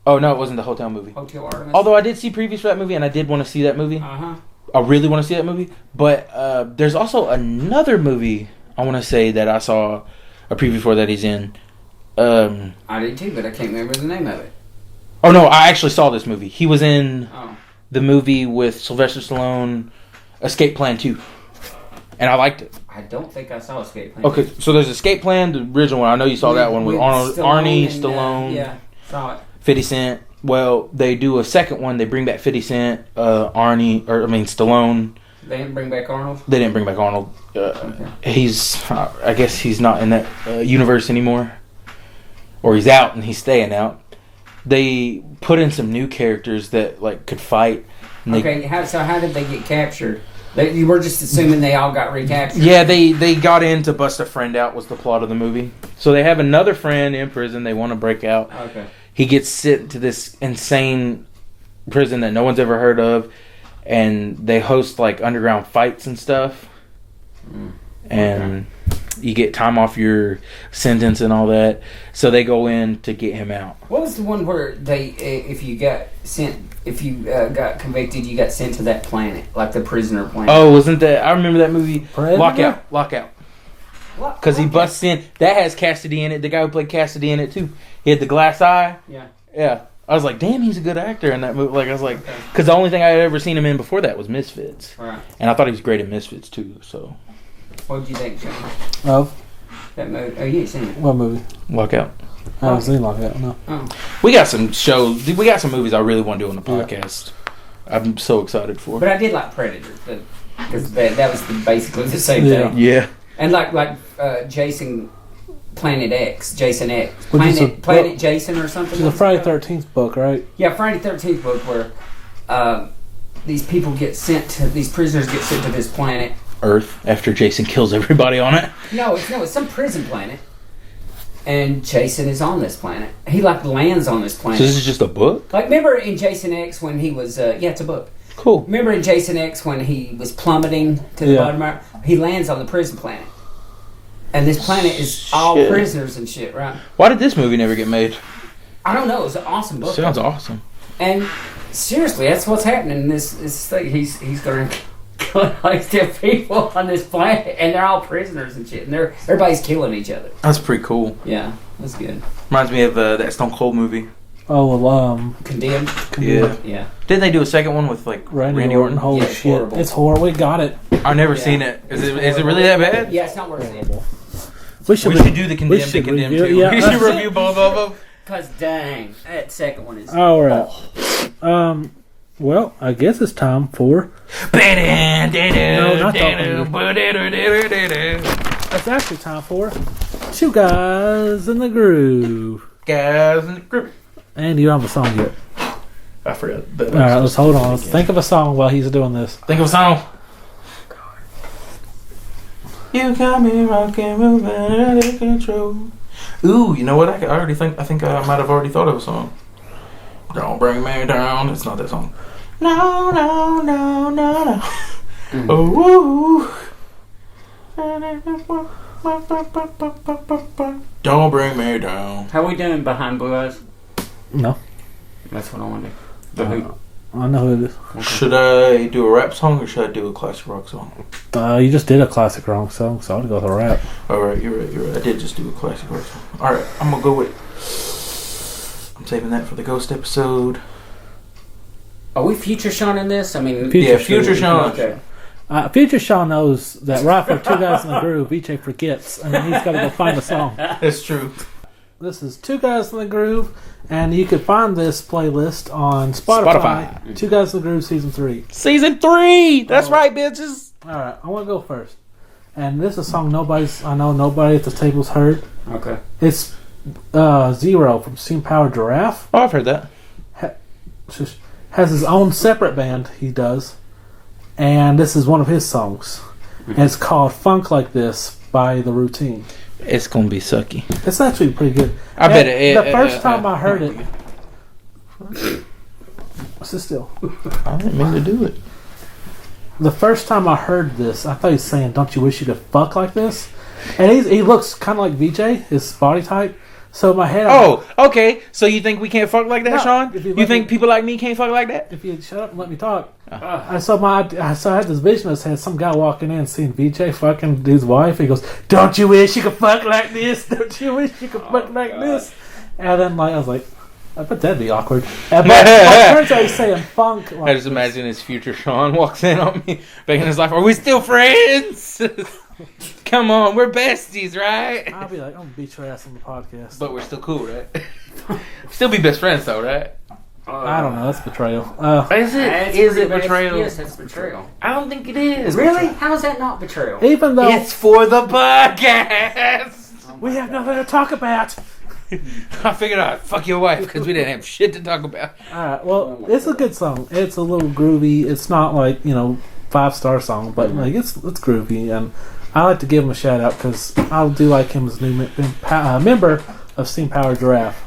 Oh, no, it wasn't the hotel movie. Hotel Artemis? Although I did see previews for that movie, and I did want to see that movie. Uh-huh. I really want to see that movie. But there's also another movie, I want to say, that I saw a preview for that he's in. I did too, but I can't remember the name of it. Oh, no, I actually saw this movie. He was in the movie with Sylvester Stallone, Escape Plan 2. And I liked it. I don't think I saw Escape Plan. Okay, so there's Escape Plan, the original one. I know you saw that one with Arnold, Arnie, Stallone, yeah, saw it. 50 Cent. Well, they do a second one. They bring back 50 Cent, Stallone. They didn't bring back Arnold? They didn't bring back Arnold. Okay. I guess he's not in that universe anymore. Or he's out and he's staying out. They put in some new characters that like could fight. Okay, how did they get captured? You were just assuming they all got recaptured? Yeah, they got in to bust a friend out was the plot of the movie. So they have another friend in prison. They want to break out. Okay. He gets sent to this insane prison that no one's ever heard of. And they host like underground fights and stuff. And you get time off your sentence and all that. So they go in to get him out. What was the one where if you got convicted, you got sent to that planet, like the prisoner planet? Oh, wasn't that? I remember that movie. Lockout. Because he busts in. That has Cassidy in it. The guy who played Cassidy in it too. He had the glass eye. Yeah. I was like, damn, he's a good actor in that movie. Like I was like, because the only thing I had ever seen him in before that was Misfits. Right. And I thought he was great in Misfits too. So. What did you think, John? Of that movie? Oh, you ain't seen it. What movie? Lockout. I haven't seen Lockout. No. Oh. We got some shows. We got some movies I really want to do on the podcast. I'm so excited for. But I did like Predator because that was basically the same thing. Yeah. And like Jason Planet X, Jason X, Planet Jason or something. It's a Friday 13th book, right? Yeah, Friday 13th book where these prisoners get sent to this planet. Earth after Jason kills everybody on it. No, it's some prison planet, and Jason is on this planet. He lands on this planet. So this is just a book? Like remember in Jason X when he was it's a book. Cool. Remember in Jason X when he was plummeting to the bottom of it? He lands on the prison planet, and this planet is all prisoners and shit, right? Why did this movie never get made? I don't know. It's an awesome book. Sounds awesome. And seriously, that's what's happening in this thing. He's going to killing all these different people on this planet, and they're all prisoners and shit, and everybody's killing each other. That's pretty cool. Yeah, that's good. Reminds me of that Stone Cold movie. Oh, well, Condemned? Yeah. Didn't they do a second one with like Randy Orton? Holy Yeah, it's shit. horrible. It's horrible. We got it. I've never seen it. Is it really that bad? Yeah, it's not worth it. We should do the Condemned and Condemned too. Yeah. We should review both of them. Because dang, that second one is... Alright. Well, I guess it's time for... No, not It's actually time for Two Guys in the Groove. Guys in the Groove. Andy, you don't have a song yet. I forgot. Alright, let's hold on. Let's think of a song while he's doing this. Think of a song. You got me rocking, moving out of control. Ooh, you know what? I think I might have already thought of a song. Don't bring me down. It's not that song. No. Oh. Don't bring me down. How we doing behind Blue Eyes? No. That's what I want to do. The Who. I know who it is. Okay. Should I do a rap song or should I do a classic rock song? You just did a classic rock song, so I'll go with a rap. Alright, you're right. I did just do a classic rock song. Alright, I'm gonna go with... I'm saving that for the ghost episode. Are we Future Sean in this? I mean... Future Sean. Okay. Future Sean knows that right for Two Guys in the Groove, VJ forgets, and then he's got to go find a song. That's true. This is Two Guys in the Groove, and you can find this playlist on Spotify. Two Guys in the Groove Season 3. Season 3! That's right, bitches! Alright, I want to go first. And this is a song nobody at the table's heard. Okay. It's Zero from Steam Power Giraffe. Oh, I've heard that. Has his own separate band he does. And this is one of his songs. And it's called Funk Like This by The Routine. It's gonna be sucky. It's actually pretty good. I bet it. The first time I heard it... Sit still. I didn't mean to do it. The first time I heard this, I thought he was saying, "Don't you wish you could fuck like this?" And he looks kind of like VJ, his body type. So in my head... Okay. So you think we can't fuck like that, No, Sean? if you You think people like me can't fuck like that? If you shut up and let me talk. So I had this vision that had some guy walking in seeing VJ fucking his wife. He goes, "Don't you wish you could fuck like this? Don't you wish you could fuck like this?" And then I was like, I bet that'd be awkward. But it turns out he's saying funk. Like I just imagine his future Sean walks in on me, begging his life. Are we still friends? Come on, we're besties, right? I'll be like, I'm gonna beat your ass on the podcast. But we're still cool, right? Still be best friends, though, right? I don't know. That's betrayal. Is it? Is it betrayal? Yes, that's betrayal. I don't think it is. Really? How is that not betrayal? Even though It's for the podcast. we have nothing to talk about. I figured out fuck your wife because we didn't have shit to talk about. Alright, well, it's a good song. It's a little groovy. It's not like, 5-star song, but like it's groovy, and I like to give him a shout out because I do like him as a new member of Steam Power Giraffe.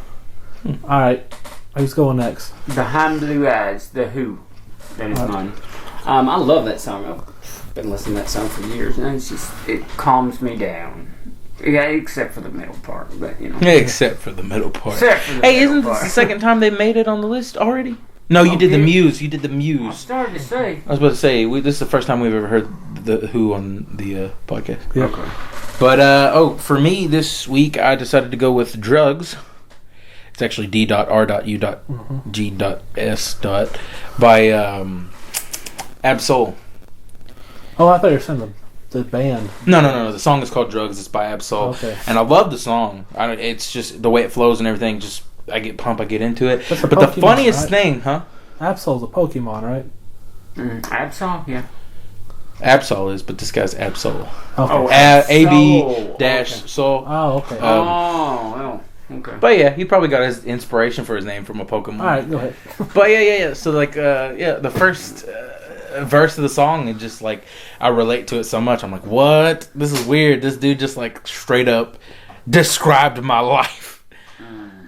Alright, who's going next? Behind Blue Eyes, The Who. That is mine. I love that song. I've been listening to that song for years, and it calms me down. Yeah, except for the middle part, but Except for the middle part. Hey, isn't this the second time they made it on the list already? No, you did the Muse. You did the I Muse. started to say. I was about to say this is the first time we've ever heard the Who on the podcast. Yeah. Okay. But for me this week, I decided to go with Drugs. It's actually D.R.U.G.S. by Absol. Oh, I thought you were saying the band. No. The song is called Drugs. It's by Absol. Okay. And I love the song. It's just the way it flows and everything. Just I get pumped. I get into it. That's a But the Pokemon, funniest right? thing, huh? Absol's a Pokemon, right? Absol, yeah. Absol is, but this guy's Absol. Okay. AB dash Sol. Oh, okay. Well, okay. But yeah, he probably got his inspiration for his name from a Pokemon. All right, go ahead. But yeah. So the first verse of the song, and just like I relate to it so much. I'm like, what? This is weird. This dude just like straight up described my life.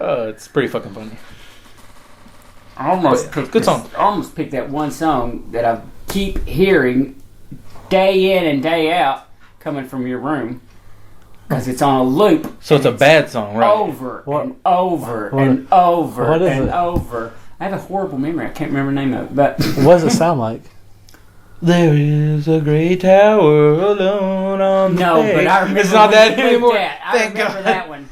It's pretty fucking funny. I almost picked that one song that I keep hearing day in and day out coming from your room because it's on a loop. So it's a bad song, right? Over and over and over and over. I have a horrible memory. I can't remember the name of it, but What does it sound like? There is a great tower alone on the No, bay. but I remember It's not when that you anymore. looked at. I Thank remember God. that one.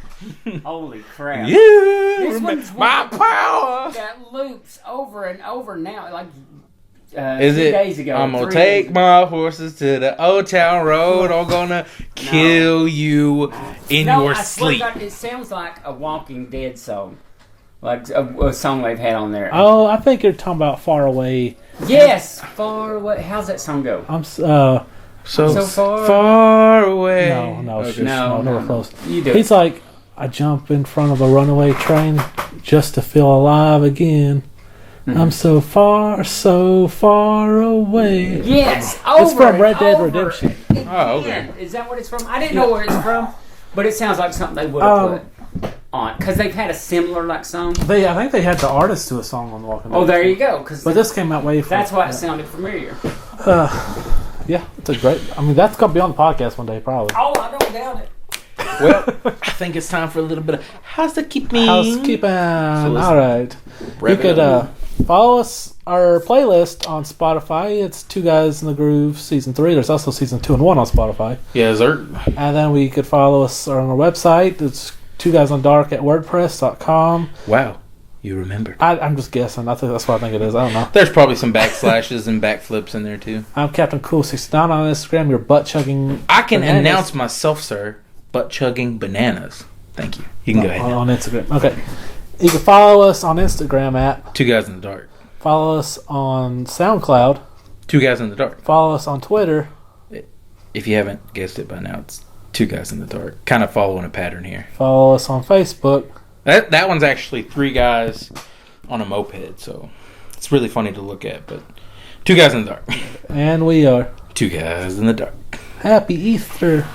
Holy crap! You This remember one's my one power. that loops over and over now. Like Is 2 it? days ago. I'm gonna 3 take days my horses to the old town road. I'm gonna kill you in No, your I swear to sleep. God, it sounds like a Walking Dead song, like a song they've had on there. Oh, I think you're talking about Far Away. Yes, far away. How's that song go? So far- far away. No, Okay. nowhere close. You do. He's like, I jump in front of a runaway train just to feel alive again. Mm-hmm. I'm so far away. Yes, It's over from and Red Dead over Redemption. again. Oh, okay. Is that what it's from? I didn't know where it's from, but it sounds like something they would have put on because they've had a similar like song. I think they had the artist do a song on Walking Dead. Oh, there you go. Because But this came out way. that's why it yeah. sounded familiar. Yeah, it's a great. I mean, that's gonna be on the podcast one day, probably. Oh, I don't doubt it. Well, I think it's time for a little bit of housekeeping. Housekeeping. let's All right. wrap You it could up. follow us, our playlist on Spotify. It's Two Guys in the Groove Season 3. There's also Season 2 and 1 on Spotify. Yeah, sir. And then we could follow us on our website. It's Two Guys on Dark at WordPress.com. Wow, you remembered. I'm just guessing. I think that's what I think it is. I don't know. There's probably some backslashes and backflips in there too. I'm Captain Cool69 on Instagram. You're butt chugging. I can bananas announce myself, sir. Butt chugging bananas. Thank you. You can go ahead. on Instagram. Okay. You can follow us on Instagram at. Two Guys in the Dark. Follow us on SoundCloud. Two Guys in the Dark. Follow us on Twitter. If you haven't guessed it by now, it's Two Guys in the Dark. Kind of following a pattern here. Follow us on Facebook. That one's actually three guys on a moped, so it's really funny to look at. But Two Guys in the Dark. And we are. Two Guys in the Dark. Happy Easter.